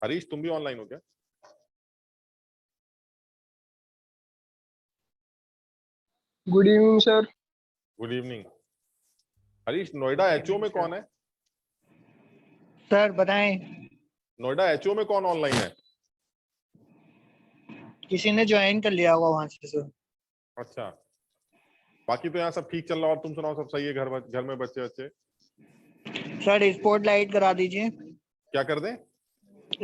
हरीश तुम भी ऑनलाइन हो क्या? Good evening sir. Good evening. Harish, Noida HO में कौन है? सर बताएं। नोएडा एचओ में कौन ऑनलाइन है? किसी ने ज्वाइन कर लिया होगा वहां से सर। अच्छा, बाकी तो यहाँ सब ठीक चल रहा है, और तुम सुनाओ, सब सही है? घर में बच्चे बच्चे? सर स्पॉट लाइट करा दीजिए। क्या कर दें?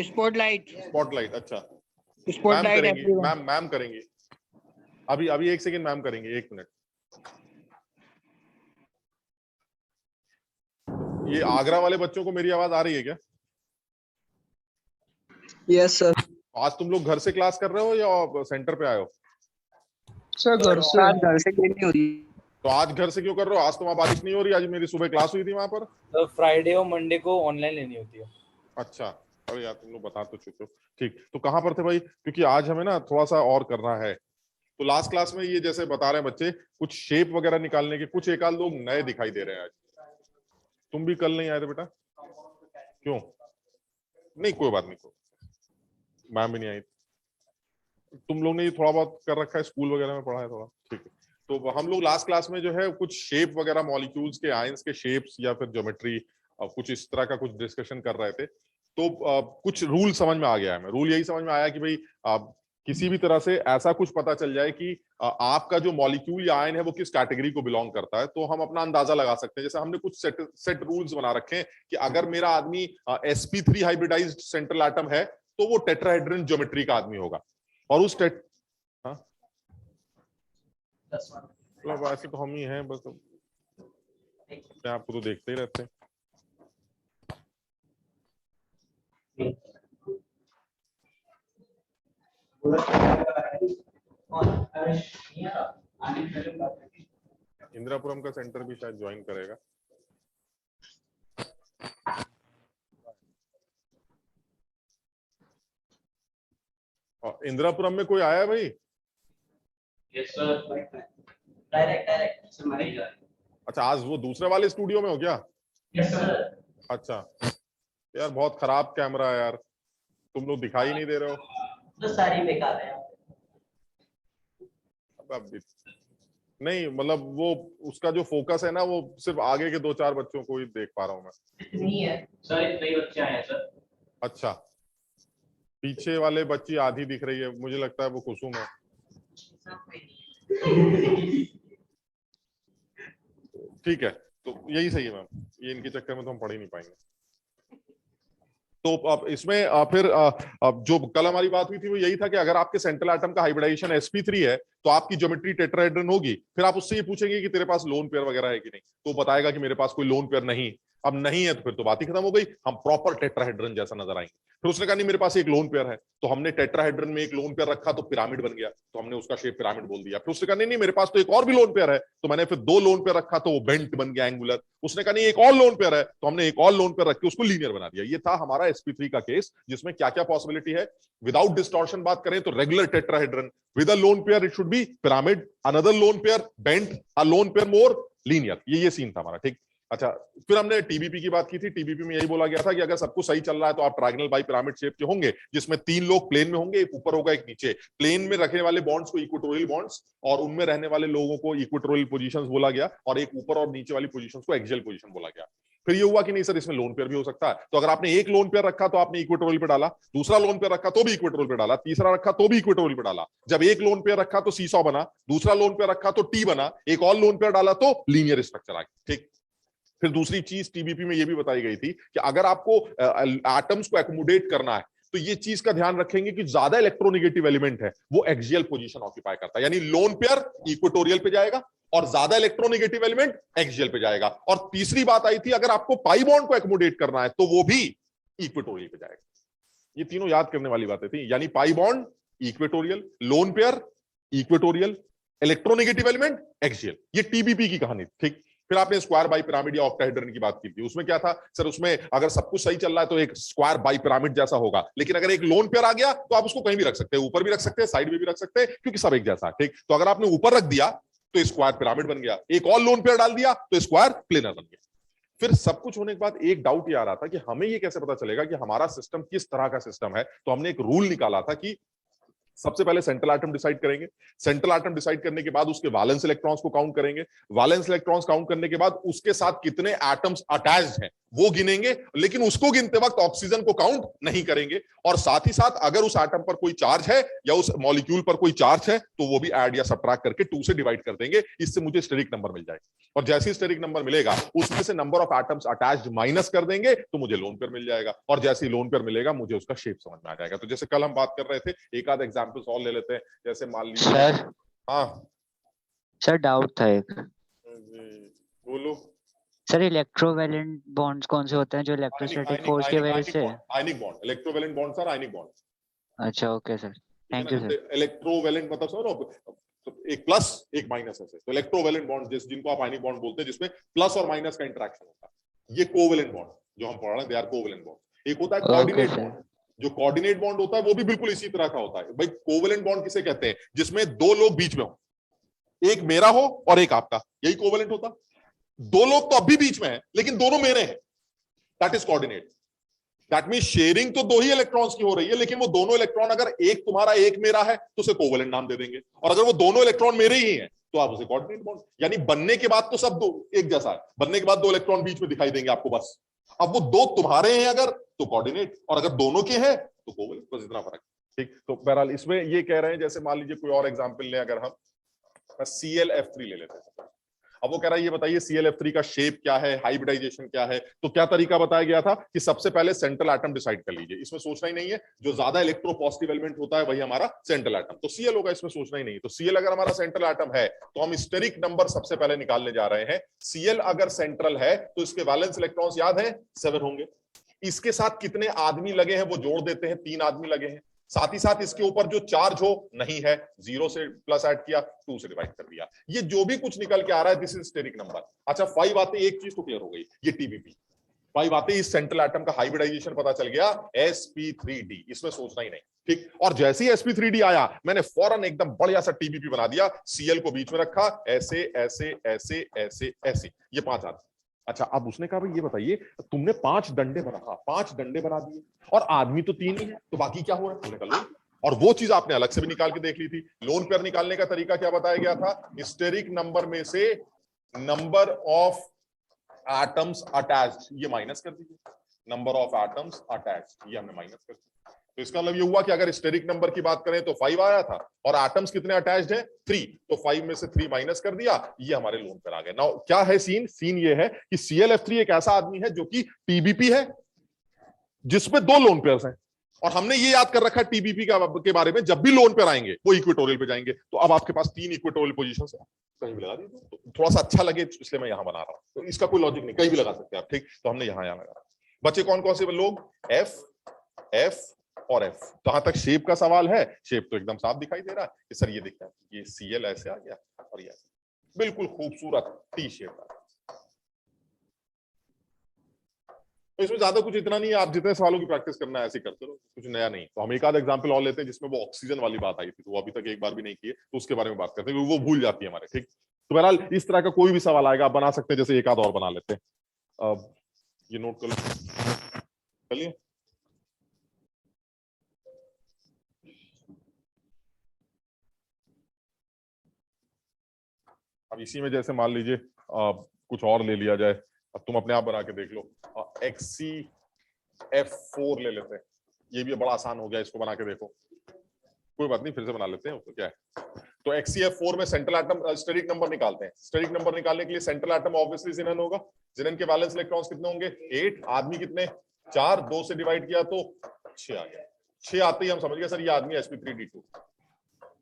Spot light. स्पॉटलाइट, अच्छा। स्पॉट मैम लाइट करेंगी, एवरीवन। मैम करेंगी। अभी अभी एक सेकंड, मैम करेंगे, एक मिनट। ये आगरा वाले बच्चों को मेरी आवाज आ रही है क्या? Yes sir. आज तुम लोग घर से क्लास कर रहे हो या सेंटर पे आए हो? सर घर से। घर से क्यों नहीं हो रही? तो आज घर से क्यों कर रहे हो? आज तो वहां बारिश नहीं हो रही, आज मेरी सुबह क्लास हुई थी वहां पर। तो फ्राइडे और मंडे को ऑनलाइन लेनी होती है। अच्छा, अरे यार तुम लोग बता तो चुके हो। ठीक, तो कहाँ पर थे भाई? क्योंकि आज हमें ना थोड़ा सा और करना है। तो लास्ट क्लास में ये जैसे बता रहे हैं बच्चे, कुछ शेप वगैरह निकालने के कुछ एक आध लोग नए दिखाई दे रहे हैं आज। तुम भी कल नहीं आए थे बेटा? क्यों? नहीं कोई बात नहीं, मैम भी नहीं आई। तुम लोग ने ये थोड़ा बहुत कर रखा है, स्कूल वगैरह में पढ़ा है थोड़ा, ठीक है। तो हम लोग लास्ट क्लास में जो है कुछ शेप वगैरह, मॉलिक्यूल्स के, आयंस के शेप्स या फिर ज्योमेट्री, कुछ इस तरह का कुछ डिस्कशन कर रहे थे। तो कुछ रूल समझ में आ गया है। रूल यही समझ में आया कि भाई किसी भी तरह से ऐसा कुछ पता चल जाए कि आपका जो मॉलिक्यूल या आयन है वो किस कैटेगरी को बिलोंग करता है, तो हम अपना अंदाजा लगा सकते हैं। जैसे हमने कुछ सेट रूल्स बना रखे हैं कि अगर मेरा आदमी sp3 हाइब्रिडाइज्ड सेंट्रल एटम है तो वो टेट्राहेड्रन ज्योमेट्री का आदमी होगा। और उस मतलब ऐसे तो हम ही हैं बस, अपने आपको तो देखते ही रहते हैं। इंदिरापुरम का सेंटर भी शायद ज्वाइन करेगा। इंदिरापुरम में कोई आया है भाई? Yes sir, direct. अच्छा, आज वो दूसरे वाले स्टूडियो में हो क्या? Yes sir. अच्छा यार, बहुत खराब कैमरा है यार, तुम लोग दिखाई नहीं दे रहे हो। तो सारी बेकार है। अब नहीं, मतलब वो उसका जो फोकस है ना, वो सिर्फ आगे के 2-4 बच्चों को ही देख पा रहा हूं मैं। इतनी है सर, इतने ही बच्चे आए हैं सर। अच्छा, पीछे वाले बच्ची आधी दिख रही है, मुझे लगता है वो कुसुम है। ठीक है, तो यही सही है मैम, ये इनके चक्कर में तो हम पढ़ ही नहीं पाएंगे। तो अब इसमें फिर अब जो कल हमारी बात हुई थी वो यही था कि अगर आपके सेंट्रल एटम का हाइब्रिडाइजेशन sp3 है तो आपकी ज्योमेट्री टेट्राहेड्रन होगी। फिर आप उससे ये पूछेंगे कि तेरे पास लोन पेयर वगैरह है कि नहीं, तो बताएगा कि मेरे पास कोई लोन पेयर नहीं। अब नहीं है तो फिर तो बात ही खत्म हो गई, हम प्रॉपर टेट्राहेड्रन जैसा नजर आएंगे। फिर उसने कहा नहीं मेरे पास एक लोन पेयर है, तो हमने टेट्राहेड्रन में एक लोन पेयर रखा तो पिरामिड बन गया, तो हमने उसका शेप पिरामिड बोल दिया। फिर उसने कहा नहीं मेरे पास तो एक और भी लोन पेयर है, तो मैंने फिर 2 लोन पेयर रखा तो वो बेंट बन गया, एंगुलर। उसने कहा नहीं एक और लोन पेयर है, तो हमने एक और लोन पेयर रख के उसको लीनियर बना दिया। ये था हमारा sp3 का केस, जिसमें क्या क्या पॉसिबिलिटी है। विदाउट डिस्टॉर्शन बात करें तो regular tetrahedron, with a lone pair it should be pyramid, another lone pair bent, a lone pair more linear. ये सीन था हमारा, ठीक। अच्छा, फिर हमने टीबीपी की बात की थी। टीबीपी में यही बोला गया था कि अगर सब कुछ सही चल रहा है तो आप ट्रायंगल बाई पिरामिड शेप के होंगे, जिसमें 3 लोग प्लेन में होंगे, एक ऊपर होगा एक नीचे। प्लेन में रखने वाले बॉन्ड्स को इक्वेटोरियल बॉन्ड्स, और उनमें रहने वाले लोगों को इक्वेटोरियल पोजीशंस बोला गया, और एक ऊपर और नीचे वाली पोजीशंस को एक्सियल पोजीशन बोला गया। फिर ये हुआ कि नहीं सर इसमें लोन पेयर भी हो सकता है, तो अगर आपने एक लोन पेयर रखा तो आपने इक्वेटोरियल पे डाला, दूसरा लोन पेयर रखा तो भी इक्वेटोरियल पे डाला, तीसरा रखा तो भी इक्वेटोरियल पे डाला। जब एक लोन पेयर रखा तो सीसॉ बना, दूसरा लोन पेयर रखा तो टी बना, एक और लोन पेयर डाला तो लीनियर स्ट्रक्चर आ गया, ठीक। फिर दूसरी चीज टीबीपी में यह भी बताई गई थी कि अगर आपको एटम्स को एकोमोडेट करना है तो ये चीज का ध्यान रखेंगे कि ज्यादा इलेक्ट्रोनेगेटिव एलिमेंट है वो एक्सियल पोजीशन ऑक्यूपाई करता है, यानी लोन पेयर इक्वेटोरियल पे जाएगा और ज्यादा इलेक्ट्रोनेगेटिव एलिमेंट एक्सियल पे जाएगा। और तीसरी बात आई थी अगर आपको पाई बॉन्ड को एकोमोडेट करना है तो वो भी इक्वेटोरियल पे जाएगा। ये तीनों याद करने वाली बातें थी, यानी pi bond equatorial, lone pair equatorial, electronegative element axial. ये टीबीपी की कहानी, ठीक। फिर आपने स्क्वायर बाई पिरामिड या ऑक्टाहेड्रन की बात की थी। उसमें क्या था सर, उसमें अगर सब कुछ सही चल रहा है तो एक स्क्वायर बाई पिरामिड जैसा होगा, लेकिन अगर एक लोन पेयर आ गया तो आप उसको कहीं भी रख सकते हैं, ऊपर भी रख सकते हैं, साइड में भी रख सकते हैं, क्योंकि सब एक जैसा है, ठीक। तो अगर आपने ऊपर रख दिया तो स्क्वायर पिरामिड बन गया, एक और लोन पेयर डाल दिया तो स्क्वायर प्लेनर बन गया। फिर सब कुछ होने के बाद एक डाउट ये आ रहा था कि हमें ये कैसे पता चलेगा कि हमारा सिस्टम किस तरह का सिस्टम है। तो हमने एक रूल निकाला था कि सबसे पहले सेंट्रल एटम डिसाइड करेंगे, सेंट्रल एटम डिसाइड करने के बाद उसके वैलेंस इलेक्ट्रॉन्स को काउंट करेंगे, वैलेंस इलेक्ट्रॉन्स काउंट करने के बाद उसके साथ कितने एटम्स अटैच्ड हैं वो गिनेंगे, लेकिन उसको गिनते वक्त ऑक्सीजन को काउंट नहीं करेंगे। और साथ ही साथ अगर उस एटम पर कोई चार्ज है या उस मॉलिक्यूल पर कोई चार्ज है तो वो भी ऐड या सब्ट्रैक्ट करके 2 से डिवाइड कर देंगे। इससे मुझे स्टेरिक नंबर मिल जाएगा, और जैसे ही स्टेरिक नंबर मिलेगा उसमें से number of atoms attached minus कर देंगे तो मुझे लोन पेयर मिल जाएगा, और जैसे ही लोन पेयर मिलेगा मुझे उसका शेप समझ में आ जाएगा। तो जैसे कल हम बात कर रहे थे, एक आध एग्जांपल्स और ले लेते हैं। जैसे मान लीजिए सर हाँ सर डाउट था एक। बोलो। सर इलेक्ट्रोवैलेंट बॉन्ड्स कौन से होते हैं जो इलेक्ट्रोस्टैटिक फोर्स की वजह से? आयनिक बॉन्ड, इलेक्ट्रोवैलेंट बॉन्ड्स और आयनिक बॉन्ड। अच्छा okay sir, thank you sir. Electrovalent मतलब सर एक प्लस एक माइनस है। तो इलेक्ट्रोवैलेंट बॉन्ड जिनको आप आयनिक बॉन्ड बोलते हैं, जिसमें प्लस और माइनस का इंटरेक्शन होता है, ये कोवैलेंट बॉन्ड जो हम पढ़ रहे हैं, दे आर कोवैलेंट बॉन्ड। एक होता है कोऑर्डिनेट बॉन्ड, जो कोऑर्डिनेट बॉन्ड होता है वो भी बिल्कुल इसी तरह का होता है। भाई कोवैलेंट बॉन्ड किसे कहते हैं? जिसमें दो लोग बीच में हो, एक मेरा हो और एक आपका, यही कोवैलेंट होता। दो लोग तो अभी बीच में है लेकिन दोनों मेरे हैं, that is coordinate. That means sharing तो दो ही इलेक्ट्रॉन्स की हो रही है, लेकिन वो दोनों इलेक्ट्रॉन अगर एक तुम्हारा एक मेरा है तो उसे कोवैलेंट नाम दे देंगे, और अगर वो दोनों इलेक्ट्रॉन मेरे ही हैं तो आप उसे कोऑर्डिनेट बॉन्ड। यानी बनने के बाद तो सब दो एक जैसा है, बनने के बाद दो इलेक्ट्रॉन बीच में दिखाई देंगे आपको बस। अब वो दो तुम्हारे हैं अगर तो कोऑर्डिनेट, और अगर दोनों के हैं तो कोवैलेंट, बस इतना फर्क। ठीक, तो बहरहाल इसमें ये कह रहे हैं, जैसे मान लीजिए कोई और एग्जांपल ले, अगर हम ClF3 ले लेते हैं। अब वो कह रहा है ये बताइए ClF3 का शेप क्या है, हाइब्रिडाइजेशन क्या है। तो क्या तरीका बताया गया था कि सबसे पहले सेंट्रल एटम डिसाइड कर लीजिए, इसमें सोचना ही नहीं है, जो ज्यादा इलेक्ट्रोपॉजिटिव एलिमेंट होता है वही हमारा सेंट्रल एटम, तो Cl होगा, इसमें सोचना ही नहीं। तो Cl अगर हमारा सेंट्रल एटम है तो हम स्टेरिक नंबर सबसे पहले निकालने जा रहे हैं। Cl अगर सेंट्रल है तो इसके वैलेंस इलेक्ट्रॉन्स याद है 7 होंगे। इसके साथ कितने आदमी लगे हैं वो जोड़ देते हैं, 3 आदमी लगे हैं। साथ ही साथ इसके ऊपर जो चार्ज हो नहीं है, 0 से प्लस ऐड किया, 2 से डिवाइड कर दिया। ये जो भी कुछ निकल के आ रहा है दिस इज स्टेरिक नंबर। अच्छा 5 आते एक चीज तो क्लियर हो गई, ये TBP। 5 आते इस सेंट्रल एटम का हाइब्रिडाइजेशन पता चल गया, sp3d, इसमें सोचना ही नहीं। ठीक, और जैसे ही sp3d आया मैंने फौरन एकदम बढ़िया सा TBP बना दिया, Cl को बीच में रखा, ऐसे ऐसे ऐसे ऐसे ऐसे, ये 5 आते। अच्छा अब उसने कहा भाई ये बताइए तुमने 5 डंडे बना, 5 डंडे बना दिए और आदमी तो 3 ही है, तो बाकी क्या हो रहा है? लोन। और वो चीज आपने अलग से भी निकाल के देख ली थी। लोन पेयर निकालने का तरीका क्या बताया गया था? स्टेरिक नंबर में से नंबर ऑफ एटम्स अटैच्ड ये माइनस कर दीजिए, नंबर ऑफ एटम्स अटैच्ड ये हमने माइनस कर दिया। तो इसका मतलब ये हुआ कि अगर स्टेरिक नंबर की बात करें तो 5 आया था, और एटम्स कितने अटैच्ड हैं 3, तो 5 में से 3 माइनस कर दिया, ये हमारे लोन पर आ गए। नाउ क्या है सीन ये है कि ClF3 एक ऐसा आदमी है जो कि TBP है जिसमें 2 लोन पेयर्स हैं, और हमने ये याद कर रखा है TBP के बारे में, जब भी लोन पेयर आएंगे वो इक्वेटोरियल पे जाएंगे। तो अब आपके पास 3 इक्वेटोरियल पोजीशंस है, कहीं भी लगा दीजिए, तो थोड़ा सा अच्छा लगे इसलिए मैं यहां बना रहा हूं, तो इसका कोई लॉजिक नहीं, कहीं भी लगा सकते हैं आप। ठीक, तो हमने यहां लगा। बच्चे कौन कौन से लोग? F और F। जहां तक शेप का सवाल है, शेप तो एकदम साफ दिखाई दे रहा है कि सर ये दिखता है, ये Cl ऐसे आ गया और ये बिल्कुल खूबसूरत T शेप। तो इसमें ज्यादा कुछ इतना नहीं है, आप जितने सवालों की प्रैक्टिस करना है ऐसे करते रहो, कुछ नया नहीं। तो हम एक आध एग्जांपल और लेते हैं जिसमें वो ऑक्सीजन वाली बात आई थी, तो वो अभी तक एक बार भी नहीं की है, तो उसके बारे में बात करते हैं, वो भूल जाती है हमारे। ठीक, तो बहरहाल इस तरह का कोई भी सवाल आएगा आप बना सकते हैं, जैसे एक आध और बना लेते हैं। अब ये नोट कर चलिए। अब इसी में जैसे मान लीजिए कुछ और ले लिया जाए, अब तुम अपने आप बना के देख लो। XCF4 ले लेते हैं, ये भी बड़ा आसान हो गया, इसको बना के देखो। कोई बात नहीं, फिर से बना लेते हैं, तो क्या है। तो XCF4 में सेंट्रल एटम स्टेरिक नंबर निकालते हैं। स्टेरिक नंबर निकालने के लिए सेंट्रल एटम ऑब्वियसली जिनन होगा, जिनन के वैलेंस इलेक्ट्रॉन्स कितने होंगे 8, आदमी कितने 4, 2 से डिवाइड किया तो 6 आ गया। 6 आते ही हम समझ गए सर ये आदमी sp3d2।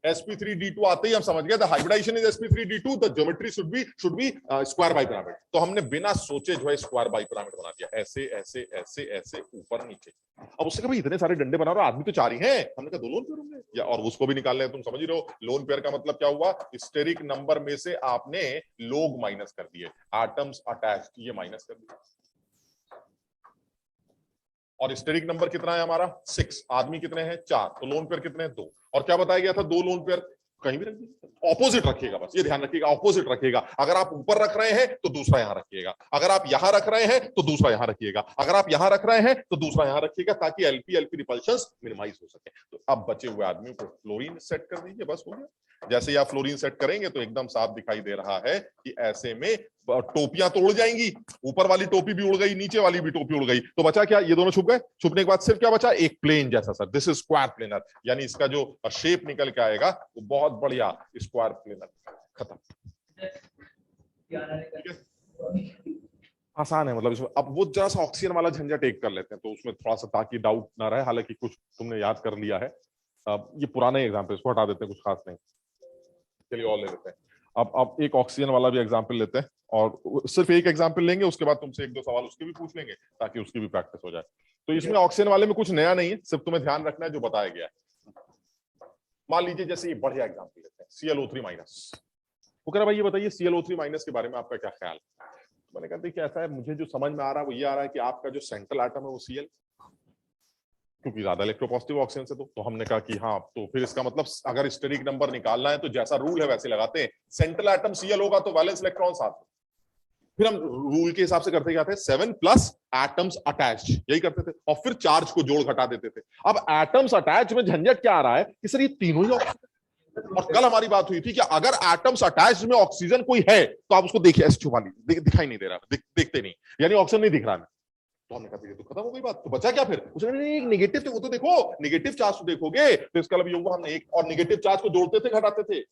sp3d2 आते ही हम समझ गए the hybridization is sp3d2, the geometry should be square bipyramid. तो हमने बिना सोचे जो है स्क्वायर बाई पिरामिड बना दिया, ऐसे ऐसे ऐसे ऐसे ऊपर नीचे। अब उससे कभी इतने सारे डंडे बना रहे हो, आदमी तो 4 ही हैं, हमने कहा 2 लोन पेयर होंगे या, और उसको भी निकाल ले, तुम समझ ही रहे हो। लोन पेयर का मतलब क्या हुआ? स्टेरिक नंबर में से आपने लोग माइनस कर दिए, एटम्स अटैच्ड ये माइनस कर दिए। और स्टेरिक नंबर कितना है हमारा 6, आदमी कितने हैं 4, तो लोन पेयर कितने हैं 2। और क्या बताया गया था 2 लोन पेयर कहीं भी रख दीजिए, ऑपोजिट रखिएगा, बस ये ध्यान रखिएगा, ऑपोजिट रखिएगा। अगर आप ऊपर रख रहे हैं तो दूसरा यहां रखिएगा, अगर आप यहां रख रहे हैं तो दूसरा यहां रखिएगा, अगर आप यहां रख रहे हैं तो दूसरा यहां रखिएगा, ताकि एलपी एलपी रिपल्शंस मिनिमाइज हो सके। तो अब बचे हुए आदमी को फ्लोरीन सेट कर दीजिए, बस हो गया। जैसे ही आप फ्लोरीन सेट करेंगे तो एकदम साफ दिखाई दे रहा है कि ऐसे में टोपियां तो उड़ जाएंगी, ऊपर वाली टोपी भी उड़ गई, नीचे वाली भी टोपी उड़ गई, तो बचा क्या, ये दोनों छुप गए। छुपने के बाद सिर्फ क्या बचा, एक प्लेन जैसा, sir this is square planar, यानी इसका जो शेप निकल के आएगा वो बहुत बढ़िया स्क्वायर प्लेनर। खत्म, आसान है, मतलब इसमें अब वो जरा सा ऑक्सीजन वाला झंझट एक कर लेते हैं, तो उसमें थोड़ा सा ताकि डाउट ना रहे, हालांकि कुछ तुमने याद कर लिया है। अब ये पुराने एग्जाम्पल इसको हटा देते हैं, कुछ खास नहीं, चलिए और ले लेते हैं। अब एक ऑक्सीजन वाला भी एग्जाम्पल लेते हैं, और सिर्फ एक एग्जाम्पल लेंगे, उसके बाद तुमसे एक दो सवाल उसके भी पूछ लेंगे ताकि उसकी भी प्रैक्टिस हो जाए। तो इसमें ऑक्सीजन वाले में कुछ नया नहीं है, सिर्फ तुम्हें ध्यान रखना है जो बताया गया है। मान लीजिए जैसे ये बढ़िया एग्जाम्पल लेते हैं, ClO3 माइनस। वो कह रहा भाई ये बताइए ClO3 माइनस के बारे में आपका क्या ख्याल है। मैंने कहा देखिए ऐसा है, मुझे जो समझ में आ रहा है वो ये आ रहा है कि आपका जो सेंट्रल एटम है वो Cl, क्योंकि ज्यादा इलेक्ट्रोपॉजिटिव ऑक्सीजन से, तो हमने कहा कि हाँ, तो फिर इसका मतलब अगर स्टेरिक नंबर निकालना है तो जैसा रूल है वैसे लगाते हैं, सेंट्रल एटम Cl होगा तो वैलेंस इलेक्ट्रॉन साथ। फिर हम रूल के हिसाब से करते क्या थे, 7+ एटम्स अटैच्ड, यही करते थे, और फिर चार्ज को जोड़ घटा देते थे। अब एटम्स अटैच में झंझट क्या आ रहा है कि सर ये तीनों ही ऑक्सीजन, और कल हमारी बात हुई थी कि अगर एटम्स अटैच्ड में ऑक्सीजन कोई है तो आप उसको देखिए, ऐसे छुपा लीजिए, दिखाई नहीं दे रहा, देखते नहीं, यानी ऑक्सीजन नहीं दिख रहा है। तो हमने कहा तो खत्म हो गई बात, तो बचा क्या फिर। उसने एक नेगेटिव थे, वो तो देखो, नेगेटिव चार्ज तो देखोगे, तो इसका मतलब ये हुआ हमने एक और नेगेटिव चार्ज को जोड़ते थे घटाते थे।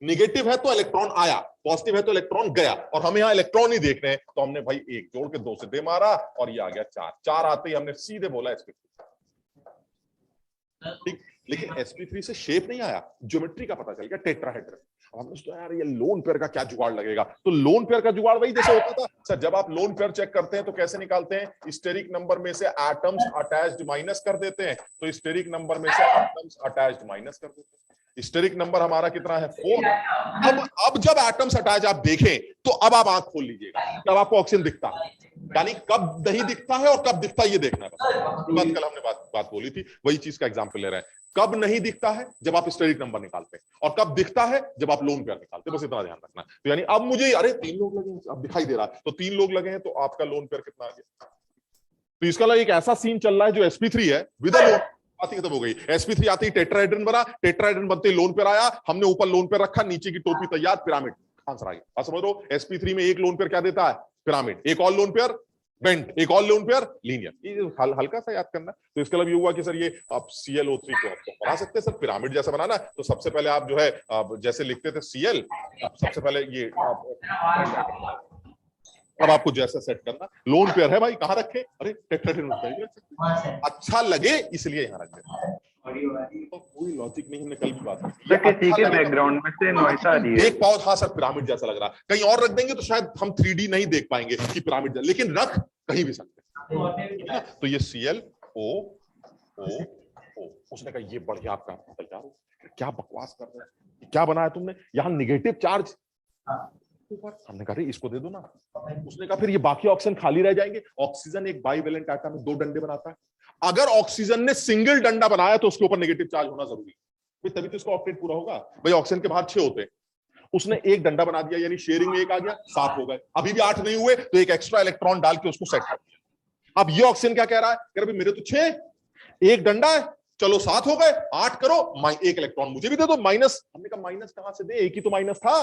नेगेटिव है तो इलेक्ट्रॉन आया, पॉजिटिव है तो इलेक्ट्रॉन गया, और हम यहाँ इलेक्ट्रॉन ही देख रहे हैं, तो हमने भाई एक जोड़ के 2 से दे मारा और ये आ गया 4। 4 आते ही हमने सीधे बोला sp3। ठीक, लेकिन sp3 से शेप नहीं आया, ज्योमेट्री का पता चल गया, टेट्राहेड्रन। हमने सोचा यार ये लोन पेयर का क्या जुगाड़ लगेगा, तो लोन पेयर का जुगाड़ वही जैसे होता था सर, जब आप लोन पेयर चेक करते हैं तो कैसे निकालते हैं, स्टेरिक नंबर में से एटम्स अटैच्ड माइनस कर देते हैं, तो स्टेरिक नंबर में से एटम्स अटैच्ड माइनस कर देते हैं। स्टेरिक नंबर हमारा कितना है, 4। अब जब एटम्स अटैच आप देखें तो अब आप आंख खोल लीजिएगा, तब आपको ऑक्सीजन दिखता है, यानी कब नहीं दिखता है और कब दिखता है ये देखना है। बस कल हमने बात बोली थी, वही चीज का एग्जांपल ले रहे हैं। कब नहीं दिखता है, जब आप स्टेरिक नंबर निकालते हैं, और कब दिखता है, जब आप लोन पेयर निकालते हैं, बस इतना ध्यान रखना। तो यानी अब मुझे, अरे 3 लोग लगे हैं, अब दिखाई दे रहा है, तो 3 लोग लगे हैं, तो आपका लोन पेयर कितना आ गया। तो इसका एक ऐसा सीन चल रहा है, जो sp3 है विद लोन बात खत्म हो गई, sp3 आते ही टेट्राहेड्रन बना, टेट्राहेड्रन बनते ही लोन पेयर आया, हमने ऊपर लोन पेयर रखा, नीचे की टोपी तैयार, पिरामिड, आंसर आ गया। समझ लो, sp3 में एक लोन पेयर क्या देता है, पिरामिड, एक और लोन पेयर बेंट, एक और लोन पेयर लीनियर। ये हल्का सा याद करना। तो इसका मतलब ये हुआ कि सर ये आप ClO3 को आप बना सकते हैं सर पिरामिड जैसा बनाना, तो सबसे पहले आप जो है जैसे लिखते थे Cl, सबसे पहले ये अब आपको जैसा सेट करना, लोन पेयर है भाई, कहाँ रखे, अरे टेट्राहेड्रन, अच्छा लगे इसलिए यहाँ रख देते, तो कोई लॉजिक नहीं, हमने कल भी बात की। किसी के बैकग्राउंड में से नॉइस आ रही है, देख पाओ, हाँ सर पिरामिड जैसा लग रहा है, कहीं और रख देंगे तो शायद हम 3D नहीं देख पाएंगे कि पिरामिड, लेकिन रख कहीं भी सकते हैं। तो ये ClO, उसने कहा ये बढ़िया आपका तैयार हो, क्या बकवास कर रहे हैं, क्या बनाया तुमने, यहाँ नेगेटिव चार्ज, हमने कहा इसको दे दो ना। उसने कहा फिर ये बाकी ऑक्सीजन खाली रह जाएंगे। ऑक्सीजन एक बाइवेलेंट एटम में 2 डंडे बनाता है, अगर ऑक्सीजन ने सिंगल डंडा बनाया तो उसके ऊपर नेगेटिव चार्ज होना जरूरी है, तभी तो इसका ऑक्टेट पूरा होगा। भाई ऑक्सीजन के बाहर 6 होते हैं, उसने एक डंडा बना दिया, यानी शेयरिंग में एक आ गया, 7 हो गए, अभी भी 8 नहीं हुए, तो एक एक्स्ट्रा इलेक्ट्रॉन डाल के उसको सेट कर दिया। अब ये ऑक्सीजन क्या कह रहा है, कह रहा मेरे तो 6, एक डंडा है, चलो 7 हो गए, 8 करो, एक इलेक्ट्रॉन मुझे भी दे दो माइनस। हमने कहा माइनस कहां से दे, एक ही तो माइनस था,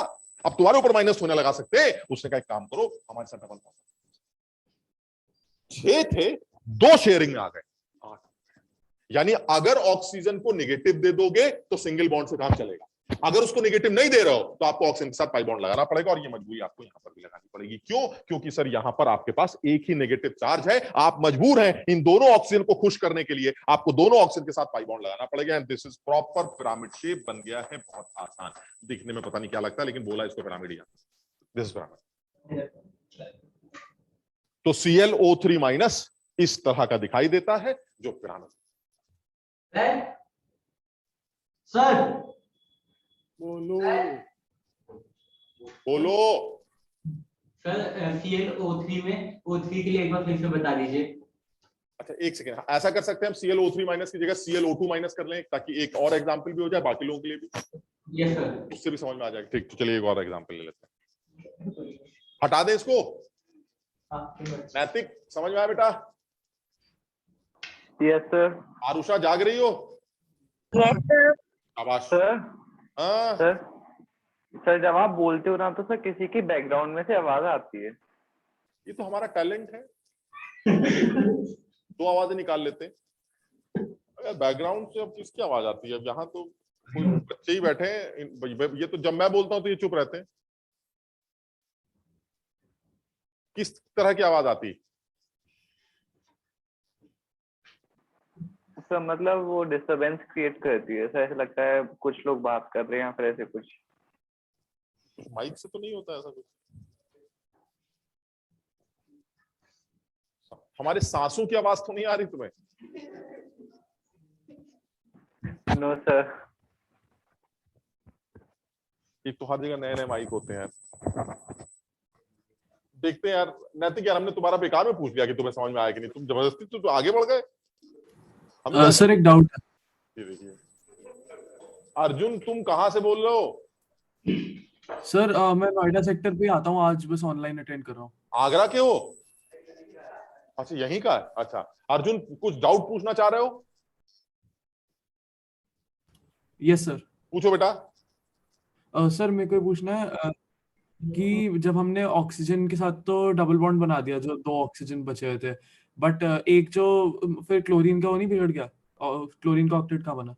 अब तुम्हारे ऊपर माइनस होने लगा सकते। उसने कहा एक काम करो, हमारे साथ डबल 6 थे, 2 शेयरिंग में आ गए, 8। यानी अगर ऑक्सीजन को नेगेटिव दे दोगे तो सिंगल बॉन्ड से काम चलेगा, अगर उसको नेगेटिव नहीं दे रहे हो तो आपको ऑक्सीजन के साथ पाई बॉन्ड लगाना पड़ेगा, और ये मजबूरी आपको यहां पर भी लगानी पड़ेगी। क्यों, क्योंकि सर यहां पर आपके पास एक ही नेगेटिव चार्ज है, आप मजबूर हैं इन दोनों ऑक्सीजन को खुश करने के लिए, आपको दोनों ऑक्सीजन के साथ पाई बॉन्ड लगाना पड़ेगा। And this is proper pyramid shape बन गया है, बहुत आसान, दिखने में पता नहीं क्या लगता है, लेकिन बोला इसको pyramid he, this is pyramid. तो ClO3 माइनस इस तरह का दिखाई देता है, जो पिरामिड। सर बोलो बोलो सर, ClO3 में O3 के लिए एक बार फिर से बता दीजिए। अच्छा एक सेकेंड, ऐसा कर सकते हैं हम ClO3 माइनस की जगह ClO2 माइनस कर लें, ताकि एक और एग्जांपल भी हो जाए बाकी लोगों के लिए भी। Yes sir. उससे भी समझ में आ जाएगा। ठीक, तो चलिए एक और एग्जांपल ले लेते हैं, हटा दें इसको। नैतिक समझ में आया बेटा? Yes sir. आरुषा जाग रही हो? Yes, sir. शाबाश। सर हाँ सर सर जब आप बोलते हो ना तो सर किसी की बैकग्राउंड में से आवाज आती है। ये तो हमारा टैलेंट है, दो आवाजें निकाल लेते हैं। अगर बैकग्राउंड से अब किसकी आवाज आती है? अब यहाँ तो कोई बच्चे ही बैठे हैं, ये तो जब मैं बोलता हूँ तो ये चुप रहते हैं। किस तरह की आवाज आती है? सर मतलब वो डिस्टरबेंस क्रिएट करती है सर, ऐसा लगता है कुछ लोग बात कर रहे हैं फिर ऐसे कुछ। माइक से तो नहीं होता ऐसा कुछ? हमारे सांसों की आवाज तो नहीं आ रही तुम्हें? No sir. एक तो हर जगह नए नए माइक होते हैं। देखते हैं यार। नैतिक यार, हमने तुम्हारा बेकार में पूछ लिया कि तुम्हें समझ में आया कि नहीं, तुम जबरदस्ती तो आगे बढ़ गए। सर एक डाउट है। ये देखिए अर्जुन, तुम कहाँ से बोल रहे हो? सर मैं नोएडा सेक्टर पे आता हूँ, आज बस ऑनलाइन अटेंड कर रहा हूँ। आगरा के हो? अच्छा यहीं का है। अच्छा अर्जुन, कुछ डाउट पूछना चाह रहे हो? Yes sir. पूछो बेटा। सर मेरे को ये पूछना है कि जब हमने ऑक्सीजन के साथ तो डबल बॉन्ड बना दिया, जो दो ऑक्सीजन बचे हुए थे, बट एक जो फिर क्लोरीन का वो नहीं बिगड़ गया, क्लोरीन का ऑक्टेट कहाँ बना?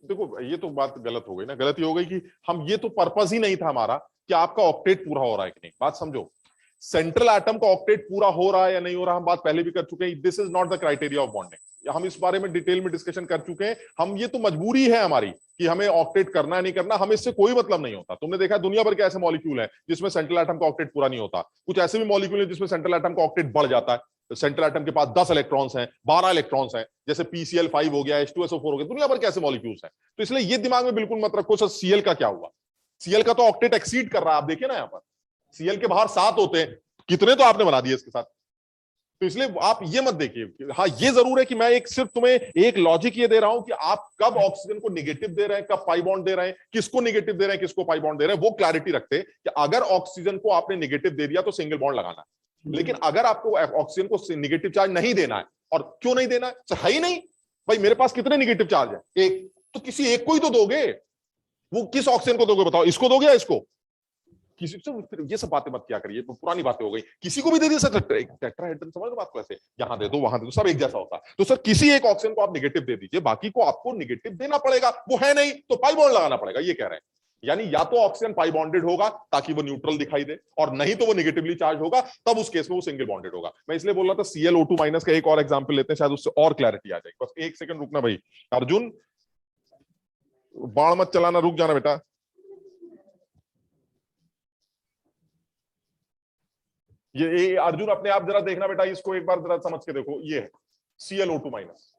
देखो ये तो बात गलत हो गई ना, गलती हो गई कि हम, ये तो पर्पस ही नहीं था हमारा कि आपका ऑक्टेट पूरा हो रहा है कि नहीं। बात समझो, सेंट्रल एटम का ऑक्टेट पूरा हो रहा है या नहीं हो रहा, हम बात पहले भी कर चुके हैं। This is not the criteria of bonding. हम इस बारे में डिटेल में डिस्कशन कर चुके हैं। हम, ये तो मजबूरी है हमारी कि हमें ऑक्टेट करना है नहीं करना, हमें इससे कोई मतलब नहीं होता। तुमने देखा दुनिया भर के ऐसे मॉलिक्यूल हैं जिसमें सेंट्रल एटम का ऑक्टेट पूरा नहीं होता। कुछ ऐसे भी मॉलिक्यूल हैं जिसमें सेंट्रल एटम का ऑक्टेट बढ़ जाता है। सेंट्रल एटम के पास 10 इलेक्ट्रॉन्स हैं, 12 इलेक्ट्रॉन्स हैं, जैसे PCl5 हो गया, H2SO4 हो गया, दुनिया भर के ऐसे मॉलिक्यूल्स हैं। तो इसलिए ये दिमाग में बिल्कुल मत रखो सर Cl का क्या हुआ। Cl का तो ऑक्टेट एक्सीड कर रहा है, आप देखिए ना यहाँ पर Cl के बाहर 7 होते हैं, कितने तो आपने बना दिए इसके साथ। तो इसलिए आप ये मत देखिए। हाँ ये जरूर है कि मैं एक सिर्फ तुम्हें एक लॉजिक ये दे रहा हूं कि आप कब ऑक्सीजन को नेगेटिव दे रहे हैं, कब पाई बॉन्ड दे रहे हैं, किसको नेगेटिव दे रहे हैं, किसको पाई बॉन्ड दे रहे हैं, वो क्लैरिटी रखते कि अगर ऑक्सीजन को आपने नेगेटिव दे दिया तो सिंगल बॉन्ड लगाना है। लेकिन अगर आपको ऑक्सीजन को नेगेटिव चार्ज नहीं देना है, और क्यों नहीं देना है सर? है ही नहीं भाई, मेरे पास कितने नेगेटिव चार्ज है? एक, तो किसी एक को ही तो दोगे। वो किस ऑक्सीजन को दोगे बताओ? इसको दोगे या इसको? किसी से ये सब बातें मत किया करिए, पुरानी बातें हो गई। किसी को भी दे दिया सर टेट्राहेड्रल, समझ लो बात को, ऐसे यहां दे दो वहां दे दो, सब एक जैसा होता है। तो सर किसी एक ऑक्सीजन को आप नेगेटिव दे दीजिए, बाकी को आपको नेगेटिव देना पड़ेगा। वो है नहीं तो पाई बॉन्ड लगाना पड़ेगा, ये कह रहे हैं। यानी या तो ऑक्सीजन पाई बॉन्डेड होगा ताकि वो न्यूट्रल दिखाई दे, और नहीं तो वो नेगेटिवली चार्ज होगा, तब उस केस में वो सिंगल बॉन्डेड होगा। मैं इसलिए बोल रहा था ClO2 माइनस का एक और एग्जांपल लेते हैं, शायद उससे और क्लैरिटी आ जाएगी। बस एक सेकंड रुकना भाई। अर्जुन बाण मत चलाना, रुक जाना बेटा। ये अर्जुन अपने आप जरा देखना बेटा, इसको एक बार जरा समझ के देखो। ये है ClO2 माइनस।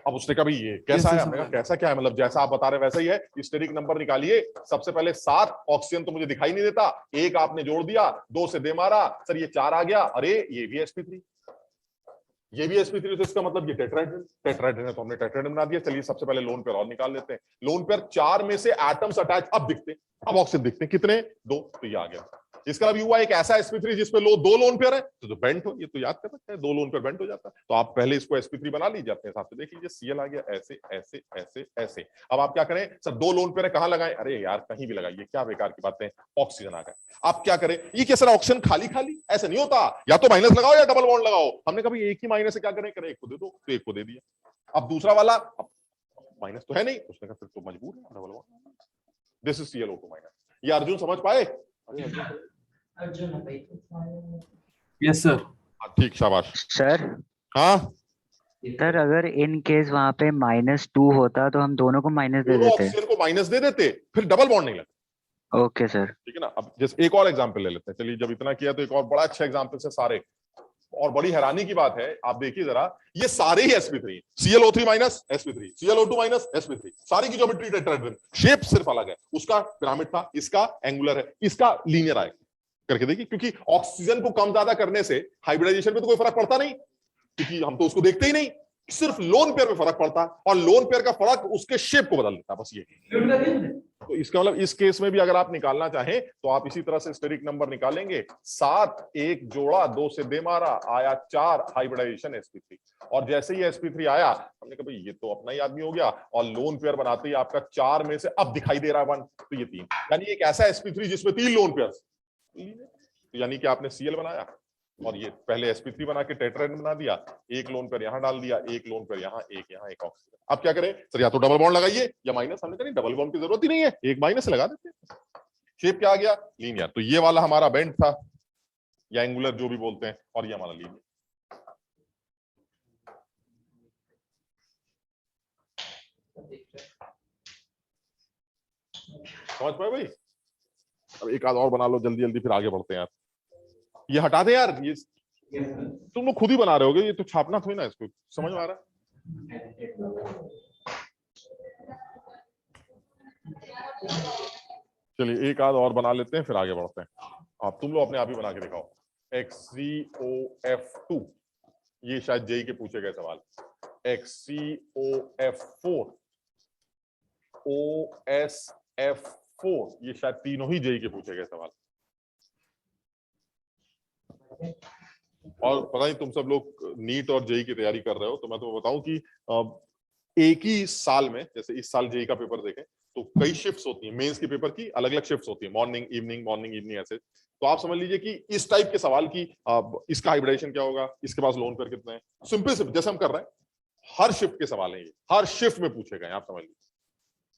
अब उसने कहा भाई ये कैसा है? हमने कहा कैसा क्या है, मतलब जैसा आप बता रहे वैसा ही है। स्टेरिक नंबर निकालिए। सबसे पहले 7 ऑक्सीजन तो मुझे दिखाई नहीं देता, एक आपने जोड़ दिया, 2 से दे मारा, सर ये 4 आ गया। अरे ये भी sp3, ये भी sp3, तो इसका मतलब ये टेट्राहेड्रल। टेट्राहेड्रल है तो हमने टेट्राहेड्रल बना दिया। चलिए सबसे पहले लोन पेयर और निकाल लेते हैं। लोन पेयर 4 में से एटम्स अटैच अब दिखते हैं, अब ऑक्सीजन दिखते हैं, कितने? 2, तो ये आ गया। इसका मतलब हुआ एक ऐसा sp3 जिसपे 2 लोन पेयर है, तो बेंट हो, ये तो याद कर सकते हैं, 2 लोन पेयर बेंट हो जाता है। तो आप पहले इसको sp3 बना लीजिए अपने हिसाब से, देख लीजिए Cl आ गया, ऐसे ऐसे ऐसे ऐसे। अब आप क्या करें सर? 2 लोन पेयर है, कहां लगाएं? अरे यार कहीं भी लगाइए, क्या बेकार की बातें। ऑक्सीजन आ गए। आप क्या करें? ये क्या सर ऑक्सीजन खाली खाली? ऐसे नहीं होता, या तो माइनस लगाओ या डबल बॉन्ड लगाओ। हमने कहा एक ही माइनस है, क्या करें? एक को दे दो, तो एक को दे दिया। अब दूसरा वाला माइनस तो है नहीं, उसने कहा फिर तो मजबूर है double bond. This is ClO2 minus. ये अर्जुन समझ पाए? Yes sir. ठीक, शाबाश सर। हाँ सर अगर इन केस वहां पे -2 होता तो हम दोनों को माइनस दे दोनों देते। ऑक्सीजन को माइनस दे देते, फिर डबल बॉन्ड नहीं लगता। Okay sir. ठीक है ना। अब जैसे एक और एग्जांपल ले लेते हैं। चलिए जब इतना किया तो एक और बड़ा अच्छा एग्जांपल से सारे, और बड़ी हैरानी की बात है, आप देखिए जरा, ये सारे ही sp3, ClO3 minus sp3, ClO2 minus sp3, सारी की ज्योमेट्री टेट्राहेड्रल, शेप सिर्फ अलग है। उसका पिरामिड था, इसका एंगुलर है, इसका लीनियर आएगा। करके देखिए, क्योंकि ऑक्सीजन को कम ज्यादा करने से हाइब्रिडाइजेशन में तो कोई फर्क पड़ता नहीं, क्योंकि हम तो उसको देखते ही नहीं, सिर्फ लोन पेयर में फर्क पड़ता है, और लोन पेयर का फर्क उसके शेप को बदल देता है, बस ये। तो इसका मतलब इस केस में भी अगर आप निकालना चाहें तो आप इसी तरह से स्टेरिक नंबर निकालेंगे, 7 1 जोड़ा 2 से दे मारा, आया 4 हाइब्रिडाइजेशन sp3। और जैसे ही sp3 आया हमने कहा भाई ये तो अपना ही आदमी हो गया, और लोन पेयर बनाते ही आपका 4 में से अब दिखाई दे रहा है 1, तो ये 3, यानी एक ऐसा sp3 जिसमें 3 लोन पेयर, यानी कि आपने Cl बनाया और ये पहले sp3 बना के टेट्राहेड्रन बना दिया, एक लोन पेयर यहां डाल दिया, एक लोन पेयर यहां, एक यहां, एक ऑक्सीजन। अब क्या करें सर, या तो डबल बॉन्ड लगाइए या माइनस, हमने कहा डबल बॉन्ड की जरूरत ही नहीं है, एक माइनस लगा देते हैं। शेप क्या आ गया, लीनियर। तो ये वाला हमारा बेंड था या एंगुलर जो भी बोलते हैं, और ये हमारा लीनियर। समझ पाए भाई? अब एक आध और बना लो जल्दी जल्दी, फिर आगे बढ़ते हैं यार। ये हटा दे यार, ये तुम लोग खुद ही बना रहे होगे, ये तो छापना थोड़ी ना, इसको समझ में आ रहा है? चलिए एक आध और बना लेते हैं, फिर आगे बढ़ते हैं। आप तुम लोग अपने आप ही बना के दिखाओ। XCOF2, ये शायद जेई के पूछे गए सवाल। XCOF4, OSF4, ये शायद तीनों ही जेई के पूछे गए सवाल। और पता नहीं तुम सब लोग नीट और जेई की तैयारी कर रहे हो, तो मैं तुम्हें बताऊं कि एक ही साल में, जैसे इस साल जेई का पेपर देखें तो कई शिफ्ट्स होती हैं, मेंस के पेपर की अलग अलग शिफ्ट्स होती है, मॉर्निंग इवनिंग ऐसे। तो आप समझ लीजिए कि इस टाइप के सवाल की इसका हाइब्रिडाइजेशन क्या होगा, इसके पास लोन पेयर कितने हैं, सिंपल जैसे हम कर रहे हैं, हर शिफ्ट के सवाल हैं ये, हर शिफ्ट में पूछे गए, आप समझ लीजिए।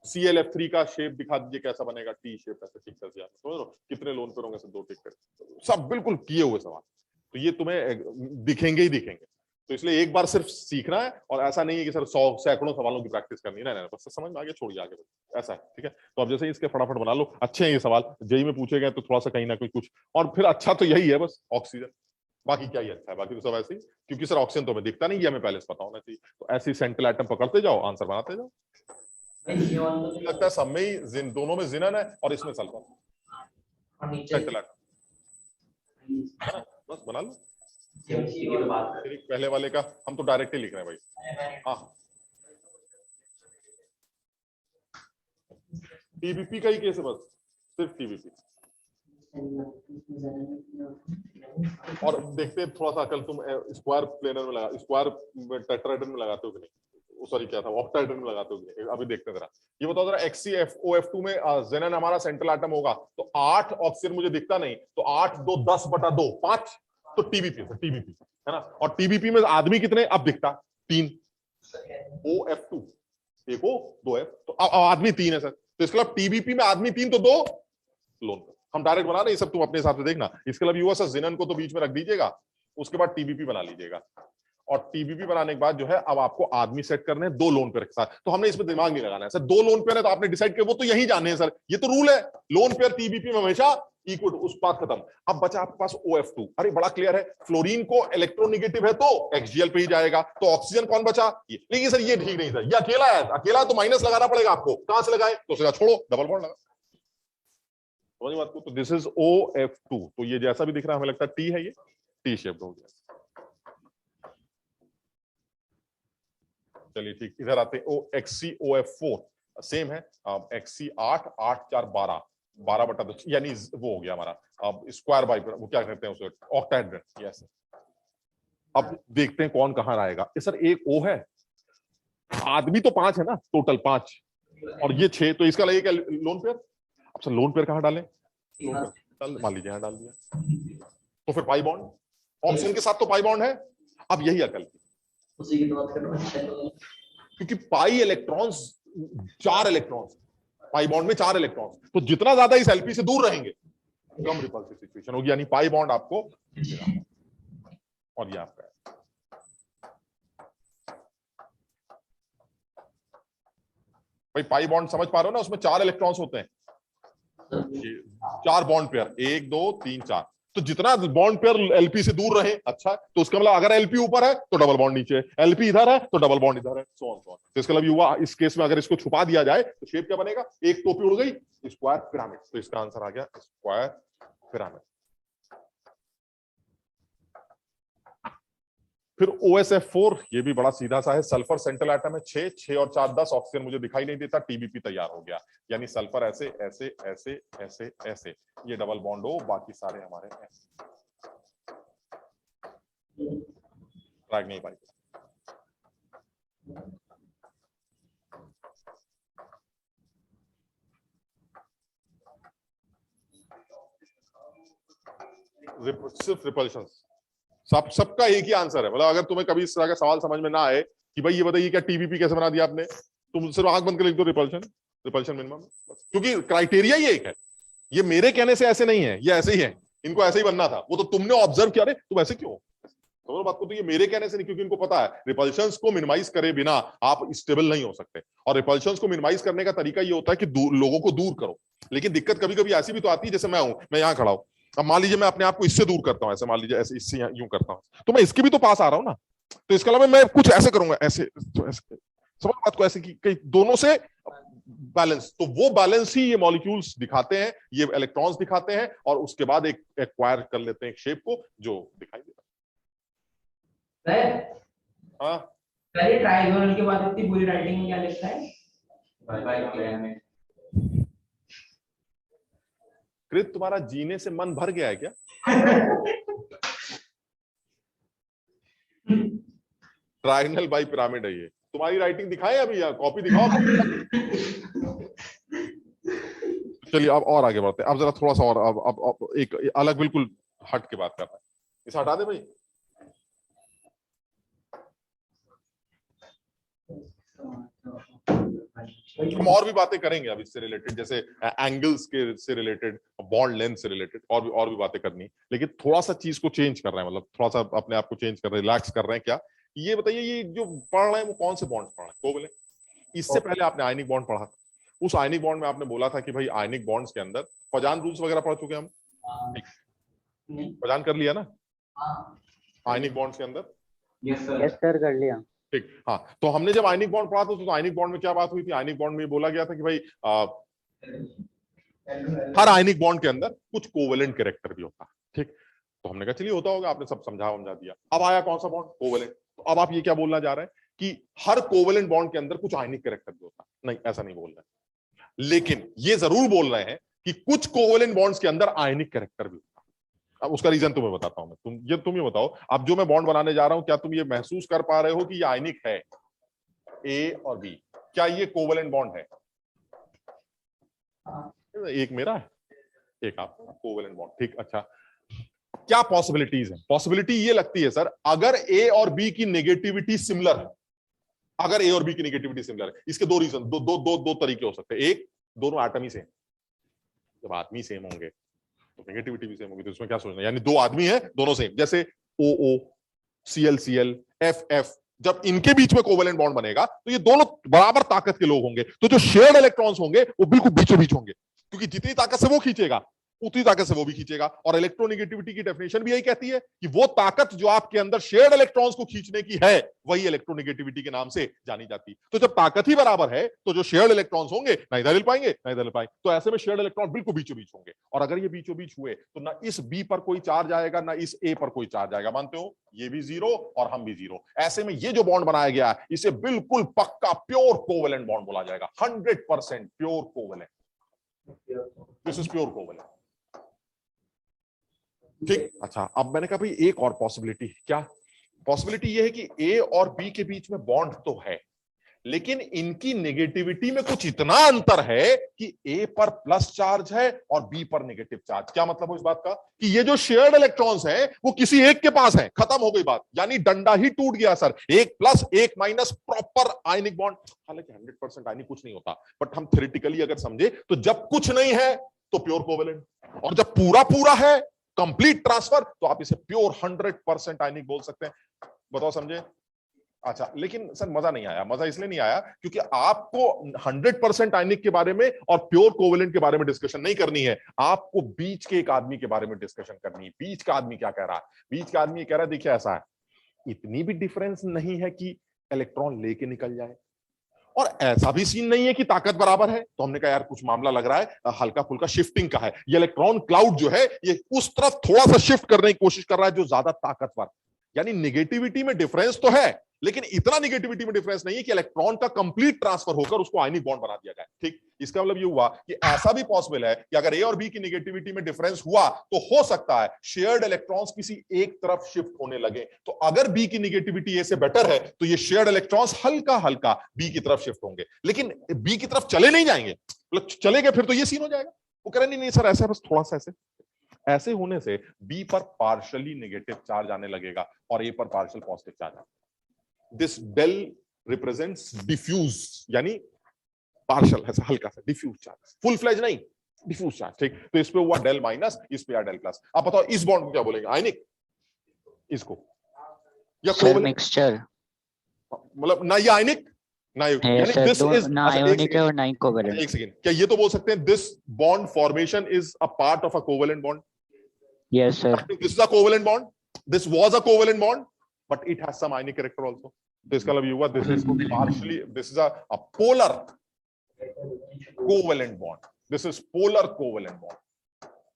CLF3 का शेप दिखा दीजिए कैसा बनेगा, टी शेप ऐसे टिक कर दिया, समझ लो कितने लोन पेयर होंगे, दो टिक कर, सब बिल्कुल किए हुए सवाल। तो ये तुम्हें दिखेंगे ही दिखेंगे। तो इसलिए एक बार सिर्फ सीखना है, और ऐसा नहीं है कि सर 100 सैकड़ों सवालों की प्रैक्टिस करनी है, नहीं, बस समझ में आ गया, छोड़िए आगे, ऐसा है, ठीक है। तो अब जैसे ही इसके फटाफट बना लो, अच्छे हैं ये सवाल, जेई में पूछे गए तो थोड़ा सा कहीं ना कहीं कुछ, और फिर अच्छा तो यही है बस ऑक्सीजन, बाकी क्या ही अच्छा है, बाकी तो सब ऐसे ही, क्योंकि सर ऑक्सीजन तो हमें दिखता नहीं, ये हमें पहले से पता होना चाहिए। तो ऐसे सेंट्रल एटम पकड़ते जाओ, आंसर बनाते जाओ। लगता है सब में ही दोनों में जिनन है और इसमें सल्फर, सेंट्रल एटम, बस बना लो। पहले वाले का हम तो डायरेक्ट ही लिख रहे हैं भाई। हाँ, टीबीपी का ही केस है, बस सिर्फ टीबीपी। और देखते हैं थोड़ा सा, कल तुम स्क्वायर प्लेनर में लगा, स्क्वायर टेट्राहेड्रन में लगाते हो कि नहीं, सॉरी क्या था, ऑक्टाहेड्रन में लगाते हो कि नहीं, अभी देखते हैं जरा। ये बताओ जरा, XCOF2 में जेनन हमारा सेंट्रल एटम होगा, तो 8 ऑक्सीजन मुझे दिखता नहीं, तो 8 2 10/2 5, तो टीबीपी है ना। और टीबीपी में आदमी कितने अब दिखता, 3, OF2 1 O 2 F, तो आदमी 3 है सर, तो इसके अलावा टीबीपी में आदमी 3 तो 2 लोन। हम डायरेक्ट बना रहे हैं, सब तुम अपने हिसाब से देखना। इसके अलावा यूएस जिनन को तो बीच में रख दीजिएगा, उसके बाद टीबीपी बना लीजिएगा, और टीबीपी बनाने के बाद जो है अब आपको आदमी सेट करने हैं 2 लोन पेयर के साथ। तो हमने इसमें दिमाग नहीं लगाना है सर, 2 लोन पेयर है तो आपने डिसाइड किया, वो तो यही जाने हैं सर, ये तो रूल है, लोन पेयर टीबीपी में हमेशा इक्वल, उस बात खत्म। अब बचा आपके पास OF2, अरे बड़ा क्लियर है, फ्लोरीन को इलेक्ट्रोनेगेटिव है तो XGL पे ही जाएगा, तो ऑक्सीजन कौन बचा, ये। लेकिन सर ये ठीक नहीं सर, ये अकेला है, अकेला तो माइनस लगाना पड़ेगा आपको, कहां से लगाए, तो उसका छोड़ो, डबल बॉन्ड लगा, समझ बात को। तो दिस इज OF2, तो ये जैसा भी दिख रहा है हमें लगता है टी है, ये टी शेप हो गया। चलिए ठीक, इधर आते हैं। XCOF4 सेम है, XC8 8 4 12 12/2, यानी वो हो गया हमारा अब स्क्वायर बाई, वो क्या कहते हैं उसे, ऑक्टाहेड्रन। यस, अब देखते हैं कौन कहां आएगा। सर एक O है, आदमी तो 5 है ना, टोटल 5, और ये 6, तो इसका लगेगा लोन पेयर। अब सर लोन पेयर कहां डालें, मान लीजिए यहां डाल दिया, तो फिर पाई बॉन्ड, ऑक्सीजन के साथ तो पाई बॉन्ड है। अब यही अकल की, उसी की बात कर रहा हूं, क्योंकि pi electrons 4 electrons, pi bond में 4 इलेक्ट्रॉन्स, तो जितना ज्यादा इस एलपी से दूर रहेंगे कम रिपल्सिव सिचुएशन होगी, यानी पाई बॉन्ड आपको, और ये आपका है। भाई पाई बॉन्ड समझ पा रहे हो ना, उसमें 4 इलेक्ट्रॉन्स होते हैं, 4 बॉन्ड पेयर, 1 2 3 4, तो जितना बॉन्ड पेयर एलपी से दूर रहे अच्छा, तो उसका मतलब अगर एलपी ऊपर है तो डबल बॉन्ड नीचे, एलपी इधर है तो डबल बॉन्ड इधर है, सो ऑन सो ऑन। तो इसका मतलब युवा, इस केस में अगर इसको छुपा दिया जाए तो शेप क्या बनेगा, एक टोपी उड़ गई, स्क्वायर पिरामिड। तो इसका आंसर आ गया स्क्वायर पिरामिड। फिर OSF4, ये भी बड़ा सीधा सा है। सल्फर सेंट्रल एटम है 6, 6 और 4 10, ऑक्सीजन मुझे दिखाई नहीं देता, TBP तैयार हो गया। यानी सल्फर ऐसे ऐसे ऐसे ऐसे ऐसे, ये डबल बॉन्ड हो, बाकी सारे हमारे ऐसे। ड्रैग नहीं पाएगी। सिर्फ रिपल्शन, सबका एक ही आंसर है। मतलब अगर तुम्हें कभी इस तरह का सवाल समझ में ना आए कि भाई ये बताइए क्या TBP कैसे बना दिया आपने, तुम सिर्फ आंख बंद कर लिख दो रिपल्शन मिनिमम, क्योंकि क्राइटेरिया ही एक है। ये मेरे कहने से ऐसे नहीं है, ये ऐसे ही है, इनको ऐसे ही बनना था। वो तो तुमने ऑब्जर्व किया, अरे तुम ऐसे क्यों, तो बात को, तो ये मेरे कहने से नहीं, क्योंकि इनको पता है रिपल्शंस को मिनिमाइज करे बिना आप स्टेबल नहीं हो सकते। और रिपल्शंस को मिनिमाइज करने का तरीका ये होता है कि लोगों को दूर करो। लेकिन दिक्कत कभी कभी ऐसी भी तो आती है, जैसे मैं हूं, मैं यहाँ खड़ा हूं, अब मान लीजिए मैं अपने आप को इससे दूर करता हूं, ऐसे मान लीजिए ऐसे इससे यूं करता हूं, तो मैं इसके भी तो पास आ रहा हूं ना। तो इसके अलावा मैं कुछ ऐसे करूंगा, ऐसे, तो ऐसे समझ बात को, ऐसे कि दोनों से बैलेंस, तो वो बैलेंस ही ये मॉलिक्यूल्स दिखाते हैं, ये इलेक्ट्रॉन्स दिखाते हैं, और उसके बाद एक एक्वायर कर लेते हैं एक शेप को जो दिखाई देता है। हाँ, ट्राइगोनल के बाद इतनी बुरी राइटिंग में क्या लिखता है? कृत, तुम्हारा जीने से मन भर गया है क्या? ट्रायंगल बाई पिरामिड है ये। तुम्हारी राइटिंग दिखाए अभी, या कॉपी दिखाओ। चलिए अब और आगे बढ़ते हैं। अब जरा थोड़ा सा और, अब एक अलग बिल्कुल हट के बात कर रहे हैं। इसे हटा दे भाई। हम और भी बातें करेंगे अब इससे रिलेटेड, जैसे एंगल्स के से रिलेटेड, बॉन्ड लेंथ से रिलेटेड, और भी बातें करनी। लेकिन थोड़ा सा चीज को चेंज कर रहे हैं, मतलब थोड़ा सा अपने आप को चेंज कर रहे हैं, रिलैक्स कर रहे हैं। क्या ये बताइए, ये जो पढ़ रहे हैं वो कौन से बॉन्ड पढ़ रहे हैं? कोवेलेंट। इससे पहले आपने आयनिक बॉन्ड पढ़ा था। उस आयनिक बॉन्ड में आपने बोला था कि भाई आयनिक बॉन्ड्स के अंदर पजान रूल्स वगैरह पढ़ चुके हम, पजान कर लिया ना आयनिक बॉन्ड्स के अंदर? यस सर, कर लिया। ठीक, हाँ। तो हमने जब आयनिक बॉन्ड पढ़ा था तो आयनिक बॉन्ड में क्या बात हुई थी? आयनिक बॉन्ड में बोला गया था कि भाई हर आयनिक बॉन्ड के अंदर कुछ कोवेलेंट कैरेक्टर भी होता है। ठीक, तो हमने कहा चलिए होता होगा, आपने सब समझा दिया। अब आया कौन सा बॉन्ड? कोवेलेंट। तो अब आप ये क्या बोलना चाह रहे हैं कि हर कोवेलेंट बॉन्ड के अंदर कुछ आयनिक कैरेक्टर भी होता है? नहीं, ऐसा नहीं बोल रहे, लेकिन ये जरूर बोल रहे हैं कि कुछ कोवेलेंट बॉन्ड्स के अंदर आयनिक कैरेक्टर भी होता है। अब उसका रीजन तुम्हें बताता हूं मैं, तुम ये बताओ, अब जो मैं बॉन्ड बनाने जा रहा हूं, क्या तुम ये महसूस कर पा रहे हो कि ये आयनिक है? ए और बी, क्या ये कोवेलेंट बॉन्ड है? एक मेरा है, एक आपका कोवेलेंट बॉन्ड। ठीक, अच्छा, क्या पॉसिबिलिटीज है? पॉसिबिलिटी ये लगती है सर, अगर ए और बी की नेगेटिविटी सिमिलर है, अगर ए और बी की नेगेटिविटी सिमिलर है, इसके दो रीजन, दो तरीके हो सकते हैं। एक, दोनों एटम ही सेम, जब आदमी सेम होंगे तो नेगेटिविटी भी सेम होगी, तो इसमें क्या सोचना, यानी दो आदमी हैं दोनों सेम, जैसे OO, CL, FF, जब इनके बीच में कोवेलेंट बॉन्ड बनेगा तो ये दोनों बराबर ताकत के लोग होंगे, तो जो शेयर्ड इलेक्ट्रॉन्स होंगे वो बिल्कुल बीचों बीच होंगे, क्योंकि जितनी ताकत से वो खींचेगा उतनी ताकत से वो भी खींचेगा। और इलेक्ट्रोनेगेटिविटी की डेफिनेशन भी यही कहती है कि वो ताकत जो आपके अंदर शेयर्ड इलेक्ट्रॉन्स को खींचने की है वही इलेक्ट्रोनेगेटिविटी के नाम से जानी जाती है। तो जब ताकत ही बराबर है तो जो शेयर्ड इलेक्ट्रॉन्स होंगे ना इधर हिल पाएंगे ना इधर हिल पाएंगे, तो ऐसे में शेयर्ड इलेक्ट्रॉन बिल्कुल बीचों बीच होंगे। और अगर ये बीचों बीच हुए तो ना इस बी पर कोई चार्ज आएगा ना इस ए पर कोई चार्ज आएगा, मानते हो? ये भी जीरो और हम भी जीरो। ऐसे में ये जो बॉन्ड बनाया गया है इसे बिल्कुल पक्का प्योर कोवेलेंट बॉन्ड बोला जाएगा। 100% pure covalent, this is pure covalent. ठीक, अच्छा, अब मैंने कहा भाई एक और पॉसिबिलिटी। क्या पॉसिबिलिटी? ये है कि ए और बी के बीच में बॉन्ड तो है, लेकिन इनकी नेगेटिविटी में कुछ इतना अंतर है कि ए पर प्लस चार्ज है और बी पर नेगेटिव चार्ज। क्या मतलब हो इस बात का? कि ये जो शेयर्ड इलेक्ट्रॉन्स हैं वो किसी एक के पास हैं, खत्म हो गई बात, यानी डंडा ही टूट गया सर। एक प्लस एक माइनस, प्रॉपर आयनिक बॉन्ड। हालांकि 100% आयनिक कुछ नहीं होता, बट हम थ्योरेटिकली अगर समझे तो जब कुछ नहीं है तो प्योर कोवेलेंट, और जब पूरा पूरा है, कंप्लीट ट्रांसफर, तो आप इसे प्योर 100% आयनिक बोल सकते हैं। बताओ, समझे? अच्छा, लेकिन सर मजा नहीं आया। मजा इसलिए नहीं आया क्योंकि आपको 100% आयनिक के बारे में और प्योर कोवेलेंट के बारे में डिस्कशन नहीं करनी है, आपको बीच के एक आदमी के बारे में डिस्कशन करनी है। बीच का आदमी क्या कह रहा है? बीच का आदमी कह रहा है, देखिए ऐसा है, इतनी भी डिफरेंस नहीं है कि इलेक्ट्रॉन लेके निकल जाए, और ऐसा भी सीन नहीं है कि ताकत बराबर है। तो हमने कहा यार कुछ मामला लग रहा है हल्का फुल्का शिफ्टिंग का है, ये इलेक्ट्रॉन क्लाउड जो है ये उस तरफ थोड़ा सा शिफ्ट करने की कोशिश कर रहा है जो ज्यादा ताकतवर, यानी निगेटिविटी में डिफरेंस तो है, लेकिन इतना निगेटिविटी में डिफरेंस नहीं है कि इलेक्ट्रॉन का कंप्लीट ट्रांसफर होकर उसको आयनिक बॉन्ड बना दिया जाए। ठीक, इसका मतलब ये हुआ कि ऐसा भी पॉसिबल है कि अगर ए और बी की निगेटिविटी में डिफरेंस हुआ तो हो सकता है शेयर्ड इलेक्ट्रॉन्स किसी एक तरफ शिफ्ट होने लगे। तो अगर बी की निगेटिविटी ए से बेटर है तो ये शेयर्ड इलेक्ट्रॉन्स हल्का हल्का बी की तरफ शिफ्ट होंगे, लेकिन बी की तरफ चले नहीं जाएंगे। मतलब चले गए फिर तो ये सीन हो जाएगा। वो कह रहे नहीं सर ऐसा, बस थोड़ा सा ऐसे होने से बी पर पार्शियली नेगेटिव चार्ज आने लगेगा और ए पर पार्शियल पॉजिटिव चार्ज आएगा। दिस डेल रिप्रेजेंट्स डिफ्यूज, यानी पार्शियल, ऐसा हल्का सा डिफ्यूज चार्ज, फुल फ्लेज नहीं, डिफ्यूज चार्ज। ठीक, तो इस पे हुआ डेल माइनस, इस पे डेल प्लस। आप बताओ इस बॉन्ड को क्या बोलेंगे, आयनिक इसको या कोवलेंट? मिक्सचर, मतलब ना ये आयनिक ना ये, यानी दिस इज ना आयोनिक है और ना कोवेलेंट। एक सेकंड, क्या ये तो बोल सकते हैं this bond formation is a part of a covalent bond? Yes sir. This is a covalent bond, this was a covalent bond, but it has some ionic character also. तो इसका मतलब ये हुआ this is partially, this is a polar covalent bond. This is polar covalent bond.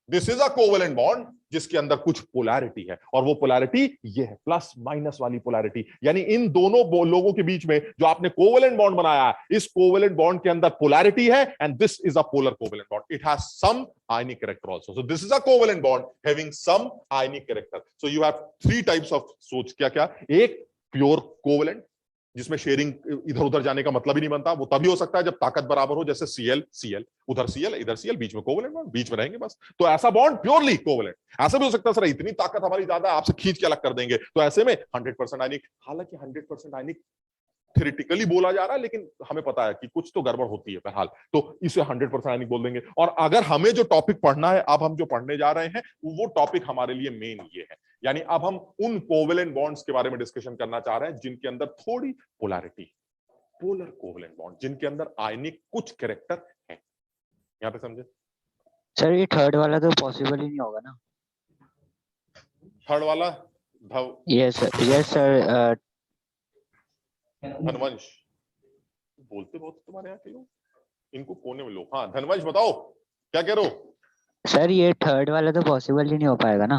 This is a covalent bond जिसके अंदर कुछ polarity है, और वो पोलैरिटी ये है प्लस माइनस वाली पोलैरिटी। यानी इन दोनों लोगों के बीच में जो आपने कोवेलेंट बॉन्ड बनाया है, इस कोवेलेंट बॉन्ड के अंदर पोलैरिटी है, and this is a polar covalent bond. It has some ionic character also. So this is a covalent bond having some ionic character. So you have three types of सोच, क्या क्या? एक pure covalent जिसमें sharing इधर उधर जाने का मतलब ही नहीं बनता, वो तभी हो सकता है जब ताकत बराबर हो, जैसे Cl उधर Cl इधर Cl, बीच में कोवेलेंट बॉन्ड, बीच में रहेंगे बस। तो ऐसा बॉन्ड प्योरली कोवेलेंट। ऐसा भी हो सकता है सर इतनी ताकत हमारी ज्यादा है, आपसे खींच के अलग कर देंगे, तो ऐसे में 100% आयनिक। हालांकि 100% आयनिक थ्योरेटिकली बोला जा रहा है, लेकिन हमें पता है कि कुछ तो गड़बड़ होती है बहरहाल, तो इसे 100% आयनिक बोल देंगे। और अगर हमें जो टॉपिक पढ़ना है, अब हम जो पढ़ने जा रहे हैं, वो टॉपिक हमारे लिए मेन ये है। यानी अब हम उन कोवेलेंट बॉन्ड्स के बारे में डिस्कशन करना चाह रहे हैं जिनके अंदर थोड़ी पोलैरिटी, पोलर कोवेलेंट बॉन्ड, जिनके अंदर आयनिक कुछ कैरेक्टर है। यहां तक समझे? सर ये थर्ड वाला तो पॉसिबल ही नहीं होगा ना? थर्ड वाला यस सर। धनवंश बोलते बहुत तुम्हारे यहाँ के लोग, इनको कोने में लो। हाँ धनवंश बताओ क्या कह रहे हो? सर ये थर्ड वाला तो पॉसिबल ही नहीं हो पाएगा ना?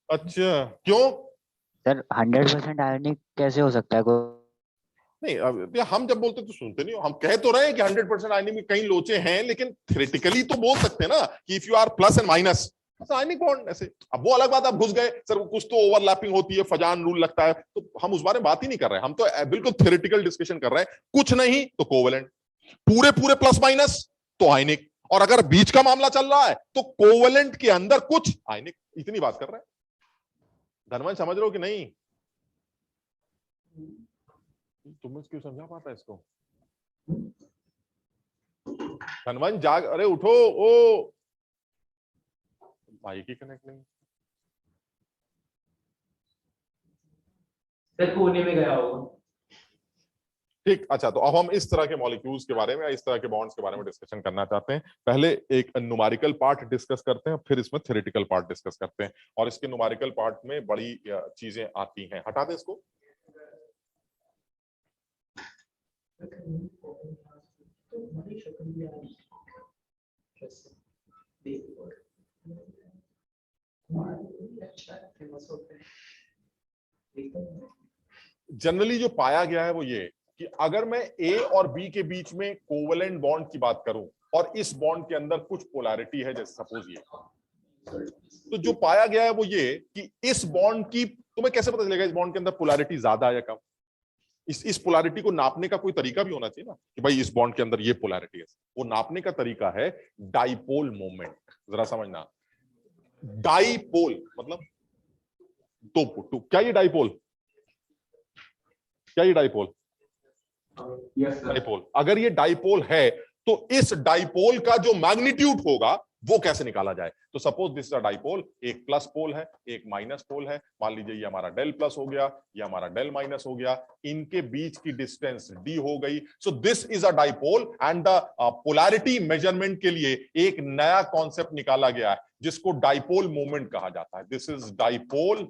अच्छा क्यों सर 100% आयनिक कैसे हो सकता है? नहीं, अब हम जब बोलते तो सुनते नहीं हो। हम कह तो रहे हैं कि 100% आयनिक में कई लोचे हैं, लेकिन थ्योरेटिकली तो बोल सकते हैं ना कि if you are plus and minus ionic bond ऐसे। अब वो अलग बात, आप घुस गए सर वो कुछ तो ओवरलैपिंग होती है, फजान रूल लगता है, तो हम उस बारे में बात ही नहीं कर रहे हैं। हम तो बिल्कुल थ्योरेटिकल डिस्कशन कर रहे हैं। कुछ नहीं तो कोवेलेंट, पूरे पूरे प्लस माइनस तो आयनिक, और अगर बीच का मामला चल रहा है तो कोवेलेंट के अंदर कुछ आयनिक। इतनी बात कर रहे हैं। धनवंश समझ रहे हो कि नहीं? तुम क्यों समझा पाता है इसको? धनवंश जाग, अरे उठो। ओ माइक ही कनेक्ट नहीं। सर कोने में गया होगा। ठीक, अच्छा तो अब हम इस तरह के मॉलिक्यूल्स के बारे में, इस तरह के बॉन्ड्स के बारे में डिस्कशन करना चाहते हैं। पहले एक न्यूमेरिकल पार्ट डिस्कस करते हैं, फिर इसमें थ्योरेटिकल पार्ट डिस्कस करते हैं। और इसके न्यूमेरिकल पार्ट में बड़ी चीजें आती हैं। हटा दे इसको। जनरली जो पाया गया है वो ये कि अगर मैं ए और बी के बीच में कोवेलेंट बॉन्ड की बात करूं और इस बॉन्ड के अंदर कुछ पोलैरिटी है, जैसे सपोज ये, तो जो पाया गया है वो ये कि इस बॉन्ड की, तुम्हें कैसे पता चलेगा इस बॉन्ड के अंदर पोलैरिटी ज्यादा है या कम? इस पोलैरिटी को नापने का कोई तरीका भी होना चाहिए ना कि भाई इस बॉन्ड के अंदर ये पोलैरिटी है। वो नापने का तरीका है डाइपोल मोमेंट। जरा समझना, डाइपोल मतलब टू। क्या ये डाइपोल? क्या ये डाइपोल? डाइपोल। अगर ये डाइपोल है तो इस डाइपोल का जो मैग्नीट्यूड होगा वो कैसे निकाला जाए? तो suppose this is a dipole, एक प्लस पोल है, एक माइनस पोल है। मान लीजिए ये हमारा डेल प्लस हो गया, ये हमारा डेल माइनस हो गया, इनके बीच की डिस्टेंस डी हो गई। So this is a dipole and the polarity measurement के लिए एक नया कॉन्सेप्ट निकाला गया है जिसको डाइपोल मोमेंट कहा जाता है। This is dipole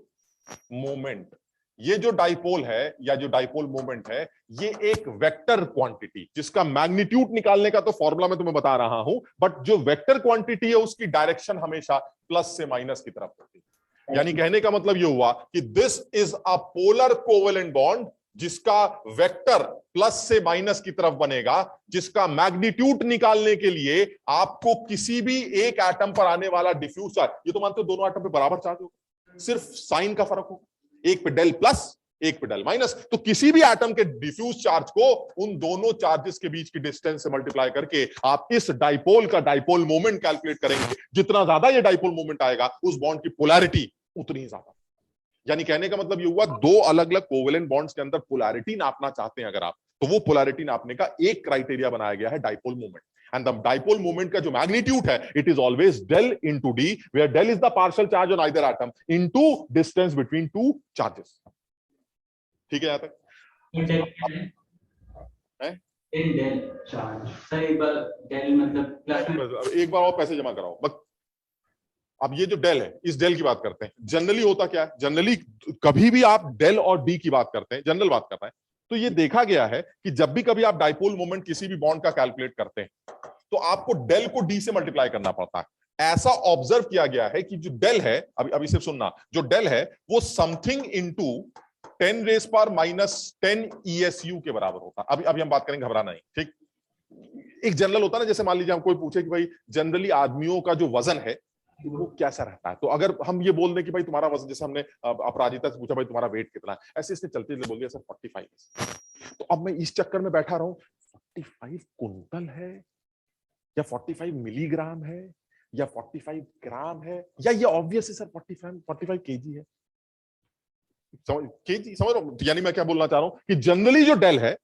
moment. ये जो डाइपोल है या जो डाइपोल मोमेंट है, ये एक वेक्टर क्वांटिटी, जिसका मैग्नीट्यूड निकालने का तो फॉर्मूला मैं तुम्हें बता रहा हूं, बट जो वेक्टर क्वांटिटी है उसकी डायरेक्शन हमेशा प्लस से माइनस की तरफ होती है। यानी कहने का मतलब ये हुआ कि this is a polar covalent bond जिसका वेक्टर प्लस से माइनस की तरफ बनेगा, जिसका मैग्नीट्यूड निकालने के लिए आपको किसी भी एक एटम पर आने वाला डिफ्यूज चार्ज, ये तो मानते हो दोनों एटम पे बराबर चार्ज होगा, सिर्फ साइन का फर्क होगा, एक पे डेल प्लस एक पे डेल माइनस। तो किसी भी एटम के डिफ्यूज चार्ज को उन दोनों चार्जेस के बीच की डिस्टेंस से मल्टीप्लाई करके आप इस डाइपोल का डाइपोल मोमेंट कैलकुलेट करेंगे। जितना ज्यादा ये डाइपोल मोमेंट आएगा उस बॉन्ड की पोलैरिटी उतनी ही ज्यादा। यानी कहने का मतलब ये हुआ दो अलग अलग कोवेलेंट बॉन्ड्स के अंदर पोलैरिटी नापना चाहते हैं अगर आप, तो वो पोलैरिटी नापने का एक क्राइटेरिया बनाया गया है dipole moment. And the dipole moment का जो मैग्नीट्यूड है, it is always del into d, where del is the partial charge on either atom into distance between two charges. ठीक है यहां तक? डेल चार्ज सर, एक बार डेल मतलब plus, एक बार और पैसे जमा कराओ बस। अब ये जो डेल है, इस डेल की बात करते हैं। जनरली होता क्या है, जनरली कभी भी आप डेल और डी की बात करते हैं, जनरल बात कर रहे हैं, तो ये देखा गया है कि जब भी कभी आप डाइपोल मोमेंट किसी भी बॉन्ड का कैलकुलेट करते हैं तो आपको डेल को डी से मल्टीप्लाई करना पड़ता है। ऐसा ऑब्जर्व किया गया है कि जो डेल है, अभी सिर्फ सुनना, जो डेल है वो something into 10 raise power minus 10 ESU के बराबर होता है। अभी हम बात करेंगे, घबराना नहीं, ठीक। एक जनरल होता है ना, जैसे मान लीजिए हम कोई पूछे कि भाई जनरली आदमियों का जो वजन है वो कैसा रहता है, तो अगर हम ये बोल दें कि भाई तुम्हारा वजन, जैसे हमने अपराजिता से पूछा भाई तुम्हारा वेट कितना है, ऐसे इसने चलते चलते बोल दिया सर 45 है। तो अब मैं इस चक्कर में बैठा रहा हूं 45 कुंटल है या 45 मिलीग्राम है या 45 ग्राम है, या ये ऑब्वियस है सर 45 केजी है। केजी समझ रहे हो? यानी मैं क्या बोलना चाह रहा हूं कि जनरली जो डेल है,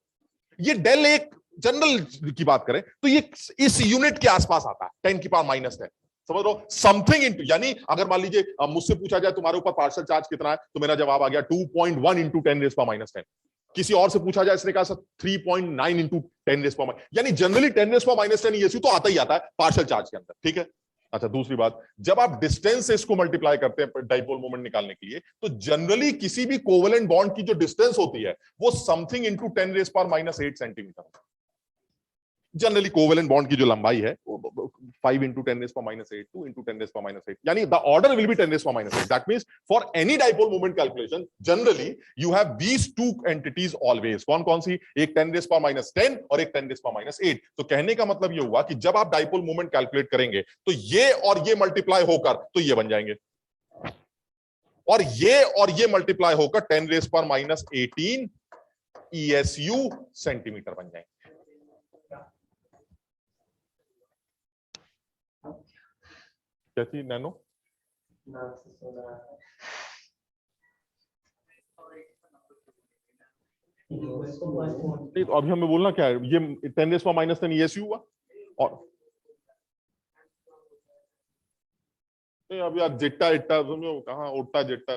ये डेल एक जनरल की बात करें तो ये इस यूनिट के आसपास आता है, 10 की पावर माइनस 10, समझ लो समथिंग इनटू। यानी अगर मान लीजिए मुझसे पूछा जाए तुम्हारे ऊपर पार्शियल चार्ज कितना है, तो मेरा जवाब आ गया 2.1 इंटू 10 रेज पावर माइनस 10। किसी और से पूछा जाए, इसने कहा सर 3.9 इंटू 10 रेज पावर, यानी generally 10 raise power minus 10 ESU तो आता ही आता है पार्शियल चार्ज के अंदर, ठीक है। अच्छा, दूसरी बात, जब आप डिस्टेंस से इसको मल्टीप्लाई करते हैं डाइपोल मोमेंट निकालने के लिए, तो जनरली किसी भी कोवेलेंट बॉन्ड की जो डिस्टेंस होती है वो something into 10 raise power minus 8 centimetre. Generally covalent bond की जो लंबाई है वो 5 into 10 raise power minus 8, 2 into 10 raise power minus 8, यानी the order will be 10 raise power minus 8। That means for any dipole moment calculation generally you have these two entities always. कौन कौन सी? एक 10 raise power minus 10 और एक 10 raise power minus 8। तो कहने का मतलब ये हुआ कि जब आप डाइपोल मोमेंट कैलकुलेट करेंगे तो ये और ये मल्टीप्लाई होकर तो ये बन जाएंगे, और ये मल्टीप्लाई होकर 10 raise power minus 18 ESU centimetre बन जाएंगे। क्या चीज? नैनो? नहीं, तो अभी हमें बोलना क्या है, ये 10 रेज पावर माइनस 10 ESU हुआ, और अब यार जिट्टा इट्टा कहाँ उठता जिट्टा,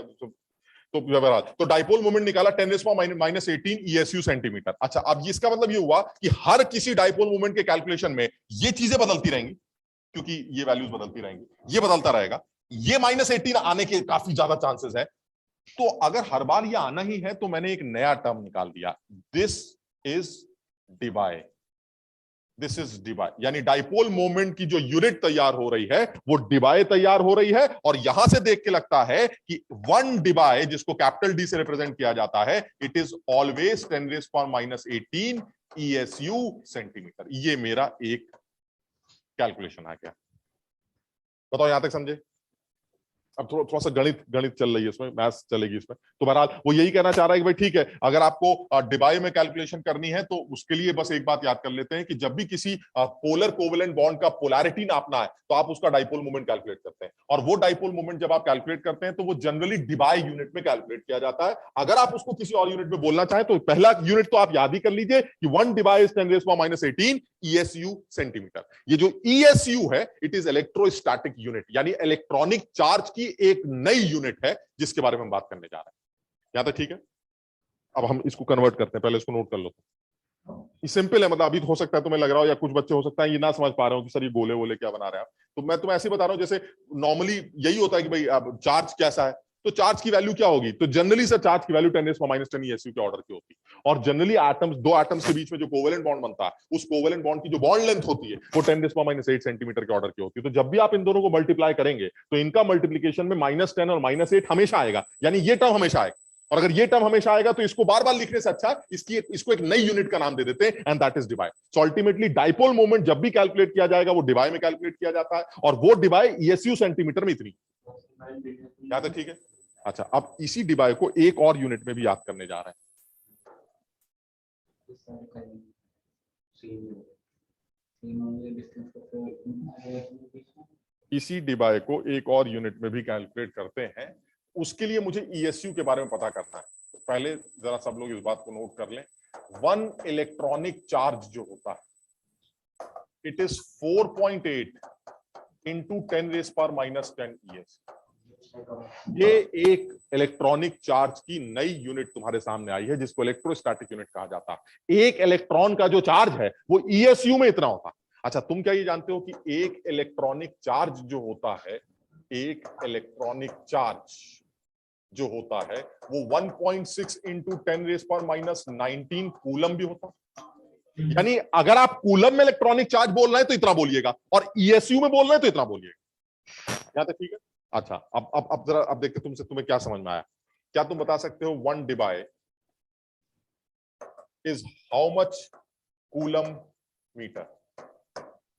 तो डाइपोल मोमेंट निकाला 10 raise power minus 18 ESU centimetre. अच्छा, अब इसका मतलब ये हुआ कि हर किसी डाइपोल मोमेंट के कैलकुलेशन में ये चीजें बदलती रहेंगी, क्योंकि ये वैल्यूज बदलती रहेंगी, ये बदलता रहेगा, ये -18 आने के काफी ज्यादा चांसेस है। तो अगर हर बार ये आना ही है तो मैंने एक नया टर्म निकाल दिया, this is debye. This is debye, यानी डाइपोल मोमेंट की जो यूनिट तैयार हो रही है वो डिबाई तैयार हो रही है। और यहां से देख के लगता है कि 1 डिबाई, जिसको कैपिटल डी से रिप्रेजेंट किया जाता है, it is always 10 raise power minus 18 ESU centimetre. ये मेरा एक कैलकुलेशन आ गया। बताओ यहां तक समझे? अब थोड़ा सा गणित चल रही है इसमें, मैथ्स चलेगी इसमें। तो बहरहाल वो यही कहना चाह रहा है कि भाई ठीक है, अगर आपको डिबाई में कैलकुलेशन करनी है तो उसके लिए बस एक बात याद कर लेते हैं कि जब भी किसी पोलर कोवेलेंट बॉन्ड का पोलैरिटी नापना है तो आप उसका डाइपोल मोमेंट कैलकुलेट करते हैं, और वो डाइपोल मोमेंट जब आप कैलकुलेट करते हैं तो वो जनरली डिबाई यूनिट में कैलकुलेट किया जाता है। अगर आप उसको किसी और यूनिट में बोलना चाहें तो पहला यूनिट तो आप याद ही कर लीजिए कि 1 debye is 10 raise power minus 18 ESU centimetre. ये जो ESU है, इट इज इलेक्ट्रोस्टैटिक यूनिट, यानी इलेक्ट्रॉनिक चार्ज की एक नई यूनिट है जिसके बारे में हम बात करने जा रहे हैं। यहां तक ठीक है? अब हम इसको कन्वर्ट करते हैं, पहले इसको नोट कर लो। ये सिंपल है, मतलब अभी हो सकता है तुम्हें लग रहा हो, या कुछ बच्चे हो सकता है ये ना समझ पा रहे हो कि सर ये गोले वोले क्या बना रहे हैं आप, तो मैं तुम्हें ऐसे बता रहा हूं जैसे नॉर्मली यही होता है कि भाई अब चार्ज कैसा है, तो चार्ज की वैल्यू क्या होगी? तो जनरली सर चार्ज की वैल्यू 10⁻⁻10 ESU के ऑर्डर की होती है। और जनरली एटम्स, दो एटम्स के बीच में जो कोवेलेंट बॉन्ड बनता है, उस कोवेलेंट बॉन्ड की जो बॉन्ड लेंथ होती है वो 10⁻8 सेंटीमीटर के ऑर्डर की होती है। तो जब भी आप इन दोनों को मल्टीप्लाई करेंगे तो इनका मल्टीप्लीकेशन में -10 और -8 हमेशा आएगा, यानी ये टर्म हमेशा आएगा। और अगर ये टर्म हमेशा आएगा तो इसको बार बार लिखने से अच्छा इसको एक नई यूनिट का नाम दे देते हैं, and that is debye. So ultimately dipole moment जब भी कैलकुलेट किया जाएगा वो डिबाई में कैलकुलेट किया जाता है, और वो डिबाई ESU सेंटीमीटर में इतनी। याद है? ठीक है। अच्छा, अब इसी डिबाई को एक और यूनिट में भी याद करने जा रहे हैं। इसी डिबाई को एक और यूनिट में भी कैलकुलेट करते हैं। उसके लिए मुझे ESU के बारे में पता करना है। तो पहले जरा सब लोग इस बात को नोट कर लें। 1 इलेक्ट्रॉनिक चार्ज जो होता है, इट इज 4.8 into 10⁻⁻10 ESU। ये एक इलेक्ट्रॉनिक चार्ज की नई यूनिट तुम्हारे सामने आई है जिसको इलेक्ट्रोस्टैटिक यूनिट कहा जाता है। एक इलेक्ट्रॉन का जो चार्ज है वो ESU में इतना होता है। अच्छा, तुम क्या ये जानते हो कि एक इलेक्ट्रॉनिक चार्ज जो होता है, एक इलेक्ट्रॉनिक चार्ज जो होता है वो 1.6 into 10⁻⁻19 कूलम भी होता है। यानी अगर आप कूलम में इलेक्ट्रॉनिक चार्ज बोल रहे हैं तो इतना बोलिएगा, और ESU में बोल रहे हैं तो इतना बोलिएगा। यहां तक ठीक है? अच्छा, अब जरा अब देखते तुम्हें क्या समझ में आया। क्या तुम बता सकते हो 1 debye is how much coulomb metre?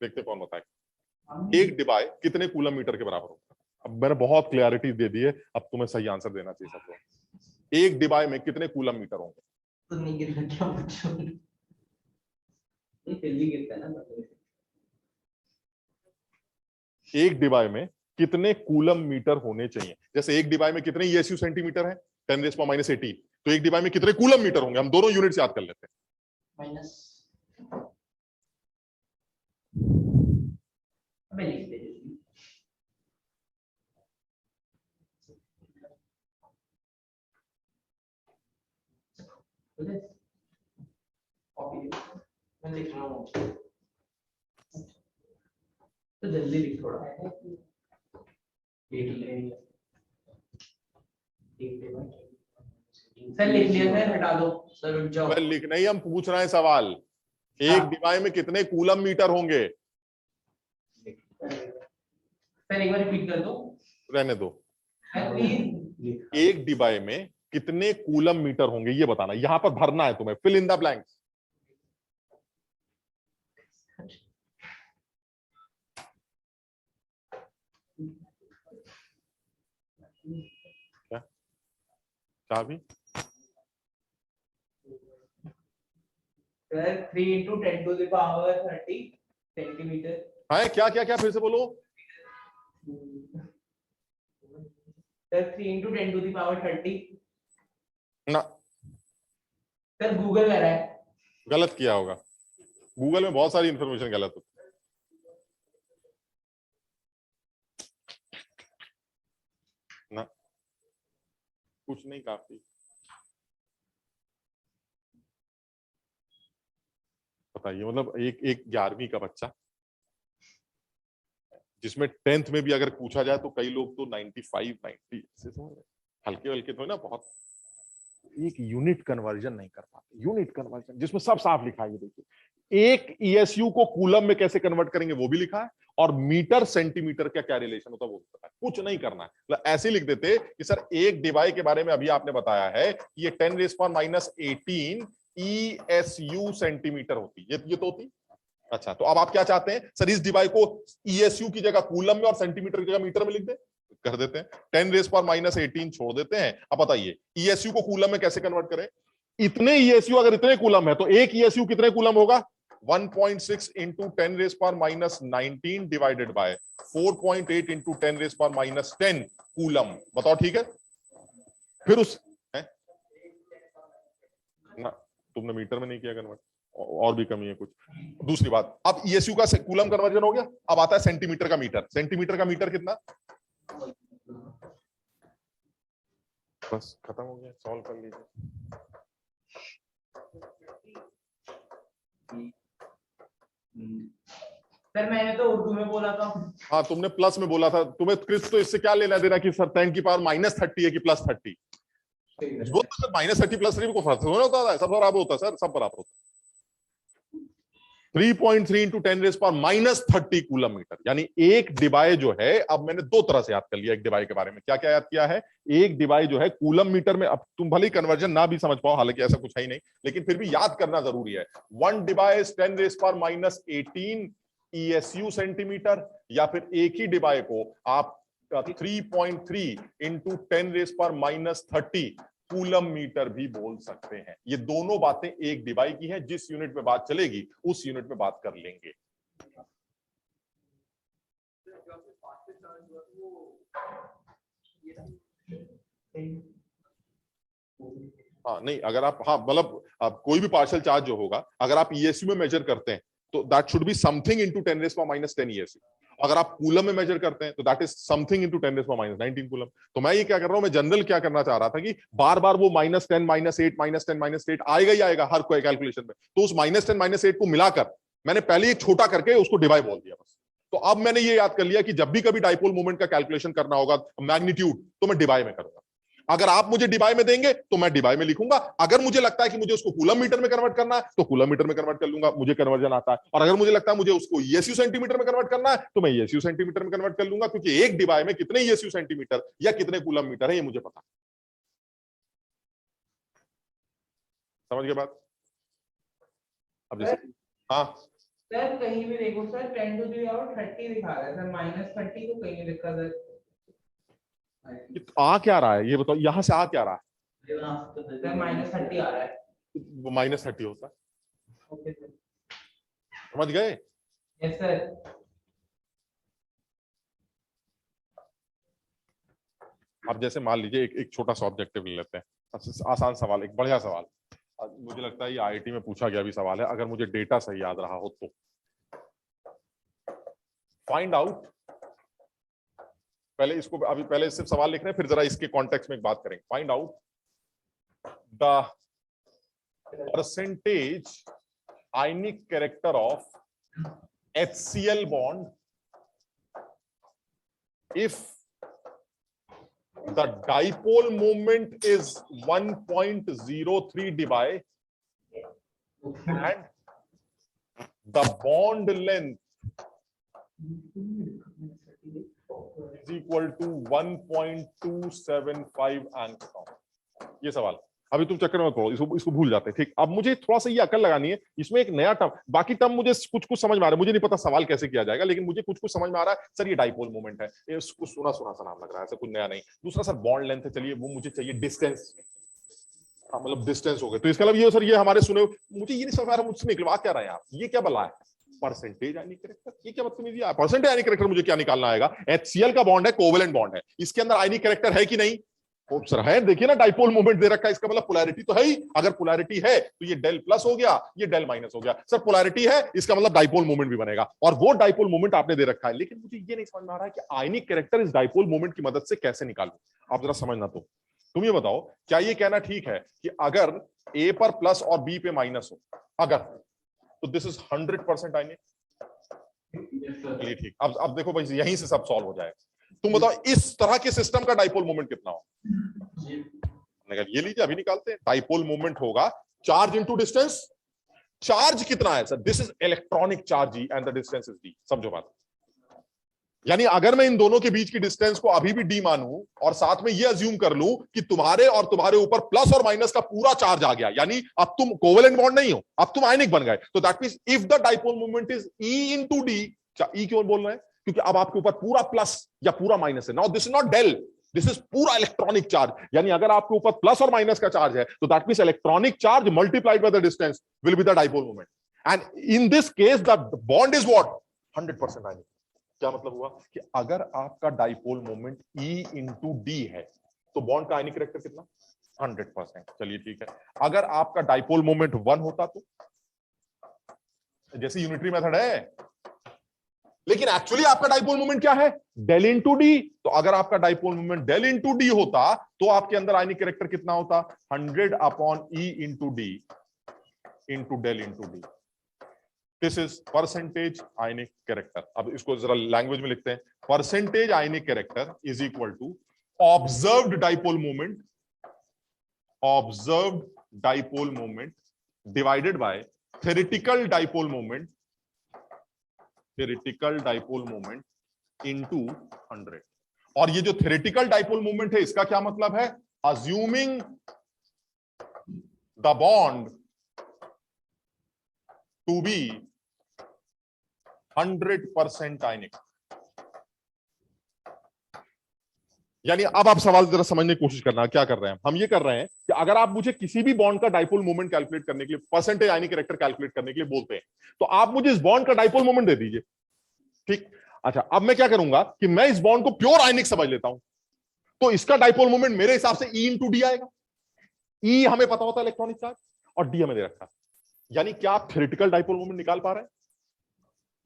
देखते कौन बताएगा। एक डिबाई कितने कूलम मीटर के बराबर होगा? अब मैंने बहुत क्लियरिटी दे दी है, अब तुम्हें सही आंसर देना चाहिए सब लोग। एक डिबाई में कितने कूलम मीटर होंगे? तो नहीं गिर रहा क्या बच्चों ये जल्दी गिरता है ना। एक डिबाई में कितने कूलम मीटर होने चाहिए? जैसे एक डिबाई में कितने ESU सेंटीमीटर है? 10⁻⁻18। तो एक डिबाई में कितने कूलम मीटर होंगे? हम दोनों यूनिट्स याद कर लेते हैं। माइनस मैं लिख दे मैं लिख रहा हूँ तो जल्दी लिख थोड़ा। सर लिख लिया सर, हटा दो सर, रुक जाओ। लिख नहीं, हम पूछ रहे हैं सवाल। एक डिबाई में कितने कूलम मीटर होंगे? सर एक बार रिपीट कर दो। रहने दो। प्लीज। एक डिबाई में कितने कूलम मीटर होंगे ये बताना। यहां पर भरना है तुम्हें, फिल इन द ब्लैंक्स। क्या चाबी? Sir 3 into 10 to the power 30 centimetre. है क्या क्या क्या? फिर से बोलो। Sir 3 into 10 to the power 30। ना, सर गूगल कर रहा है। गलत किया होगा। गूगल में बहुत सारी इंफॉर्मेशन गलत होती है। ना, कुछ नहीं, काफी। बताइए, मतलब एक 11वीं का बच्चा, जिसमें 10th में भी अगर पूछा जाए तो कई लोग तो 95 90 से हल्के हल्के तो है ना, बहुत एक यूनिट कन्वर्जन नहीं कर पाते। यूनिट कन्वर्जन जिसमें सब साफ लिखा है। देखिए, एक ESU को कूलम में कैसे कन्वर्ट करेंगे वो भी लिखा है, और मीटर सेंटीमीटर का क्या रिलेशन होता है वो भी पता है। कुछ नहीं करना है, मतलब ऐसे लिख देते कि सर एक डिवाइस के बारे में अभी आपने बताया है कि ये 10⁻⁻18 ESU सेंटीमीटर होती, ये तो होती। अच्छा, तो अब आप क्या चाहते हैं? सर इस डिवाइस को ESU की जगह कूलम में और सेंटीमीटर की जगह मीटर में लिख दे। कर देते हैं। 10⁻⁻18 छोड़ देते हैं। अब बताइए ESU को कूलम में कैसे कन्वर्ट करें? इतने ESU अगर इतने कूलम है तो एक ESU कितने कूलम होगा? 1.6 into 10⁻⁻19 divided by 4.8 into 10⁻⁻10 coulomb. बताओ ठीक है? फिर उस ना, तुमने मीटर में नहीं किया कन्वर्ट, और भी कमी है कुछ। दूसरी बात, अब ESU का कूलम कन्वर्जन हो गया, अब आता है सेंटीमीटर का मीटर। सेंटीमीटर का मीटर कितना? बस खत्म हो गया, सॉल्व कर लीजिए। सर मैंने तो उर्दू में बोला था। हाँ तुमने प्लस में बोला था, तुम्हें क्रिस तो इससे क्या लेना देना कि सर 10 की पावर -30 है कि +30? वो तो सर -30 +3 को फर्क थोड़ा होता है, सब बराबर होता है सर, सब बराबर होता है। 3.3 इंटू 10⁻³ कूलम मीटर, यानी एक डिवाइ जो है, अब मैंने दो तरह से याद कर लिया एक डिवाइ के बारे में। क्या क्या याद किया है? एक डिवाइ जो है कूलम मीटर में, अब तुम भले ही कन्वर्जन ना भी समझ पाओ, हालांकि ऐसा कुछ है ही नहीं, लेकिन फिर भी याद करना जरूरी है। 1 डिवाइ 10⁻18 ESU सेंटीमीटर, या फिर एक ही डिवाइ को आप 3.3 इंटू 10⁻³ कूलम मीटर भी बोल सकते हैं। ये दोनों बातें एक डिवाइ की हैं, जिस यूनिट में बात चलेगी उस यूनिट में बात कर लेंगे। हाँ नहीं, अगर आप, हाँ मतलब कोई भी पार्शियल चार्ज जो होगा, अगर आप ESU में मेजर करते हैं तो that should be something into 10⁻10 ESU। अगर आप कूलम में मेजर करते हैं तो that is something into 10⁻19 coulomb. तो मैं ये क्या कर रहा हूं, मैं जनरल क्या करना चाह रहा था कि बार बार वो -10 -8 -10 -8 आएगा ही आएगा हर कोई कैलकुलेशन में, तो उस -10 -8 को मिलाकर मैंने पहले एक छोटा करके उसको डिवाइ बोल दिया बस। तो अब मैंने ये याद कर लिया कि जब भी कभी डाइपोल मोमेंट का कैलकुलेशन करना होगा मैग्नीट्यूड, तो मैं डिवाइ में करूंगा। अगर आप मुझे डिवाइ में देंगे तो मैं डिवाइ में लिखूंगा, अगर मुझे लगता है कि मुझे उसको कूलम मीटर में कन्वर्ट करना है तो कूलम मीटर में कन्वर्ट कर लूंगा, मुझे कन्वर्जन आता है। और अगर मुझे लगता है मुझे उसको ESU सेंटीमीटर में कन्वर्ट करना है तो मैं ESU सेंटीमीटर में कन्वर्ट कर लूंगा, क्योंकि एक डिवाइ में कितने ESU सेंटीमीटर या कितने कूलम मीटर है ये मुझे पता। समझ गए बात? अब जैसे हाँ सर कहीं भी देखो सर 10 to the power 30 दिखा रहा है सर, -30 तो कहीं नहीं लिखा सर। आ क्या रहा है ये बताओ, यहां से आ क्या रहा है? सर -30 आ रहा है। वो -30 होता है, ओके सर। समझ गए? Yes sir. अब जैसे मान लीजिए एक छोटा सा ऑब्जेक्टिव ले लेते हैं, आसान सवाल, एक बढ़िया सवाल। मुझे लगता है ये IIT में पूछा गया भी सवाल है, अगर मुझे डेटा सही याद रहा हो तो। फाइंड आउट, पहले इसको, अभी पहले सिर्फ सवाल लिख रहे हैं, फिर जरा इसके कॉन्टेक्स्ट में एक बात करेंगे। Find out the percentage ionic character of HCl bond if the dipole moment is 1.03 divi and the bond length is equal to 1.275 angstrom। ये सवाल, अभी तुम चक्कर में पड़ो, इसको भूल जाते हैं। ठीक, अब मुझे थोड़ा सा ये अकल लगानी है, इसमें एक नया टर्म, बाकी टर्म मुझे कुछ कुछ समझ में आ रहा है, मुझे नहीं पता सवाल कैसे किया जाएगा, लेकिन मुझे कुछ कुछ समझ में आ रहा है। सर ये डाइपोल मोमेंट है, इसको सुना सुना सा नाम लग रहा है, ऐसा कुछ नया नहीं। दूसरा सर बॉन्ड लेंथ है, चलिए वो मुझे चाहिए डिस्टेंस, मतलब डिस्टेंस हो गए, तो इसका मतलब ये सर ये हमारे सुने, मुझे ये नहीं समझ आ रहा मुझसे निकलवा क्या रहा है आप, ये क्या बला है? परसेंटेज आयनिक कैरेक्टर, ये क्या बदतमीजी है? परसेंटेज आयनिक कैरेक्टर मुझे क्या निकालना आएगा? HCl का बॉन्ड है, कोवेलेंट बॉन्ड है, इसके अंदर आयनिक कैरेक्टर है कि नहीं? सर है, देखिए ना डाइपोल मोमेंट दे रखा है, इसका मतलब पोलैरिटी तो है ही। अगर पोलैरिटी है तो ये डेल प्लस हो गया, ये डेल माइनस हो गया। सर पोलैरिटी है, इसका मतलब डाइपोल मोमेंट भी बनेगा, और वो डाइपोल मोमेंट आपने दे रखा है। लेकिन मुझे ये नहीं समझ में आ रहा है कि आयनिक कैरेक्टर इस डाइपोल मोमेंट की मदद से कैसे निकालूं। आप जरा समझना, तो तुम ये बताओ, क्या ये कहना ठीक है कि अगर A पर प्लस और B पे माइनस हो, अगर, तो दिस इज 100% आयनिक? ठीक, अब देखो भाई, यहीं से सब सॉल्व हो जाएगा। तुम बताओ इस तरह के सिस्टम का डाइपोल मोमेंट कितना हो? ये लीजिए, अभी निकालते हैं। डाइपोल मोमेंट होगा चार्ज इनटू डिस्टेंस। चार्ज कितना है sir? This is electronic charge E and the distance is D। समझो बात, यानी अगर मैं इन दोनों के बीच की डिस्टेंस को अभी भी D मानूं और साथ में ये अज्यूम कर लूं कि तुम्हारे और तुम्हारे ऊपर प्लस और माइनस का पूरा चार्ज आ गया, यानी अब तुम कोवेलेंट बॉन्ड नहीं हो, अब तुम आयनिक बन गए, तो that means if the dipole moment is E into D। E क्यों बोल रहे हैं? क्योंकि अब आपके ऊपर पूरा प्लस या पूरा माइनस है। Now this is not del, this is पूरा इलेक्ट्रॉनिक चार्ज, यानी अगर आपके ऊपर प्लस और माइनस का चार्ज है तो that means electronic charge multiplied by the distance will be the dipole moment, and in this case the bond is what? 100% आयनिक। क्या मतलब हुआ कि अगर आपका dipole moment E into D है तो बॉन्ड का आयनिक कैरेक्टर कितना? 100%। चलिए ठीक है। अगर आपका डाइपोल मोमेंट 1 होता तो, जैसे यूनिटरी मेथड है, लेकिन एक्चुअली आपका डाइपोल मोमेंट क्या है? Del into d. तो अगर आपका dipole moment del into d होता तो आपके अंदर आयनिक कैरेक्टर कितना होता? 100 upon E into d into del into d. This is percentage ionic character. अब इसको जरा लैंग्वेज में लिखते हैं, percentage ionic character is equal to observed dipole moment, observed dipole moment divided by theoretical dipole moment, theoretical dipole moment into 100। और ये जो theoretical dipole moment है इसका क्या मतलब है, assuming the bond to be 100% ionic. यानी अब आप सवाल जरा समझने की कोशिश करना, क्या कर रहे हैं हम, ये कर रहे हैं कि अगर आप मुझे किसी भी बॉन्ड का डाइपोल मोमेंट कैलकुलेट करने के लिए, परसेंटेज आयनिक कैरेक्टर कैलकुलेट करने के लिए बोलते हैं, तो आप मुझे इस बॉन्ड का डाइपोल मोमेंट दे दीजिए, ठीक। अच्छा, अब मैं क्या करूंगा कि मैं इस बॉन्ड को प्योर आयनिक समझ लेता हूं, तो इसका डाइपोल मोमेंट मेरे हिसाब से E इंटू डी आएगा। E हमें पता होता है इलेक्ट्रॉनिक चार्ज, और डी हमें दे रखा है। यानी क्या आप थ्योरेटिकल डाइपोल मोमेंट निकाल पा रहे हैं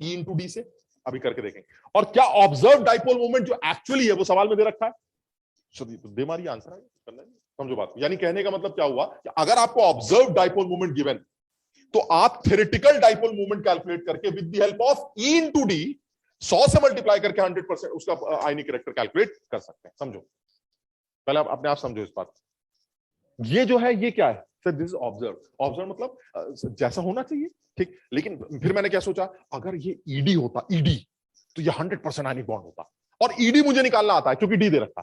E इंटू डी से? अभी करके देखेंगे। और क्या ऑब्जर्व डाइपोल मोमेंट जो एक्चुअली है वो सवाल में दे रखा है? तो दे मारी आंसर है, समझो बात। यानी कहने का मतलब क्या हुआ कि अगर आपको ऑब्जर्व डाइपोल मोमेंट गिवन, तो आप थ्योरेटिकल डाइपोल मोमेंट कैलकुलेट करके with the help of E into D 100 से मल्टीप्लाई करके 100% उसका आयनिक कैरेक्टर कैलकुलेट कर सकते हैं। समझो, पहले आप अपने आप समझो इस बात। ये जो है ये क्या है sir? This is observe. Observe मतलब जैसा होना चाहिए, ठीक। लेकिन फिर मैंने क्या सोचा, अगर ये ईडी होता, ईडी, तो ये 100% आयनिक बॉन्ड होता, और ईडी मुझे निकालना आता है क्योंकि डी दे रखा,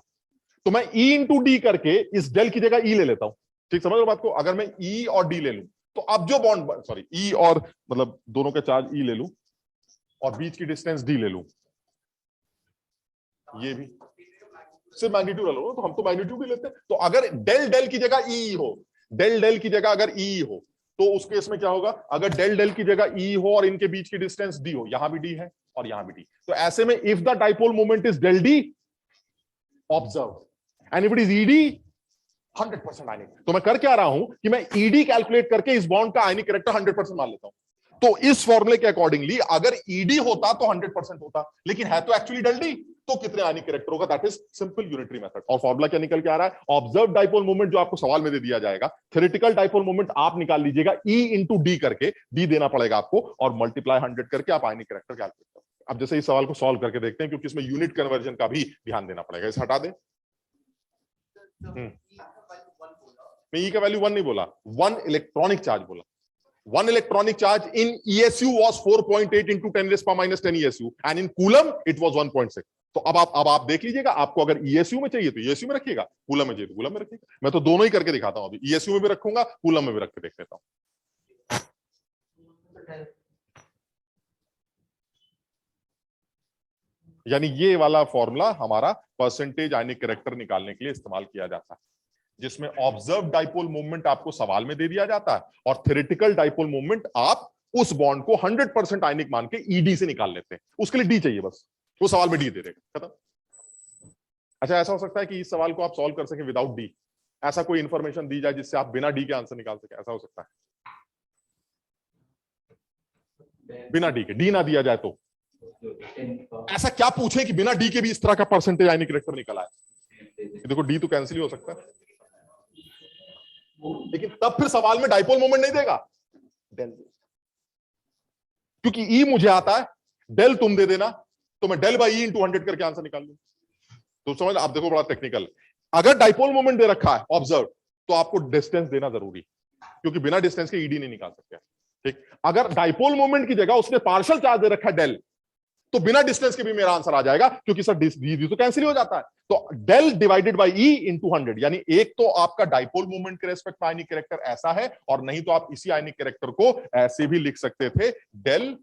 तो मैं E इंटू डी करके इस डेल की जगह E ले लेता हूं, ठीक। समझ लो बात को। अगर मैं E और D ले लूं, तो अब जो बॉन्ड, सॉरी E और मतलब दोनों का चार्ज E ले लूं और बीच की डिस्टेंस D ले लूं, ये भी सिर्फ मैग्नीट्यूड ले लो, तो हम तो मैग्नीट्यूड ही लेते हैं। तो अगर डेल डेल की जगह E हो, डेल डेल की जगह अगर E हो, तो उस केस में क्या होगा, अगर डेल डेल की जगह E हो और इनके बीच की डिस्टेंस D हो, यहां भी D है और यहां भी D, तो ऐसे में if the dipole moment is del D observe and if it is e d 100% ionic, तो मैं कर क्या रहा हूं कि मैं ईडी कैलकुलेट करके इस बॉन्ड का आयनिक कैरेक्टर 100% मान लेता हूं। तो इस फॉर्मूले के अकॉर्डिंगली अगर ईडी होता तो 100% होता, लेकिन है तो एक्चुअली डेल डी, तो कितने आयनिक कैरेक्टर होगा? That is simple unitary method. और फॉर्मूला क्या निकल के आ रहा है? ऑब्जर्व डाइपोल मोमेंट जो आपको सवाल में दे दिया जाएगा, थ्योरेटिकल डाइपोल मोमेंट आप निकाल लीजिएगा E इंटू डी करके, डी देना पड़ेगा आपको, और मल्टीप्लाई 100 करके आप आयनिक कैरेक्टर कैलकुलेट करो। अब जैसे इस सवाल को सॉल्व करके देखते हैं, क्योंकि इसमें यूनिट कन्वर्जन का भी ध्यान देना पड़ेगा। इसे हटा दें। मैं E का वैल्यू 1 नहीं बोला, 1 इलेक्ट्रॉनिक चार्ज बोला। 1 electronic charge in ESU was 4.8 into 10⁻⁻10 ESU and in coulomb it was 1.6। तो अब आप देख लीजिएगा, आपको अगर ESU में चाहिए तो ESU में रखिएगा, कूलम में चाहिए तो कूलम में रखिएगा। मैं तो दोनों ही करके दिखाता हूं, अभी ESU में भी रखूंगा, कूलम में भी रख के देख लेता हूं। यानी ये वाला फॉर्मूला हमारा परसेंटेज आयनिक कैरेक्टर निकालने के लिए इस्तेमाल किया जाता है, जिसमें ऑब्जर्व डाइपोल मोमेंट आपको सवाल में दे दिया जाता है और थ्योरेटिकल डाइपोल मोमेंट आप उस बॉन्ड को 100% आयनिक मान के ईडी से निकाल लेते हैं। उसके लिए डी चाहिए, बस वो सवाल में डी दे देगा, खत्म। अच्छा, ऐसा हो सकता है कि इस सवाल को आप सॉल्व कर सके विदाउट डी, ऐसा कोई इंफॉर्मेशन दी जाए जिससे आप बिना डी के आंसर निकाल सके, ऐसा हो सकता है? बिना डी के, डी ना दिया जाए तो ऐसा क्या पूछे कि बिना डी के भी इस तरह का परसेंटेज आयनिक कैरेक्टर निकला है? देखो डी तो कैंसिल ही हो सकता है, लेकिन तब फिर सवाल में डाइपोल मोमेंट नहीं देगा, डेल, क्योंकि ई मुझे आता है, डेल तुम दे देना, तो मैं डेल बाई ई इंटू 100 करके आंसर निकाल लूं। तो समझ, आप देखो बड़ा टेक्निकल। अगर डाइपोल मोमेंट दे रखा है ऑब्जर्व, तो आपको डिस्टेंस देना जरूरी, क्योंकि बिना डिस्टेंस के ईडी नहीं निकाल सकते, ठीक। अगर डाइपोल मोमेंट की जगह उसने पार्शियल चार्ज दे रखा है डेल, तो बिना डिस्टेंस के भी मेरा आंसर आ जाएगा, क्योंकि सर डी तो कैंसिल हो जाता है। तो del divided by e into 100, यानी एक तो आपका डाइपोल मोमेंट के रेस्पेक्ट में आयनिक कैरेक्टर ऐसा है, और नहीं तो आप इसी आयनिक कैरेक्टर को ऐसे भी लिख सकते थे, डेल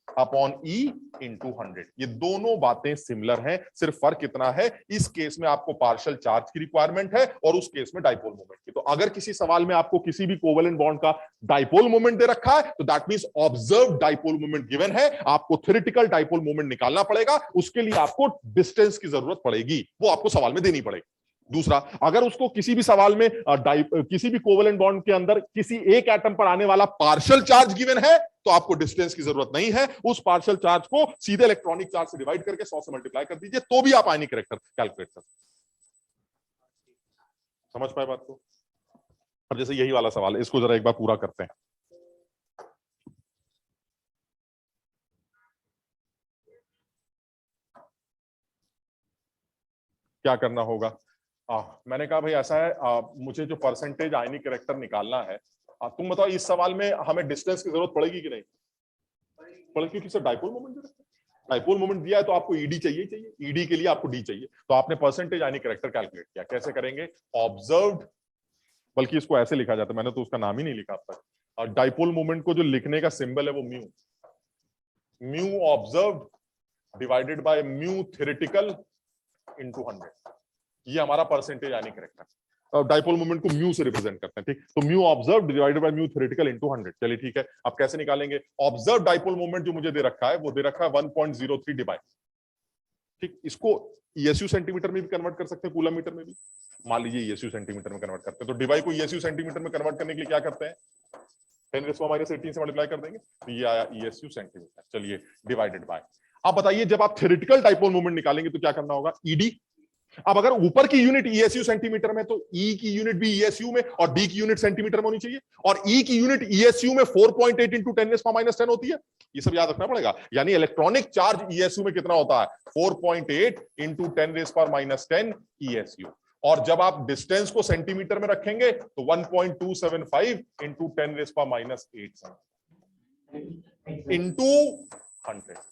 अपॉन ई इंटू 100। ये दोनों बातें सिमिलर हैं, सिर्फ फर्क इतना है, इस केस में आपको पार्शियल चार्ज की रिक्वायरमेंट है और उस केस में डाइपोल मोमेंट की। तो अगर किसी सवाल में आपको किसी भी कोवेलेंट बॉन्ड का डाइपोल मोमेंट दे रखा है, तो that means observe dipole moment given है, आपको थ्योरेटिकल डाइपोल मोमेंट निकालना पड़ेगा, उसके लिए आपको डिस्टेंस की जरूरत पड़ेगी, वो आपको सवाल में देनी पड़ेगी। दूसरा, अगर उसको किसी भी सवाल में किसी भी कोवेलेंट बॉन्ड के अंदर किसी एक एटम पर आने वाला पार्शियल चार्ज गिवन है, तो आपको डिस्टेंस की जरूरत नहीं है, उस पार्शियल चार्ज को सीधे इलेक्ट्रॉनिक चार्ज से डिवाइड करके 100 से मल्टीप्लाई कर दीजिए, तो भी आप आयनिक कैरेक्टर कैलकुलेट कर सकते। समझ पाए बात को? अब जैसे यही वाला सवाल है, इसको जरा एक बार पूरा करते हैं। क्या करना होगा? मैंने कहा भाई ऐसा है, मुझे जो परसेंटेज आयनिक कैरेक्टर निकालना है, तुम बताओ इस सवाल में हमें डिस्टेंस की जरूरत पड़ेगी कि नहीं पड़ेगी? क्योंकि सर डाइपोल मोमेंट दे रखा है, डाइपोल मोमेंट दिया है तो आपको ईडी चाहिए, ईडी के लिए आपको डी चाहिए, तो आपने परसेंटेज आयनिक कैरेक्टर कैलकुलेट किया। कैसे करेंगे? ऑब्जर्व्ड, बल्कि इसको ऐसे लिखा जाता है, मैंने तो उसका नाम ही नहीं लिखा अब तक। और डाइपोल मोमेंट को जो लिखने का सिंबल है वो mu, mu observed divided by mu theoretical into 100। ये हमारा percentage ionic character, dipole moment को म्यू से रिप्रेजेंट करते हैं, ठीक। तो mu observed divided by mu theoretical into 100। चलिए ठीक है, अब कैसे निकालेंगे? ऑब्जर्व डाइपोल मोमेंट जो मुझे दे रखा है वो दे रखा है 1.03 डिवाइड, ठीक। इसको ईएसयू सेंटीमीटर में भी कन्वर्ट कर सकते हैं, कूलम मीटर में भी। मान लीजिए ईएसयू सेंटीमीटर में कन्वर्ट करते हैं, तो डिवाइड को ईएसयू सेंटीमीटर में कन्वर्ट करने के लिए क्या करते हैं? 10⁻18 से मल्टीप्लाई कर देंगे, तो ये आया ईएसयू सेंटीमीटर। चलिए डिवाइडेड बाय, अब बताइए जब आप थ्योरेटिकल डाइपोल मोमेंट निकालेंगे तो क्या करना होगा? ईडी। अब अगर ऊपर की यूनिट ईएसयू सेंटीमीटर में, तो ई की यूनिट भी ईएसयू में और डी की यूनिट सेंटीमीटर में होनी चाहिए, और ई की यूनिट ईएसयू में 4.8 इंटू 10⁻10 होती है। ये सब याद रखना पड़ेगा। यानी इलेक्ट्रॉनिक चार्ज ईएसयू में कितना होता है? 4.8 इंटू 10⁻10 ईएसयू। और जब आप डिस्टेंस को सेंटीमीटर में रखेंगे तो 1.275 इंटू 10⁻8 इंटू 100।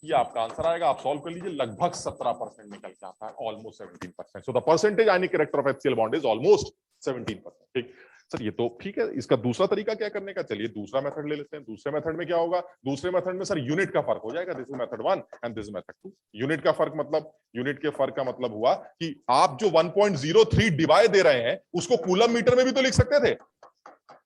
ये आपका आंसर आएगा। आप सॉल्व कर लीजिए, लगभग 17% निकल के आता है, almost 17%। So the percentage ionic character of HCl bond is almost 17%। ठीक सर, ये तो ठीक है। इसका दूसरा तरीका क्या करने का? चलिए दूसरा मेथड ले लेते हैं। दूसरे मेथड में क्या होगा? दूसरे मेथड में सर यूनिट का फर्क हो जाएगा। This is method 1 and this is method 2। Unit का फर्क मतलब, यूनिट के फर्क का मतलब हुआ कि आप जो 1.03 डिवाइड दे रहे हैं उसको कूलम मीटर में भी तो लिख सकते थे।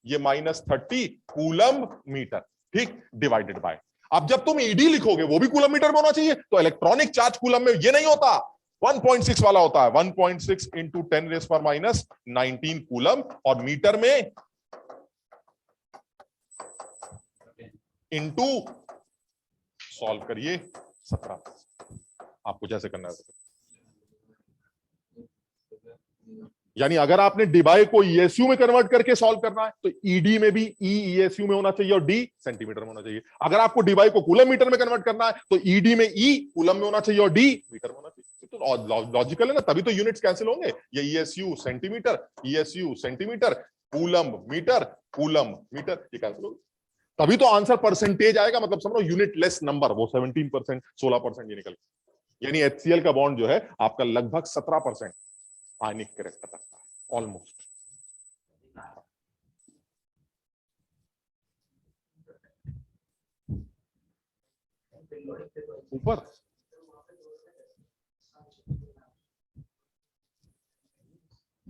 ये -30 कूलम मीटर, ठीक, डिवाइडेड बाय। अब जब तुम ईडी लिखोगे वो भी कूलम मीटर में होना चाहिए, तो इलेक्ट्रॉनिक चार्ज कूलम में ये नहीं होता, 1.6 वाला होता है। 1.6 इंटू 10⁻19 कूलम, और मीटर में इंटू, सॉल्व करिए 17। आपको जैसे करना है। यानी अगर आपने डिवाइड को ईएसयू में कन्वर्ट करके सॉल्व करना है तो ईडी में भी ई ईएसयू में होना चाहिए और डी सेंटीमीटर में होना चाहिए। अगर आपको डिवाइड को कूलम मीटर में कन्वर्ट करना है तो ईडी में ई कूलम में होना चाहिए और डी मीटर में होना चाहिए। तो लॉजिकल है ना, तभी तो यूनिट्स कैंसिल होंगे। ये ESU centimetre, ESU centimetre, coulomb metre, coulomb metre, ये कैंसिल होगा। तभी तो आंसर परसेंटेज आएगा। मतलब समझो यूनिट लेस नंबर, वो 17%, 16% ये निकल। यानी HCl का बॉन्ड जो है आपका लगभग 17% आयनिक कैरेक्टर रखता है, ऑलमोस्ट। ऊपर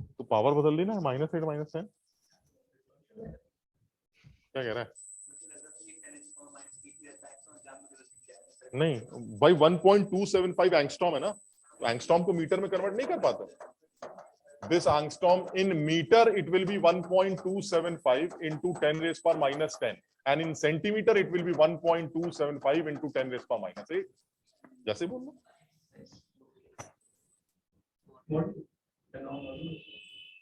तो पावर बदल दी ना, -8 -10। क्या कह रहा है? नहीं भाई, 1.275 एंगस्ट्रॉम है ना, तो एंगस्ट्रॉम को मीटर में कन्वर्ट नहीं कर पाते। This angstrom in meter it will be 1.275 into 10⁻10, and in centimeter it will be 1.275 into 10⁻8। जैसे बोल लो,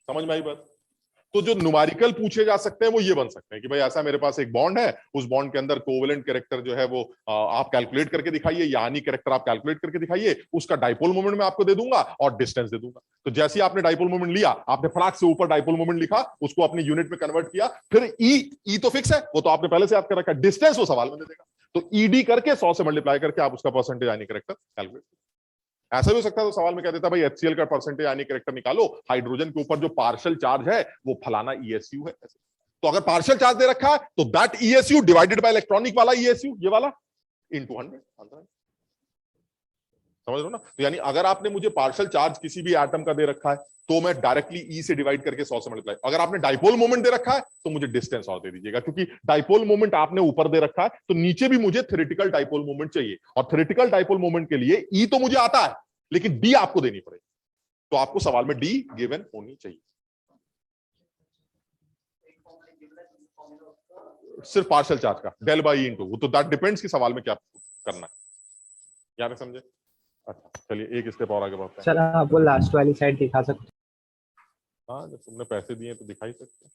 समझ में आई बात? तो जो न्यूमेरिकल पूछे जा सकते हैं वो ये बन सकते हैं कि भाई ऐसा मेरे पास एक बॉन्ड है, उस बॉन्ड के अंदर कोवेलेंट कैरेक्टर जो है वो आप कैलकुलेट करके दिखाइए, या आयनिक कैरेक्टर आप कैलकुलेट करके दिखाइए, उसका डाइपोल मोमेंट मैं आपको दे दूंगा और डिस्टेंस दे दूंगा। तो जैसे ही आपने डाइपोल मोमेंट लिया, आपने फटाक से ऊपर डाइपोल मोमेंट लिखा, उसको अपनी यूनिट में कन्वर्ट किया, फिर ई तो फिक्स है, वो तो आपने पहले से याद कर रखा है, डिस्टेंस वो सवाल में दे देगा। तो ईडी करके 100 से मल्टीप्लाई करके आप उसका परसेंटेज आयनिक कैरेक्टर कैलकुलेट। ऐसा भी हो सकता है तो सवाल में कह देता भाई HCl का परसेंटेज आयनिक कैरेक्टर निकालो, हाइड्रोजन के ऊपर जो पार्शियल चार्ज है वो फलाना ईएसयू है। तो अगर पार्शियल चार्ज दे रखा है तो दैट ईएसयू डिवाइडेड बाय इलेक्ट्रॉनिक वाला ईएसयू, ये वाला, इनटू 100। समझ रहे हो ना? तो यानी अगर आपने मुझे पार्शियल चार्ज किसी भी एटम का दे रखा है तो मैं डायरेक्टली ई से डिवाइड करके 100 से मल्टीप्लाई। अगर आपने डाइपोल मोमेंट दे रखा है तो मुझे डिस्टेंस और दे दीजिएगा, क्योंकि डाइपोल मोमेंट आपने ऊपर दे रखा है तो नीचे भी मुझे थ्योरेटिकल डाइपोल मोमेंट चाहिए, और थ्योरेटिकल डाइपोल मोमेंट के लिए ई तो मुझे आता है लेकिन डी आपको देनी पड़ेगी। तो आपको सवाल में डी गिवन होनी चाहिए। सिर्फ पार्शियल चार्ज का डेल बाई इंटू, वो तो दैट डिपेंड्स कि सवाल में क्या करना है। याद है, समझे? अच्छा चलिए एक स्टेप और आगे बढ़ते हैं। सर आप वो लास्ट वाली साइड दिखा सकते हैं? हाँ, जब तुमने पैसे दिए तो दिखा ही सकते हैं।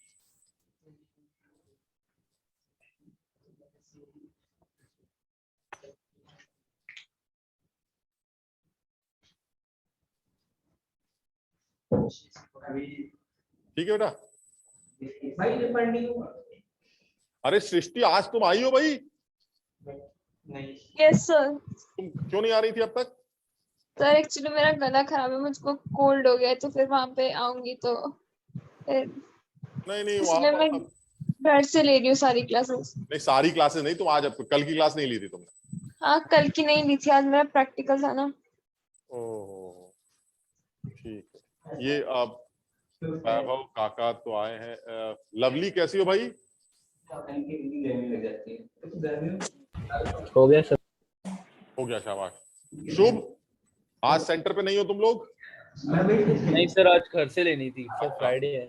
ठीक है बेटा। भाई रिफंडिंग अरे सृष्टि, आज तुम आई हो भाई? Yes sir. तुम क्यों नहीं आ रही थी अब तक? सर एक्चुअली मेरा गला खराब है, मुझको कोल्ड हो गया है, तो फिर वहां पे आऊंगी तो फिर नहीं इसलिए मैं घर से ले रही हूँ सारी क्लासेस। नहीं, सारी क्लासेस नहीं, तुम आज कल की क्लास नहीं ली थी तुमने? हाँ कल की नहीं ली थी, आज मेरा प्रैक्टिकल था ना। ओह ठीक है। ये अब वैभव काका तो आए हैं। लवली कैसी हो भाई? हो गया सर। हो गया, शाबाश। शुभ, आज सेंटर पे नहीं हो तुम लोग? नहीं सर, आज घर से लेनी थी सर, फ्राइडे है।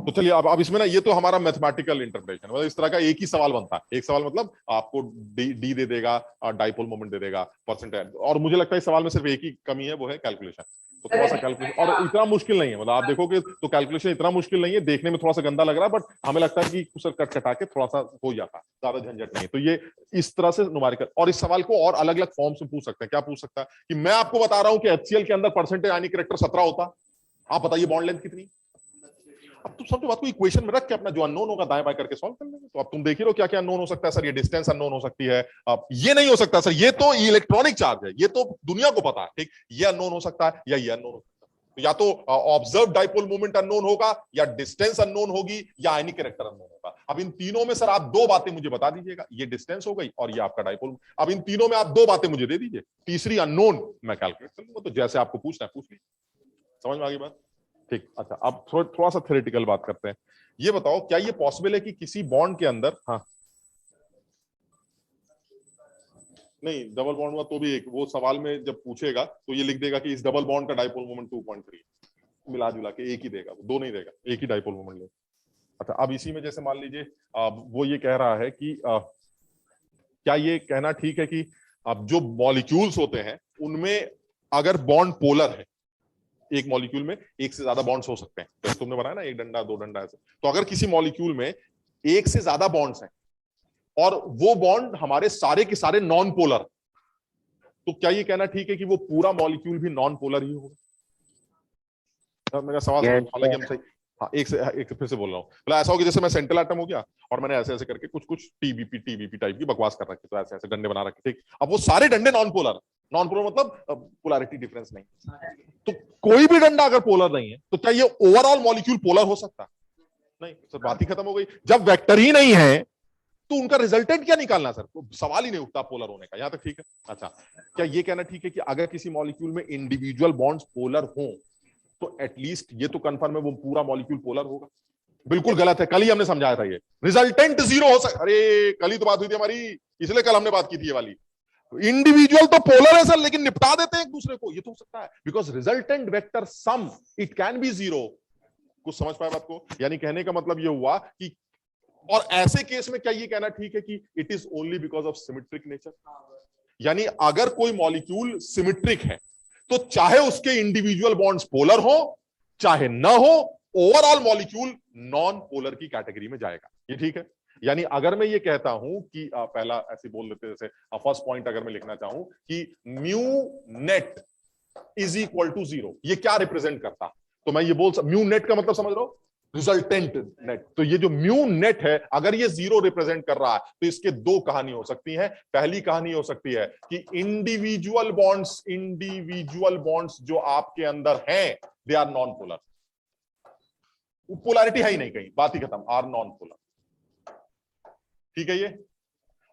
तो चलिए, अब इसमें ना, ये तो हमारा मैथमेटिकल इंटरप्रिटेशन, मतलब इस तरह का एक ही सवाल बनता है। एक सवाल मतलब आपको डी दे देगा और डाइपोल मोमेंट दे देगा, परसेंटेज, और मुझे लगता है इस सवाल में सिर्फ एक ही कमी है, वो है कैलकुलेशन। तो थोड़ा सा कैलकुलेशन, और इतना मुश्किल नहीं है, मतलब आप देखोगे तो कैलकुलेशन इतना मुश्किल नहीं है, देखने में थोड़ा सा गंदा लग रहा है, बट हमें लगता है कि सर कट कटा के थोड़ा सा हो जाता है, ज्यादा झंझट नहीं है। तो ये इस तरह से न्यूमेरिकल, और इस सवाल को और अलग अलग फॉर्म से पूछ सकते हैं। क्या पूछ सकता है कि मैं आपको बता रहा हूं कि HCl के अंदर परसेंटेज यानी कैरेक्टर 17 होता, आप बताइए बॉन्ड लेंथ कितनी। अब तुम समझो बात को, इक्वेशन में रख के अपना जो अननोन होगा दाएं बाएं करके सॉल्व कर लेंगे। तो अब तुम देख ही रहो क्या क्या अननोन हो सकता है सर। ये डिस्टेंस अननोन हो सकती है, अब ये नहीं हो सकता सर, ये तो इलेक्ट्रॉनिक चार्ज है, ये तो दुनिया को पता है, ठीक। ये अननोन हो सकता है या ये अननोन हो सकता है। तो या तो ऑब्जर्व डाइपोल मोमेंट अननोन होगा, या डिस्टेंस अननोन होगी, या आयनिक कैरेक्टर अननोन होगा। अब इन तीनों में सर आप दो बातें मुझे बता दीजिएगा, ये डिस्टेंस हो गई और ये आपका डाइपोल। अब इन तीनों में आप दो बातें मुझे दे दीजिए, तीसरी अननोन मैं कैलकुलेट कर लूंगा। तो जैसे आपको पूछना है पूछ लीजिए, समझ में आ गई बात, ठीक। अच्छा, अब थोड़ा सा थ्योरेटिकल बात करते हैं। ये बताओ, क्या ये पॉसिबल है कि किसी बॉन्ड के अंदर, हाँ नहीं डबल बॉन्ड हुआ तो भी एक, वो सवाल में जब पूछेगा तो ये लिख देगा कि इस डबल बॉन्ड का डाइपोल मोमेंट 2.3, मिला जुला के एक ही देगा, दो नहीं देगा, एक ही डाइपोल मोमेंट लेगा। अच्छा, अब इसी में जैसे मान लीजिए वो ये कह रहा है कि क्या ये कहना ठीक है कि अब जो मॉलिक्यूल्स होते हैं उनमें अगर बॉन्ड पोलर है, एक मॉलिक्यूल में एक से ज्यादा बॉन्ड्स हो सकते हैं, जैसे तुमने बनाया ना एक डंडा दो डंडा ऐसे, तो अगर किसी मॉलिक्यूल में एक से ज्यादा बॉन्ड्स हैं और वो बॉन्ड हमारे सारे के सारे नॉन पोलर, तो क्या ये कहना ठीक है कि वो पूरा मॉलिक्यूल भी नॉन पोलर ही होगा? मेरा सवाल हालांकि हम सही, हाँ एक फिर से बोल रहा हूँ, मतलब ऐसा होगा जैसे मैं सेंट्रल एटम हो गया और मैंने ऐसे ऐसे करके कुछ टीबीपी टाइप की बकवास कर रखी, तो ऐसे ऐसे डंडे बना रखे, ठीक। अब वो सारे डंडे नॉन पोलर मतलब पोलैरिटी डिफरेंस नहीं, तो कोई भी डंडा अगर पोलर नहीं है तो क्या ये ओवरऑल मॉलिक्यूल पोलर हो सकता? नहीं सर, बात ही खत्म हो गई। जब वेक्टर ही नहीं है तो उनका रिजल्टेंट क्या निकालना सर, तो सवाल ही नहीं उठता पोलर होने का, यहां तक ठीक है। अच्छा, क्या ये कहना ठीक है कि अगर किसी मॉलिक्यूल में इंडिविजुअल बॉन्ड्स पोलर हो तो एटलीस्ट ये तो कंफर्म है वो पूरा मॉलिक्यूल पोलर होगा? बिल्कुल गलत है, कल ही हमने समझाया था ये रिजल्टेंट जीरो हो सकता। अरे कल ही तो बात हुई थी हमारी, इसलिए कल हमने बात की थी ये वाली। इंडिविजुअल तो पोलर है सर, लेकिन निपटा देते हैं एक दूसरे को, ये तो हो सकता है because resultant vector some it can be zero. कुछ समझ पाए बात को? यानी कहने का मतलब ये हुआ कि, और ऐसे केस में क्या ये कहना ठीक है कि it is only because of symmetric nature, यानी अगर कोई मॉलिक्यूल सिमेट्रिक है तो चाहे उसके इंडिविजुअल बॉन्ड्स पोलर हो चाहे ना हो, ओवरऑल मॉलिक्यूल नॉन पोलर की कैटेगरी में जाएगा, ये ठीक है। यानी अगर मैं ये कहता हूं कि पहला ऐसे बोल लेते, जैसे फर्स्ट पॉइंट अगर मैं लिखना चाहूं कि mu net is equal to 0, ये क्या रिप्रेजेंट करता, तो मैं ये बोल म्यू नेट का मतलब समझ रहा हूं, रिजल्टेंट नेट। तो ये जो म्यू नेट है अगर ये 0 रिप्रेजेंट कर रहा है तो इसके दो कहानी हो सकती है। पहली कहानी हो सकती है कि इंडिविजुअल बॉन्ड्स जो आपके अंदर हैं they are non polar, polarity है ही नहीं कहीं, बात ही खत्म, आर नॉन पोलर, ठीक है ये।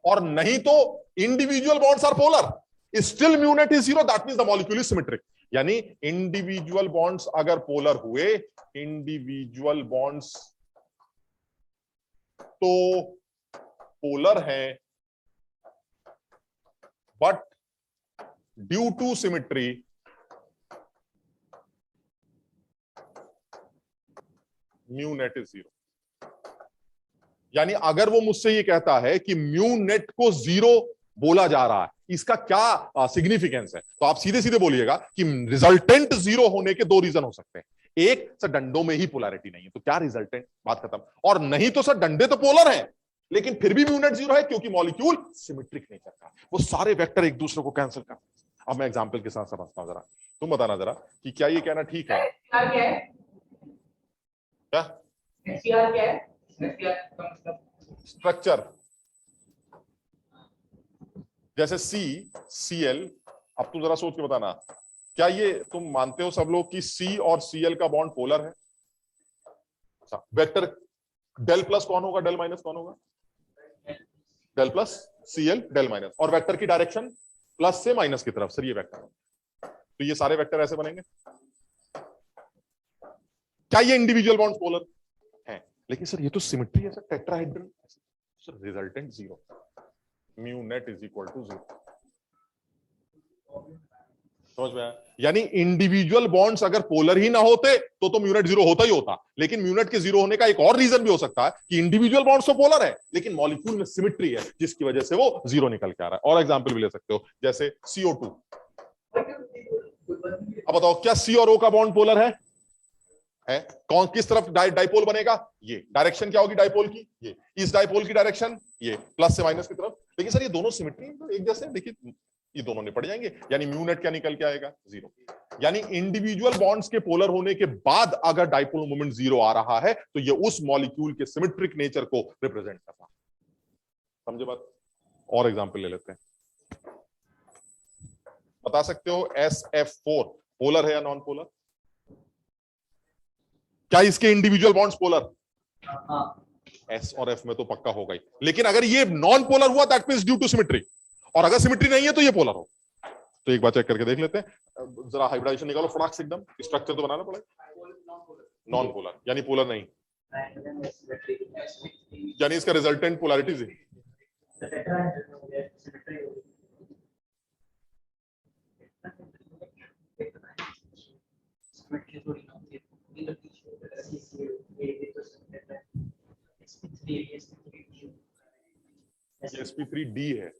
और नहीं तो individual bonds are polar, still mu net is 0, that means the molecule is symmetric. यानी इंडिविजुअल बॉन्ड्स अगर पोलर हुए, इंडिविजुअल बॉन्ड्स तो पोलर हैं but due to symmetry mu net is 0। यानी अगर वो मुझसे ये कहता है कि म्यू नेट को 0 बोला जा रहा है, इसका क्या सिग्निफिकेंस है, तो आप सीधे सीधे बोलिएगा कि रिजल्टेंट 0 होने के दो रीजन हो सकते हैं। एक, सर डंडों में ही पोलैरिटी नहीं है, तो क्या रिजल्टेंट, बात खत्म। और नहीं तो सर डंडे तो पोलर हैं लेकिन फिर भी म्यू नेट 0 है क्योंकि मॉलिक्यूल सिमेट्रिक नेचर का, वो सारे वेक्टर एक दूसरे को कैंसिल करते हैं। अब मैं एग्जांपल के साथ समझता हूं जरा। तुम बताना जरा कि क्या ये कहना ठीक है? SCR क्या है? क्या SCR क्या है? SCR का मतलब स्ट्रक्चर जैसे CCl, अब तुम जरा सोच के बताना, क्या ये तुम मानते हो सब लोग कि C और Cl का बॉन्ड पोलर है? अच्छा, वेक्टर डेल प्लस कौन होगा, डेल माइनस कौन होगा? Del plus Cl del minus, और वेक्टर की डायरेक्शन प्लस से माइनस की तरफ। सर ये वेक्टर, तो ये सारे वेक्टर ऐसे बनेंगे। क्या ये इंडिविजुअल बॉन्ड पोलर हैं? लेकिन सर ये तो सिमेट्री है sir, tetrahedral. Sir resultant 0, mu net is equal to 0। समझ में आया? यानी इंडिविजुअल बॉन्ड्स अगर पोलर ही ना होते तो म्यू नेट 0 होता ही होता। लेकिन म्यू नेट के 0 होने का एक और रीजन भी हो सकता है कि इंडिविजुअल बॉन्ड्स तो पोलर है लेकिन मॉलिक्यूल में सिमेट्री है, जिसकी वजह से वो 0 निकल के आ रहा है। और एग्जांपल भी ले सकते हो, जैसे CO2। अब बताओ क्या C और O का बॉन्ड पोलर है? कौन किस तरफ डाइपोल बनेगा? ये डायरेक्शन क्या होगी डाइपोल की? ये इस डाइपोल की डायरेक्शन ये प्लस से माइनस की तरफ। लेकिन सर ये दोनों सिमेट्री एक जैसे, देखिए ये दोनों निपट जाएंगे, यानी म्यू नेट क्या निकल के आएगा? 0। यानी इंडिविजुअल बॉन्ड्स के पोलर होने के बाद अगर डाइपोल मोमेंट 0 आ रहा है तो ये उस मॉलिक्यूल के सिमेट्रिक नेचर को रिप्रेजेंट कर रहा है। समझे बात? और एग्जांपल ले लेते हैं। बता सकते हो SF4 पोलर है या नॉन पोलर? क्या इसके इंडिविजुअल बॉन्ड्स पोलर? S और F में तो पक्का होगा ही। लेकिन अगर ये नॉन पोलर हुआ that means due to symmetry, और अगर सिमेट्री नहीं है तो ये पोलर हो। तो एक बार चेक करके देख लेते हैं, जरा हाइब्रिडाइजेशन निकालो फटाक से एकदम। स्ट्रक्चर तो बनाना पड़ेगा। नॉन पोलर यानी पोलर नहीं, यानी इसका रिजल्टेंट पोलैरिटी है। sp3d है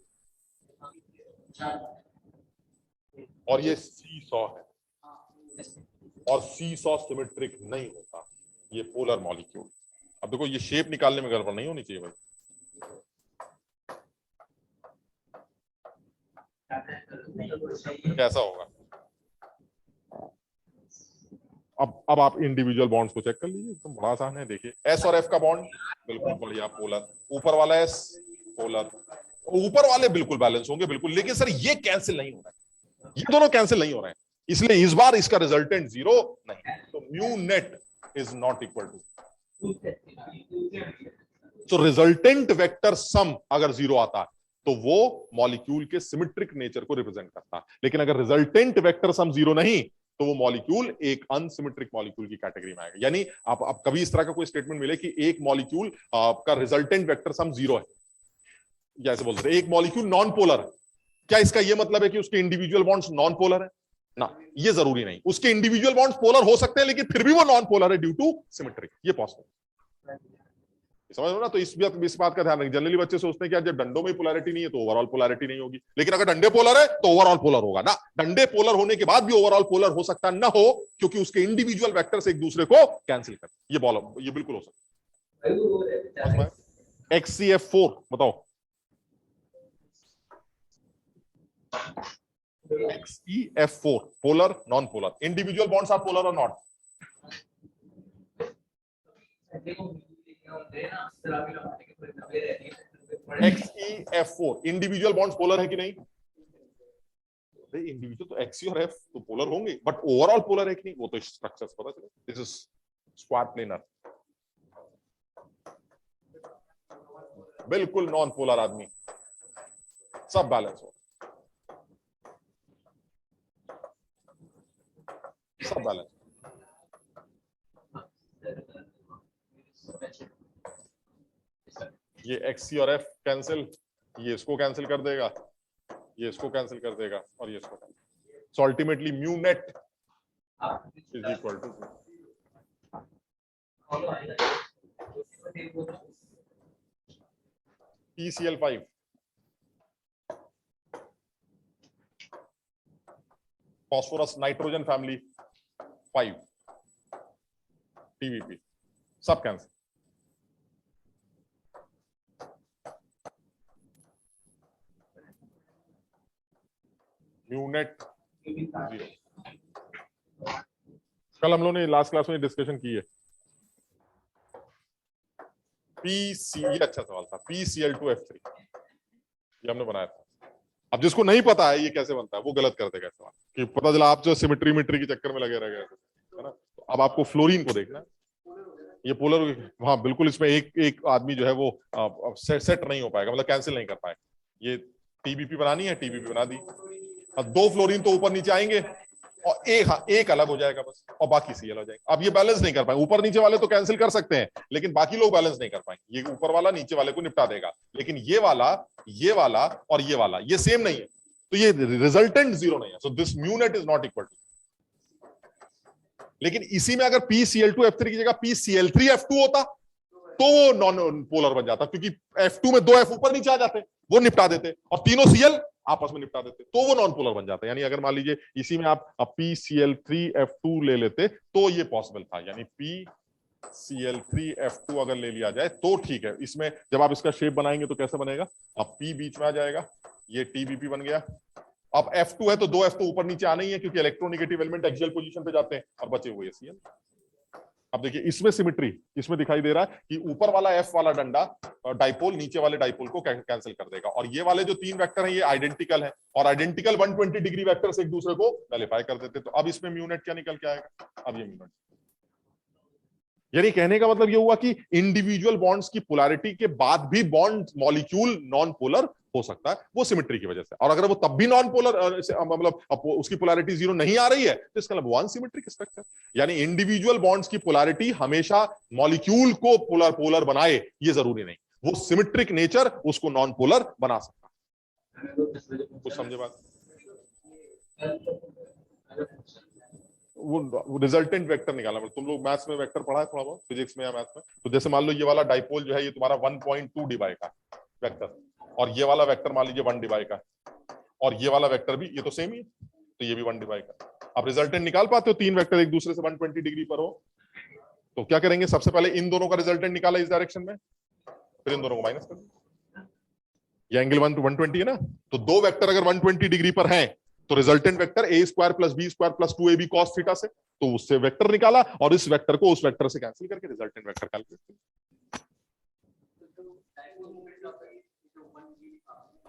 और ये C100 है, और C100 सिमेट्रिक नहीं होता, ये पोलर मॉलिक्यूल। अब देखो ये शेप निकालने में गड़बड़ नहीं होनी चाहिए भाई। कैसा होगा? अब आप इंडिविजुअल बॉन्ड्स को चेक कर लीजिए, एकदम बड़ा आसान है। देखिए S और F का बॉन्ड बिल्कुल बढ़िया पोलर, ऊपर वाला S पोलर, ऊपर वाले बिल्कुल बैलेंस होंगे बिल्कुल। लेकिन सर ये कैंसिल नहीं हो रहा है, ये दोनों कैंसिल नहीं हो रहे हैं, इसलिए इस बार इसका रिजल्टेंट 0 नहीं। तो mu net is not equal to, तो रिजल्टेंट वेक्टर सम अगर 0 आता है तो वो मॉलिक्यूल के सिमेट्रिक नेचर को रिप्रेजेंट करता है। लेकिन अगर रिजल्टेंट वेक्टर सम 0 नहीं तो वो मॉलिक्यूल एक अनसिमेट्रिक मॉलिक्यूल की कैटेगरी में आएगा। यानी आप कभी इस तरह का कोई स्टेटमेंट मिले कि एक मॉलिक्यूल का रिजल्टेंट वेक्टर सम 0 है, जैसे बोलते हैं एक मॉलिक्यूल नॉन पोलर है, क्या इसका यह मतलब है कि उसके इंडिविजुअल बॉन्ड्स नॉन पोलर है? ना, ये जरूरी नहीं। उसके इंडिविजुअल बॉन्ड्स पोलर हो सकते हैं लेकिन फिर भी वो नॉन पोलर है ड्यू टू सिमेट्री, ये पॉसिबल। समझ लो ना? तो इस बात का ध्यान रखें। जनरली बच्चे सोचते हैं कि जब डंडों में पोलैरिटी नहीं है तो ओवरऑल पोलैरिटी नहीं होगी, लेकिन अगर डंडे पोलर है तो ओवरऑल पोलर होगा ना। डंडे पोलर होने के बाद भी ओवरऑल पोलर हो सकता ना हो, क्योंकि उसके इंडिविजुअल वेक्टर्स एक दूसरे को कैंसिल कर, ये बिल्कुल हो सकता है। XCF4 बताओ। XEF4 polar non polar, individual bonds are polar और not? XEF4 individual bonds polar है कि नहीं? इंडिविजुअल तो XE और F तो पोलर होंगे, बट ओवरऑल पोलर है कि नहीं वो तो स्ट्रक्चर्स पता चले। दिस इज स्क्वायर प्लेनर, बिल्कुल नॉन पोलर आदमी, सब बैलेंस हो, सब बैलेंस। ये XC और F कैंसिल, ये इसको कैंसिल कर देगा, ये इसको कैंसिल कर देगा, और ये इसको cancel. So ultimately mu net is equal to PCl5 phosphorus nitrogen family 5 TVP सब कैंसिल। Mu net 0। कल हम लोगों ने लास्ट क्लास में डिस्कशन की है। पीसी, ये अच्छा सवाल था, PCl2F3 ये हमने बनाया था। अब जिसको नहीं पता है ये कैसे बनता है वो गलत कर देगा सवाल, कि पता चला आप जो सिमेट्री मिट्री के चक्कर में लगे रह गए, है ना। तो अब आपको फ्लोरीन को देखना, ये पोलर, हाँ बिल्कुल, इसमें एक आदमी जो है वो सेट नहीं हो पाएगा, मतलब कैंसिल नहीं कर पाएगा। ये TBP बनानी है, TBP बना दी, अब 2 फ्लोरीन तो ऊपर नीचे आएंगे और एक अलग हो जाएगा बस, और बाकी Cl हो जाएगा। अब ये बैलेंस नहीं कर पाएंगे, ऊपर नीचे वाले तो कैंसिल कर सकते हैं लेकिन बाकी लोग बैलेंस नहीं कर पाएंगे। ये ऊपर वाला नीचे वाले को निपटा देगा, लेकिन ये वाला और ये वाला ये सेम नहीं है, तो ये रिजल्टेंट 0 नहीं है। So this mu net is not equal to. लेकिन इसी में अगर PCl2F3 की जगह PCl3F2 होता तो वो नॉन पोलर बन जाता, क्योंकि F2 में 2 F ऊपर नीचे आ जाते, वो निपटा देते, और तीनों Cl आपस में निपटा देते, तो वो नॉन पोलर बन जाता। यानी अगर मान लीजिए इसी में आप PCl3F2 ले लेते तो ये पॉसिबल था, यानी PCl3F2 अगर ले लिया जाए तो ठीक है। इसमें जब आप इसका शेप बनाएंगे तो कैसे बनेगा, अब P बीच में आ जाएगा, ये TBP बन गया। अब F2 है तो 2 F तो ऊपर नीचे आना ही है, क्योंकि इलेक्ट्रोनेगेटिव एलिमेंट एक्सियल पोजीशन पे जाते हैं, और बचे हुए Cl। अब देखिए इसमें सिमेट्री, इसमें दिखाई दे रहा है कि ऊपर वाला F वाला डंडा डाइपोल नीचे वाले डाइपोल को कैंसिल कर देगा, और ये वाले जो 3 वेक्टर हैं ये आइडेंटिकल हैं, और आइडेंटिकल 120 डिग्री वेक्टर्स एक दूसरे को नलिफाई कर देते। तो अब इसमें म्यू नेट क्या निकल के आएगा, अब ये म्यू नेट, यानी कहने का मतलब ये हुआ कि इंडिविजुअल बॉन्ड्स की पोलैरिटी के बाद भी बॉन्ड मॉलिक्यूल नॉन पोलर हो सकता है, वो सिमेट्री की वजह से। और अगर वो तब भी नॉन पोलर, मतलब उसकी पोलैरिटी 0 नहीं आ रही है, तो इसका मतलब वन सिमेट्रिक स्ट्रक्चर, यानी इंडिविजुअल बॉन्ड्स की पोलैरिटी हमेशा मॉलिक्यूल को पोलर बनाए ये जरूरी नहीं, वो सिमेट्रिक नेचर उसको नॉन पोलर बना सकता है। कुछ समझे बात? वो रिजल्टेंट वेक्टर निकालना, तुम लोग मैथ्स में वेक्टर पढ़ा है थोड़ा बहुत, फिजिक्स में या मैथ्स में। तो जैसे मान लो ये वाला डाइपोल जो है ये तुम्हारा 1.2 डिवाई का वेक्टर, और ये वाला वेक्टर मान लीजिए 1 डिवाई का, और ये वाला वेक्टर भी ये तो सेम ही है, तो ये भी 1 डिवाई का। आप रिजल्टेंट निकाल पाते हो, 3 वेक्टर एक दूसरे से 120 डिग्री पर हो, तो क्या करेंगे, सबसे पहले इन दोनों का रिजल्टेंट निकाला इस डायरेक्शन में, फिर इन दोनों को माइनस कर दो। ये एंगल 120 है ना, तो 2 वेक्टर अगर 120 डिग्री पर हैं तो resultant vector a² + b² + 2ab cos theta से, तो उससे वेक्टर निकाला और इस वेक्टर को उस वेक्टर से कैंसिल करके रिजल्टेंट वेक्टर कैलकुलेट किया।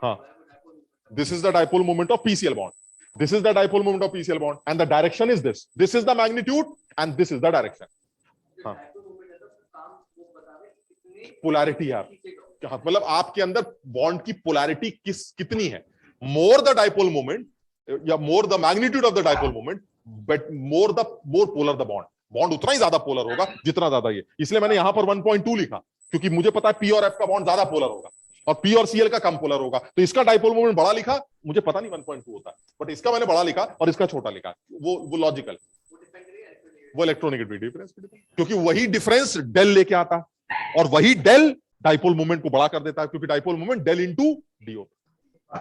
हाँ, this is the dipole moment of PCl bond, this is the dipole moment of PCl bond, and the direction is this is the magnitude and this is the direction. हाँ, polarity है, मतलब आपके अंदर bond की polarity कितनी है, more the dipole moment या more the magnitude of the dipole moment, but more polar the bond, bond उतना ही ज्यादा पोलर होगा जितना ज्यादा ये। इसलिए मैंने यहां पर 1.2 लिखा, क्योंकि मुझे पता है P और F का बॉन्ड ज्यादा पोलर होगा और P और Cl का कम पोलर होगा, तो इसका डाइपोल मोमेंट बड़ा लिखा, मुझे पता नहीं 1.2 होता है, बट इसका मैंने बड़ा लिखा और इसका छोटा लिखा, वो लॉजिकल, वो इलेक्ट्रोनेगेटिव डिफरेंस, क्योंकि वही डिफरेंस डेल लेके आता है, और वही डेल डाइपोल मोमेंट को बड़ा कर देता है, क्योंकि dipole moment del into d होता है।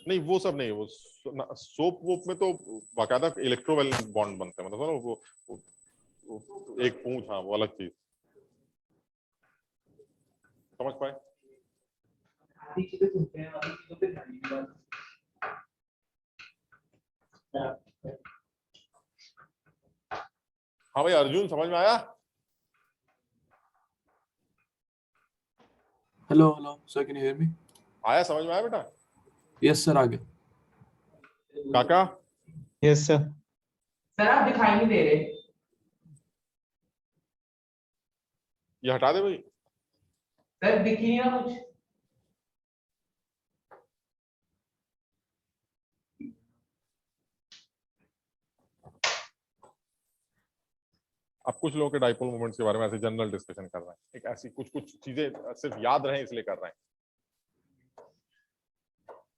नहीं वो सब नहीं, वो सोप वोप में तो बाकायदा इलेक्ट्रोवेलेंट बॉन्ड बनते हैं, मतलब वो एक पूंछ, हाँ वो अलग चीज, समझ पाए? हाँ भाई अर्जुन, समझ में आया? Hello sir, can you hear me? आया, समझ में आया बेटा? यस सर, आ गया। काका? Yes sir. सर आप दिखाई नहीं दे रहे, ये हटा दे भाई। सर दिख ही नहीं रहा कुछ। अब कुछ लोगों के डाइपोल मोमेंट्स के बारे में ऐसे जनरल डिस्कशन कर रहे हैं, एक ऐसी कुछ चीजें सिर्फ याद रहे इसलिए कर रहे हैं।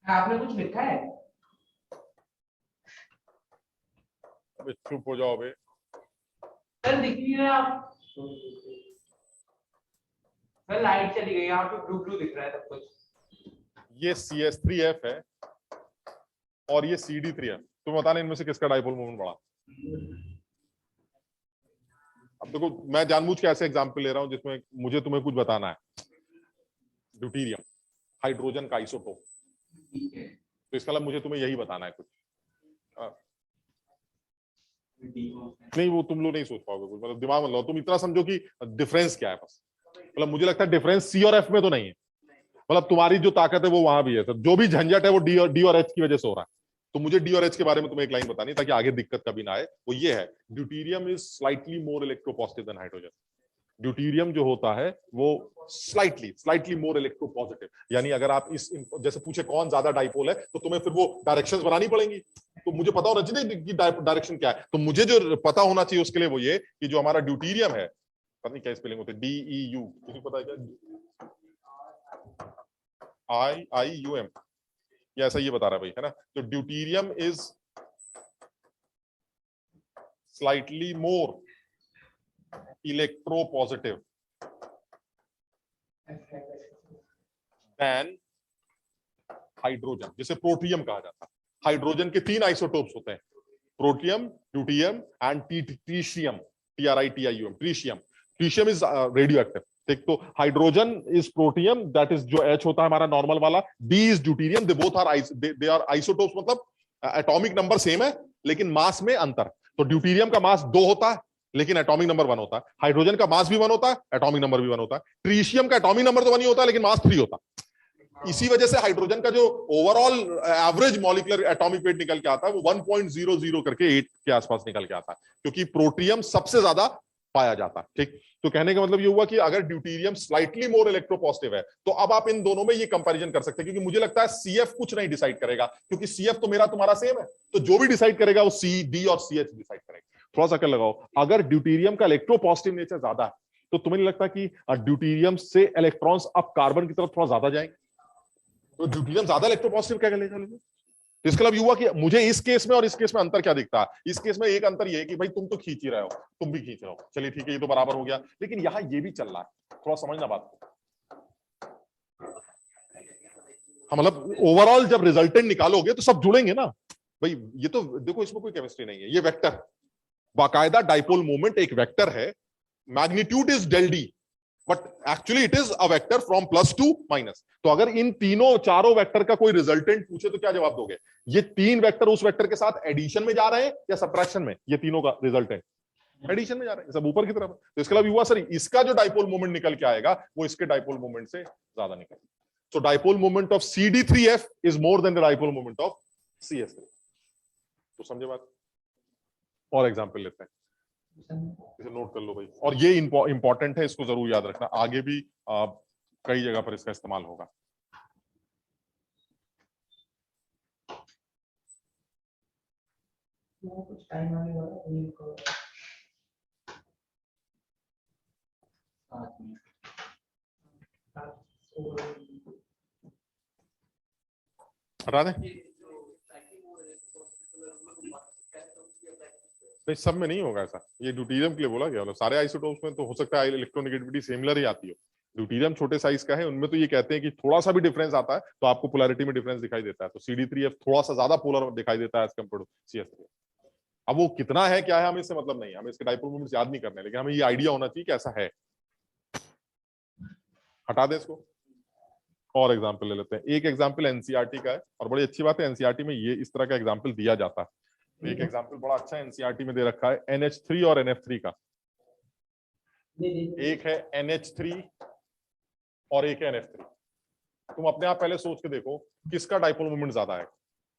आपने कुछ लिखा है? अबे चुप हो जाओ बे। सर दिख नहीं रहा आप। सर लाइट चली गई, यहाँ पे ब्लू ब्लू दिख रहा है सब कुछ। ये CS3F है और ये CD3F, तुम बताना इनमें से किसका डाइपोल मोमेंट बड़ा? अब देखो मैं जानबूझ के ऐसे एग्जांपल ले रहा हूं जिसमें मुझे तुम्हें कुछ बताना है। ड्यूटेरियम, हाइड्रोजन का आइसोटोप, तो इसका मतलब मुझे तुम्हें यही बताना है कुछ। नहीं वो तुम लोग नहीं सोच पाओगे कुछ, मतलब दिमाग मत लगाओ, तुम इतना समझो कि डिफरेंस क्या है बस। मतलब मुझे लगता है डिफरेंस सी और एफ में तो नहीं है, मतलब तुम्हारी जो ताकत है वो वहां भी है सर, जो भी झंझट है वो डी और एच की वजह से हो रहा है। तो मुझे डी और एच के बारे में तुम्हें एक लाइन बतानी ताकि आगे दिक्कत कभी ना आए, वो ये है deuterium is slightly more electropositive than hydrogen. Deuterium जो होता है वो स्लाइटली मोर इलेक्ट्रोपॉजिटिव, यानी अगर आप इस जैसे पूछे कौन ज्यादा डाइपोल है तो तुम्हें फिर वो डायरेक्शंस बनानी पड़ेंगी। तो मुझे पता होना चाहिए कि डायरेक्शन क्या है, तो मुझे जो पता होना चाहिए उसके लिए वो ये कि जो हमारा ड्यूटेरियम है, पता नहीं क्या स्पेलिंग होती है, DEU, किसी को पता है क्या, IUM, ये ऐसा ये बता रहा है भाई, है ना। तो deuterium is slightly more electropositive than hydrogen, जिसे प्रोटियम कहा जाता है। हाइड्रोजन के 3 आइसोटोप्स होते हैं, protium, deuterium and ट्रीशियम, TRITIUM, ट्रीशियम। ट्रीशियम is radio active, ठीक। तो hydrogen is protium, that is जो H होता है हमारा नॉर्मल वाला, D is deuterium, they both are they are isotopes, मतलब एटॉमिक नंबर सेम है लेकिन मास में अंतर। तो ड्यूटेरियम का मास 2 होता है लेकिन एटॉमिक नंबर 1 होता है, हाइड्रोजन का मास भी 1 होता है, एटॉमिक नंबर भी 1 होता है, ट्रीशियम का एटॉमिक नंबर तो 1 ही होता है लेकिन मास 3 होता है। इसी वजह से हाइड्रोजन का जो overall average molecular atomic weight निकल के आता है वो 1.00 करके 8 के आसपास निकल के आता है, क्योंकि प्रोटियम सबसे ज्यादा पाया जाता है, ठीक। तो कहने का मतलब ये हुआ कि अगर ड्यूटेरियम स्लाइटली मोर इलेक्ट्रोपॉजिटिव है तो अब आप इन दोनों में ये कंपैरिजन कर सकते हैं, क्योंकि मुझे लगता है CF कुछ नहीं डिसाइड करेगा, क्योंकि CF तो मेरा तुम्हारा सेम है, तो जो भी डिसाइड करेगा वो C, D और CH डिसाइड करेगा। थोड़ा सा क्या लगाओ, अगर ड्यूटेरियम का इलेक्ट्रोपॉजिटिव नेचर ज्यादा है तो तुम्हें नहीं लगता कि ड्यूटेरियम से इलेक्ट्रॉन्स अब कार्बन की तरफ थोड़ा ज्यादा जाएंगे, तो ड्यूटेरियम ज्यादा इलेक्ट्रोपॉजिटिव क्या करेगा। तो इसका मतलब हुआ कि मुझे इस केस में और इस केस में अंतर क्या दिखता है। इस केस में एक अंतर ये है कि भाई तुम तो खींच ही रहे हो, तुम भी खींच रहे हो, चलिए ठीक है ये तो बराबर हो गया, लेकिन यहां ये भी चल रहा है, थोड़ा समझना बात को। हाँ मतलब ओवरऑल जब रिजल्टेंट निकालोगे तो सब जुड़ेंगे ना भाई, ये तो देखो इसमें कोई केमिस्ट्री नहीं है, ये वेक्टर, बाकायदा डाइपोल मोमेंट एक वेक्टर है, magnitude is del d, but actually it is a vector from plus to minus. तो अगर इन तीनों चारों वेक्टर का कोई रिजल्टेंट पूछे तो क्या जवाब दोगे, ये 3 वेक्टर उस वेक्टर के साथ एडिशन में जा रहे हैं या सब्ट्रैक्शन में, ये तीनों का रिजल्टेंट एडिशन में जा रहे हैं, सब ऊपर की तरफ। तो इसका मतलब हुआ सर इसका जो डाइपोल मोमेंट निकल के आएगा वो इसके डाइपोल मोमेंट से ज्यादा निकलेगा। So dipole moment of CD3F is more than the dipole moment of CS3. तो समझे बात। और एग्जांपल लेते हैं, इसे नोट कर लो भाई, और ये इंपॉर्टेंट है, इसको जरूर याद रखना, आगे भी कई जगह पर इसका इस्तेमाल होगा। कुछ टाइम आने वाला हटा दें, नहीं सब में नहीं होगा ऐसा, ये ड्यूटेरियम के लिए बोला गया, सारे आइसोटोप्स में तो हो सकता है इलेक्ट्रोनेगेटिविटी सिमिलर ही आती हो, ड्यूटेरियम छोटे साइज का है, उनमें तो ये कहते हैं कि थोड़ा सा भी डिफरेंस आता है तो आपको पोलैरिटी में डिफरेंस दिखाई देता है, तो CD3F थोड़ा सा ज्यादा पोलर दिखाई देता है एज कंपेयर टू CS3। अब वो कितना है क्या है हमें इससे मतलब नहीं है, हमें इसके डाइपोल मोमेंट्स याद नहीं करने, लेकिन हमें ये आइडिया होना चाहिए कि ऐसा है। हटा दे इसको, और एग्जाम्पल ले लेते हैं। एक एग्जाम्पल एनसीईआरटी का है, और बड़ी अच्छी बात है एनसीईआरटी में ये इस तरह का एग्जाम्पल दिया जाता है। एक एग्जाम्पल बड़ा अच्छा एनसीईआरटी में दे रखा है NH3 और NF3 का, एक है NH3 और एक है NF3। तुम अपने आप पहले सोच के देखो किसका डाइपोल मोमेंट ज्यादा है।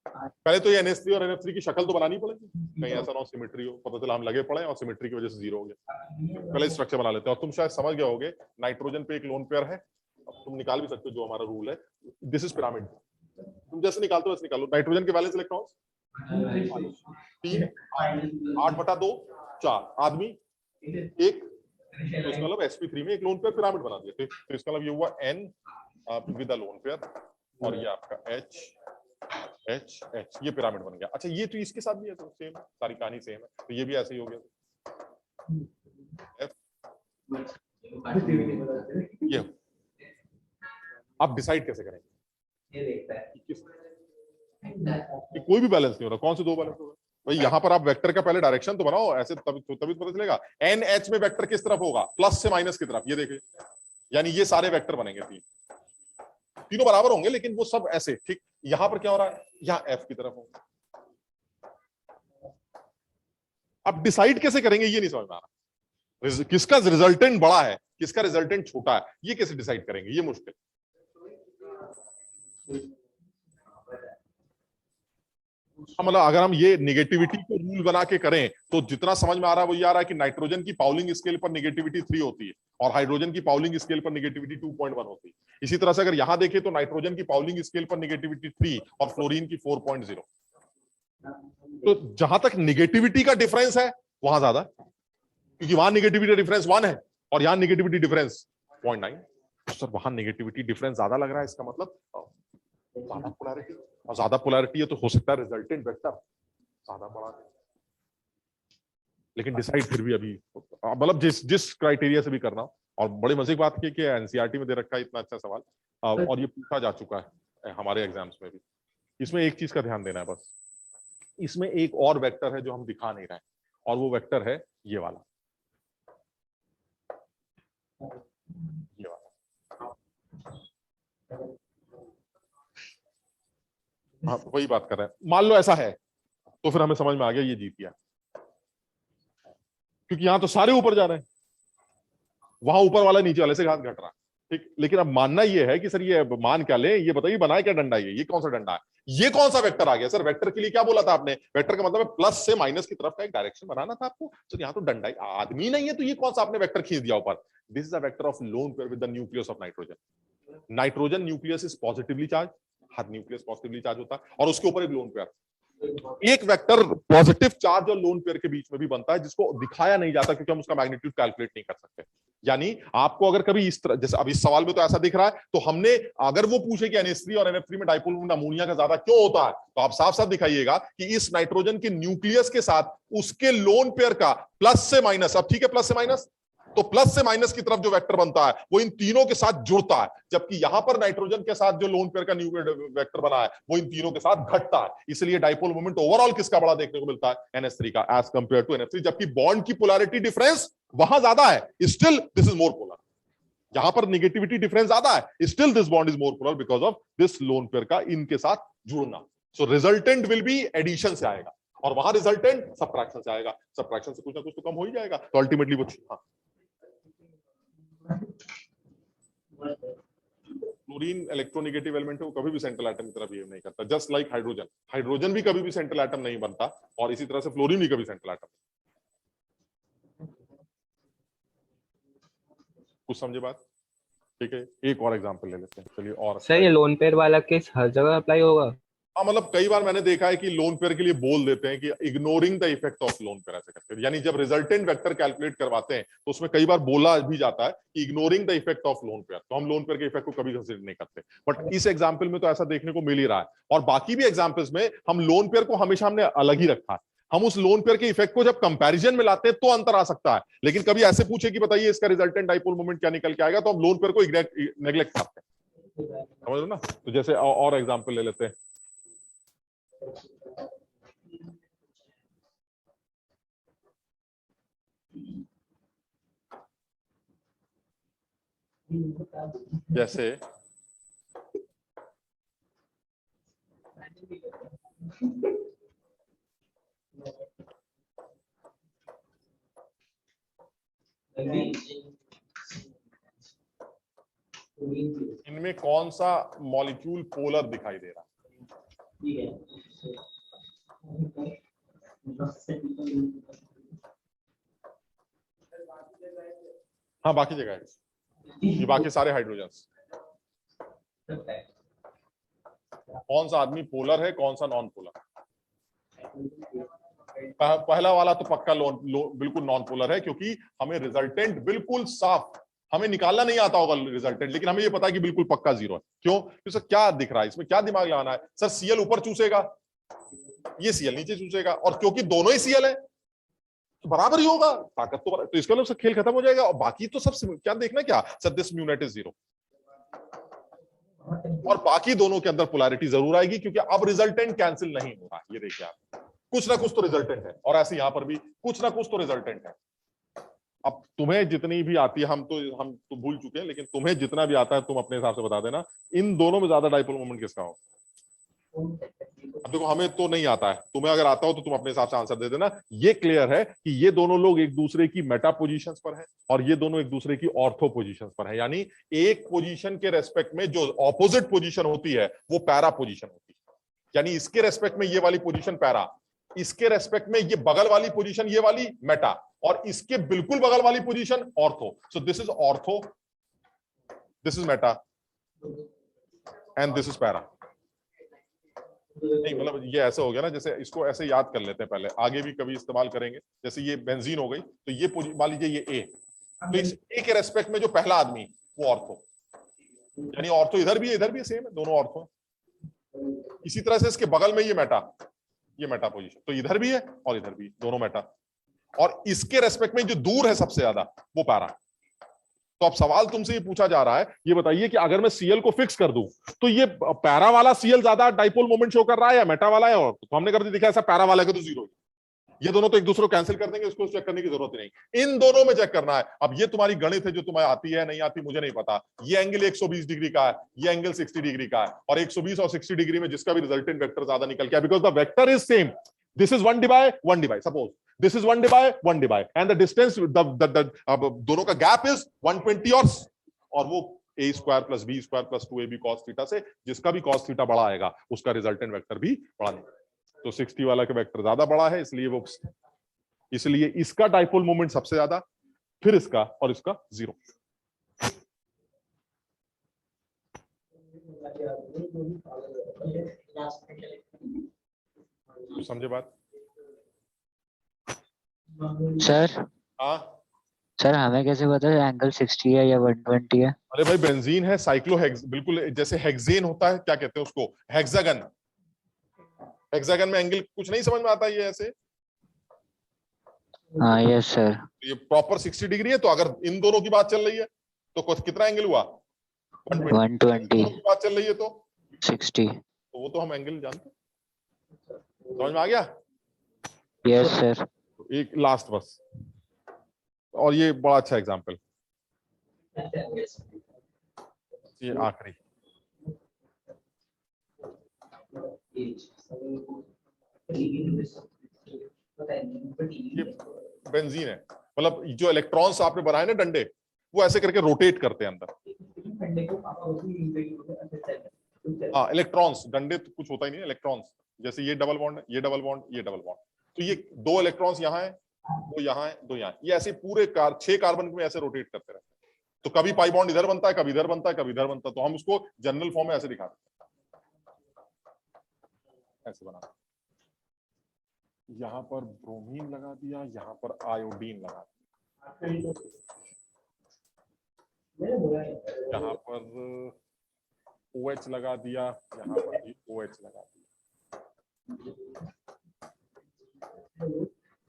पहले तो ये NH3 और NF3 की शक्ल तो बनानी पड़ेगी, कहीं ऐसा ना हो सिमेट्री हो, पता चला हम लगे पड़े और सिमेट्री की वजह से 0 हो गया। पहले स्ट्रक्चर बना लेते हैं, और तुम शायद समझ गए होगे नाइट्रोजन पे एक लोन पेयर है, अब तुम निकाल भी सकते हो जो हमारा रूल है, दिस इज पिरामिड। तुम जैसे निकालते हो वैसे निकालो। नाइट्रोजन के वैलेंस इलेक्ट्रॉन्स 3, 8/2, 4 आदमी 1, तो इसका मतलब sp3 में एक लोन पेयर पिरामिड बना दिया। तो इसका मतलब ये हुआ N with a lone pair, और ये आपका H H H, ये पिरामिड बन गया। अच्छा ये तो इसके साथ भी है, तो सेम सारी कहानी सेम है, तो ये भी ऐसे ही हो गया। ये आप डिसाइड कैसे करेंगे, ये देखता है कि कोई भी बैलेंस नहीं हो रहा, कौन से 2 बैलेंस हो रहा भाई। यहां पर आप वेक्टर का पहले डायरेक्शन तो बनाओ, ऐसे तभी पता चलेगा। NH में वेक्टर किस तरफ होगा, प्लस से माइनस की तरफ, ये देखिए, यानी ये सारे वेक्टर बनेंगे 3। तीनों बराबर होंगे लेकिन वो सब ऐसे, ठीक। यहां पर क्या हो रहा है, यहां एफ की तरफ होगा। अब डिसाइड कैसे करेंगे ये नहीं समझ में आ रहा, किसका रिजल्टेंट बड़ा है किसका रिजल्टेंट छोटा है, ये कैसे डिसाइड करेंगे, ये मुश्किल। मतलब अगर हम ये निगेटिविटी को रूल बना के करें तो जितना समझ में आ रहा है वो ये आ रहा है कि नाइट्रोजन की पाउलिंग स्केल पर निगेटिविटी 3 होती है और हाइड्रोजन की पाउलिंग स्केल पर निगेटिविटी 2.1 होती है। इसी तरह से अगर यहां देखें तो नाइट्रोजन की पाउलिंग स्केल पर निगेटिविटी 3 और फ्लोरीन की 4.0। तो जहां तक निगेटिविटी का डिफरेंस है वहां ज्यादा, क्योंकि वहां निगेटिविटी डिफरेंस 1 है और यहां निगेटिविटी डिफरेंस 0.9। सर वहां निगेटिविटी डिफरेंस ज्यादा लग रहा है, इसका मतलब ज्यादा पोलैरिटी, और ज्यादा पोलैरिटी है तो हो सकता है रिजल्टेंट वेक्टर ज्यादा बड़ा है। लेकिन डिसाइड फिर भी अभी मतलब जिस क्राइटेरिया से भी करना। और बड़ी मजे की बात की कि एनसीईआरटी में दे रखा है इतना अच्छा सवाल, और ये पूछा जा चुका है हमारे एग्जाम्स में भी। इसमें एक चीज का ध्यान देना है बस, इसमें एक और वेक्टर है जो हम दिखा नहीं रहे हैं और वो वेक्टर है ये वाला, ये वाला। हाँ वही बात कर रहे हैं। मान लो ऐसा है तो फिर हमें समझ में आ गया ये जीत गया, क्योंकि यहां तो सारे ऊपर जा रहे हैं, वहां ऊपर वाला नीचे वाले से हाथ घट रहा है, ठीक। लेकिन अब मानना ये है कि सर ये मान क्या ले, ये बताइए बनाए क्या डंडा, ये कौन सा डंडा है, ये कौन सा वेक्टर आ गया। सर वेक्टर के लिए क्या बोला था आपने, वेक्टर का मतलब है प्लस से माइनस की तरफ का एक डायरेक्शन बनाना था आपको। सर यहाँ तो डंडा आदमी नहीं है, तो ये कौन सा आपने वेक्टर खींच दिया ऊपर। This is a vector of lone pair with the nucleus of nitrogen. Nitrogen nucleus is positively charge, her nucleus positively charge होता है, और उसके ऊपर एक लोन पेयर। एक वेक्टर पॉजिटिव चार्ज और लोन पेयर के बीच में भी बनता है, जिसको दिखाया नहीं जाता क्योंकि हम उसका मैग्नीट्यूड कैलकुलेट नहीं कर सकते। यानी आपको अगर कभी इस तरह, जैसे अब इस सवाल में तो ऐसा दिख रहा है, तो हमने अगर वो पूछे कि NH3 और NF3 में डाइपोल मोमेंट अमोनिया का ज्यादा क्यों होता है, तो आप साफ साफ दिखाइएगा कि इस नाइट्रोजन के न्यूक्लियस के साथ उसके लोन पेयर का प्लस से माइनस, अब ठीक है प्लस से माइनस, तो प्लस से माइनस की तरफ जो वेक्टर बनता है वो इन तीनों के साथ जुड़ता है, जबकि यहां पर नाइट्रोजन के साथ जो लोन पेयर का वेक्टर बना है वो इन तीनों के साथ घटता है। इसलिए डाइपोल मोमेंट ओवरऑल किसका बड़ा देखने को मिलता है, NH3 का एज कंपेयर टू NF3, जबकि बॉन्ड की पोलैरिटी डिफरेंस वहां ज्यादा है, still this is more polar. यहां पर निगेटिविटी डिफरेंस ज्यादा है, still this bond is more polar because of this lone pair का इनके साथ जुड़ना। So resultant will be addition से आएगा और वहां रिजल्टेंट सबट्रैक्शन से आएगा। सबट्रैक्शन से कुछ ना कुछ तो कम हो ही जाएगा, तो अल्टीमेटली वो फ्लोरीन इलेक्ट्रोनेगेटिव एलिमेंट है, वो कभी भी सेंट्रल एटम की तरफ बिहेव नहीं करता, जस्ट लाइक हाइड्रोजन। हाइड्रोजन भी कभी भी सेंट्रल एटम नहीं बनता और इसी तरह से फ्लोरीन भी कभी सेंट्रल एटम। कुछ समझे बात, ठीक है। एक और एग्जांपल ले लेते हैं, चलिए। और सर ये लोन पेयर वाला केस हर जगह अप्लाई होगा? हाँ मतलब कई बार मैंने देखा है कि लोन पेयर के लिए बोल देते हैं कि ignoring the effect of lone pair, ऐसे करके, यानी जब रिजल्टेंट वेक्टर कैलकुलेट करवाते हैं तो उसमें कई बार बोला भी जाता है कि ignoring the effect of lone pair, तो हम लोन पेयर के इफेक्ट को कभी कंसीडर नहीं करते। बट इस एग्जाम्पल में तो ऐसा देखने को मिल ही रहा है, और बाकी भी एग्जाम्पल्स में हम लोन पेयर को हमेशा हमने अलग ही रखा है। हम उस लोन पेयर के इफेक्ट को जब कंपैरिजन में लाते हैं तो अंतर आ सकता है, लेकिन कभी ऐसे पूछे कि बताइए इसका रिजल्टेंट डाइपोल मोमेंट क्या निकल के आएगा, तो हम लोन पेयर को नेग्लेक्ट करते हैं, समझ लो ना। तो जैसे और एग्जाम्पल ले लेते हैं। जैसे इनमें कौन सा मॉलिक्यूल पोलर दिखाई दे रहा है? हाँ बाकी जगह है, ये बाकी सारे हाइड्रोजन्स। कौन सा आदमी पोलर है, कौन सा नॉन पोलर? पहला वाला तो पक्का बिल्कुल नॉन पोलर है, क्योंकि हमें रिजल्टेंट बिल्कुल साफ, हमें निकालना नहीं आता होगा रिजल्टेंट, लेकिन हमें ये पता है कि बिल्कुल पक्का जीरो है। क्यों? क्योंकि क्या दिख रहा है, इसमें क्या दिमाग लगाना है सर, Cl ऊपर चूसेगा, ये Cl नीचे चूसेगा, और क्योंकि दोनों ही Cl है तो बराबर ही होगा ताकत, तो इसका मतलब खेल खत्म हो जाएगा। और बाकी तो सब क्या देखना, क्या sir this mu net is zero, और बाकी दोनों के अंदर पोलैरिटी जरूर आएगी, क्योंकि अब रिजल्टेंट कैंसिल नहीं हो रहा। ये देखिए आप, कुछ ना कुछ तो रिजल्टेंट है, और ऐसे यहां पर भी कुछ ना कुछ तो रिजल्टेंट है। अब तुम्हें जितनी भी आती है, हम तो भूल चुके हैं, लेकिन तुम्हें जितना भी आता है तुम अपने हिसाब से बता देना इन दोनों में ज्यादा डाइपोल मोमेंट किसका हो। अब देखो हमें तो नहीं आता है, तुम्हें अगर आता हो तो तुम अपने हिसाब से आंसर दे देना। ये क्लियर है कि ये दोनों लोग एक दूसरे की मेटा पोजीशंस पर हैं और ये दोनों एक दूसरे की ऑर्थो पोजीशंस पर हैं, यानी एक पोजीशन के रेस्पेक्ट में जो ऑपोजिट पोजीशन होती है वो पैरा पोजीशन होती है। यानी इसके रेस्पेक्ट में ये वाली पोजीशन पैरा, इसके रेस्पेक्ट में ये बगल वाली पोजीशन ये वाली मेटा, और इसके बिल्कुल बगल वाली position ortho. So this is ortho, this is Meta and this is para. नहीं मतलब ये ऐसा हो गया ना, जैसे इसको ऐसे याद कर लेते हैं, पहले आगे भी कभी इस्तेमाल करेंगे। जैसे ये बेंजीन हो गई तो ये मान लीजिए ये ए, तो इस ए के रेस्पेक्ट में जो पहला आदमी वो ऑर्थो, यानी ऑर्थो इधर भी है सेम है, दोनों ऑर्थो। इसी तरह से इसके बगल में ये मेटा पोजीशन, तो इधर भी है और इधर भी, दोनों मेटा। और इसके रेस्पेक्ट में जो दूर है सबसे ज्यादा वो पैरा। तो अब सवाल तुमसे ये पूछा जा रहा है, ये बताइए कि अगर मैं सीएल को फिक्स कर दूं तो ये पैरा वाला सीएल ज्यादा डाइपोल मोमेंट शो कर रहा है या मेटा वाला है? और तो हमने कर दिया ऐसा, पैरा वाला का तो जीरो, ये दोनों तो एक दूसरे को कैंसिल कर देंगे, उसको चेक करने की जरूरत नहीं, इन दोनों में चेक करना है। अब ये तुम्हारी गणित है जो तुम्हें आती है नहीं आती मुझे नहीं पता। ये एंगल 120 डिग्री का है, ये एंगल 60 डिग्री का है, और 120 और 60 डिग्री में जिसका भी रिजल्टेंट वेक्टर ज्यादा निकल गया, because the vector is same. This is 1 divide, suppose this is 1 divide and the distance दोनों का गैप इज 120 और वो a square plus b square plus 2ab cos theta से जिसका भी cos थीटा बड़ा आएगा उसका रिजल्टेंट वेक्टर भी बड़ा निकलेगा। तो 60 वाला का वेक्टर ज्यादा बड़ा है, इसलिए इसका डाइपोल मोमेंट सबसे ज्यादा, फिर इसका और इसका 0। समझे बात? सर हाँ सर हमें कैसे पता है एंगल 60 है या 120 है? अरे भाई बेंजीन है, साइक्लोहेक्स, बिल्कुल जैसे हेक्सेन होता है, क्या कहते हैं उसको, हेक्सागन। हेक्सागन में एंगल कुछ नहीं समझ में आता ये ऐसे। हाँ यस सर। ये प्रॉपर 60 डिग्री है, तो अगर इन दोनों की बात चल रही है तो कितना एंगल हुआ? 120 की बात चल रही है तो 60, तो वो तो हम एंगल जानते हैं। समझ में आ गया? Yes sir. एक लास्ट बस, और ये बड़ा अच्छा एग्जांपल, ये आखिरी। ये बेंजीन है, मतलब जो इलेक्ट्रॉन्स आपने बनाए ना डंडे, वो ऐसे करके रोटेट करते हैं अंदर। हाँ इलेक्ट्रॉन्स, डंडे तो कुछ होता ही नहीं, इलेक्ट्रॉन्स। जैसे ये डबल बॉन्ड है, ये डबल बॉन्ड, ये डबल बॉन्ड, तो ये 2 इलेक्ट्रॉन्स यहाँ है, वो यहाँ है, 2 यहाँ, ये ऐसे पूरे 6 कार्बन में ऐसे रोटेट करते रहते हैं। तो कभी पाई बॉन्ड इधर बनता है, कभी इधर बनता है, कभी इधर बनता है। तो हम उसको जनरल फॉर्म में ऐसे दिखा देते हैं, ऐसे बना, यहाँ पर ब्रोमीन लगा दिया, यहाँ पर आयोडीन लगा दिया, यहाँ पर OH लगा दिया, यहाँ पर भी OH लगा दिया,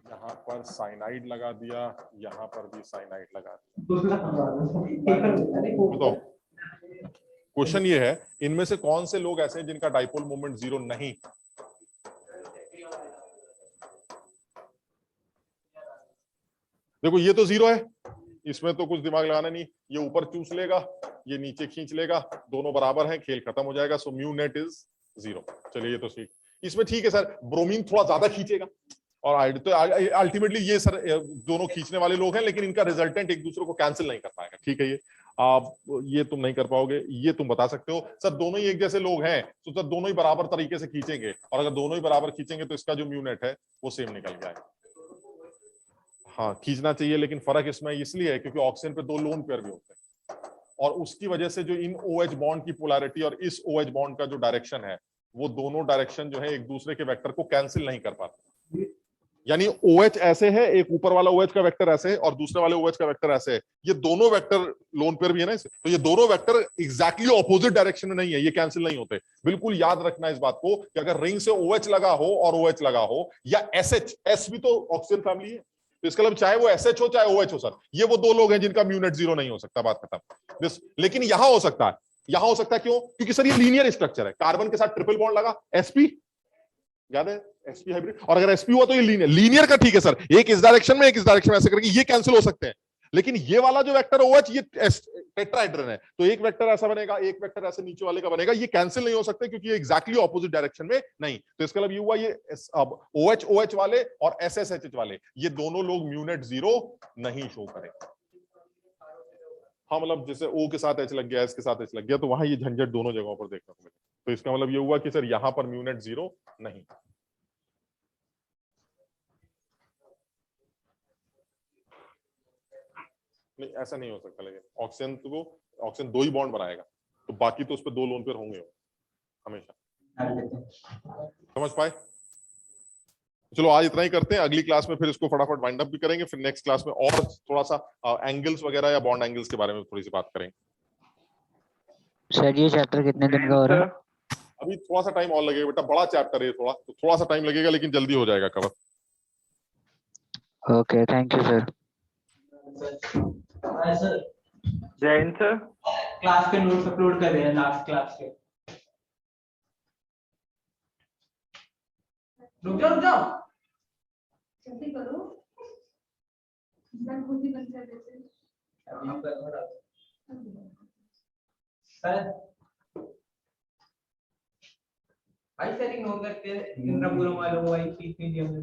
यहाँ पर साइनाइड लगा दिया, यहाँ पर भी साइनाइड लगा दिया। तो क्वेश्चन ये है, इनमें से कौन से लोग ऐसे हैं जिनका डाइपोल मोमेंट 0 नहीं? देखो ये तो 0 है, इसमें तो कुछ दिमाग लगाना नहीं, ये ऊपर चूस लेगा, ये नीचे खींच लेगा, दोनों बराबर हैं, खेल खत्म हो जाएगा। So mu net is 0। चलिए ये तो ठीक, इसमें ठीक है सर, ब्रोमीन थोड़ा ज्यादा खींचेगा, और तो अल्टीमेटली ये सर दोनों खींचने वाले लोग हैं, लेकिन इनका रिजल्टेंट एक दूसरे को कैंसिल नहीं कर पाएगा। ठीक है, ये तुम नहीं कर पाओगे, ये तुम बता सकते हो सर दोनों ही एक जैसे लोग हैं, तो सर दोनों ही बराबर तरीके से खींचेंगे, और अगर दोनों ही बराबर खींचेंगे तो इसका जो म्यू नेट है वो सेम निकल जाएगा। हाँ खींचना चाहिए, लेकिन फर्क इसमें इसलिए है क्योंकि ऑक्सीजन पे 2 लोन पेयर भी होते हैं, और उसकी वजह से जो इन OH बॉन्ड की पोलैरिटी और इस OH बॉन्ड का जो डायरेक्शन है, वो दोनों डायरेक्शन जो है एक दूसरे के वेक्टर को कैंसिल नहीं कर पाते। यानी OH ऐसे है, एक ऊपर वाला OH का वेक्टर ऐसे है और दूसरे वाले OH का वेक्टर ऐसे है, ये दोनों वेक्टर लोन पेयर भी है ना इसे, तो ये दोनों वेक्टर एग्जैक्टली ऑपोजिट डायरेक्शन में नहीं है, ये कैंसिल नहीं होते। बिल्कुल याद रखना इस बात को कि अगर रिंग से OH लगा हो और OH लगा हो, या SH, S भी तो ऑक्सीजन फैमिली है, तो इसका मतलब चाहे वो SH हो चाहे OH हो सर, ये वो 2 लोग हैं जिनका म्यू नेट 0 नहीं हो सकता, बात खत्म। लेकिन यहां हो सकता है, यहां हो सकता है क्यों? क्योंकि सर ये लीनियर स्ट्रक्चर है, कार्बन के साथ ट्रिपल बॉन्ड लगा, sp याद है, sp हाइब्रिड, और अगर sp हुआ तो ये लीनियर का ठीक है सर, एक इस डायरेक्शन में एक इस डायरेक्शन में ऐसे करके ये कैंसिल हो सकते हैं, लेकिन ये वाला जो वेक्टर OH ये टेट्राहेड्रन है, तो एक वेक्टर ऐसा बनेगा, एक वेक्टर ऐसे नीचे वाले का बनेगा, ये कैंसिल नहीं हो सकते क्योंकि ये एग्जैक्टली ऑपोजिट डायरेक्शन में नहीं। तो इसका मतलब ये हुआ ये अब OH वाले और SSH वाले ये दोनों लोग म्यूनेट 0 नहीं शो करेंगे। हाँ मतलब जैसे O के साथ H लग गया, S के साथ H लग गया, तो वहां ये झंझट दोनों जगहों पर देखने को मिले। तो इसका मतलब ये हुआ कि सर यहां पर म्यूनेट 0 नहीं। नहीं ऐसा नहीं हो सकता, लेकिन ऑक्सीजन 2 ही बॉन्ड बनाएगा, तो बाकी तो उस पर 2 लोन पेयर होंगे हमेशा। समझ पाए? चलो आज इतना ही करते हैं, अगली क्लास में फिर इसको फटाफट वाइंड अप भी करेंगे, फिर नेक्स्ट क्लास में और थोड़ा सा एंगल्स वगैरह या बॉन्ड एंगल्स के बारे में थोड़ी सी बात करेंगे। सर ये चैप्टर कितने दिन का हो रहा है? अभी थोड़ा सा टाइम और लगेगा बेटा, बड़ा चैप्टर है थोड़ा सा टाइम लगेगा, लेकिन जल्दी हो जाएगा cover. Okay, thank you sir. Sir जय हिंद सर। क्लास के नोट्स अपलोड कर रहे हैं लास्ट क्लास के। रुक जाओ जल्दी करो, मैं खुद ही बंद कर देती हूँ। सर भाई सर इग्नोर करते हैं, इतना पूरा मालूम हुआ ही चीज नहीं दी हमने।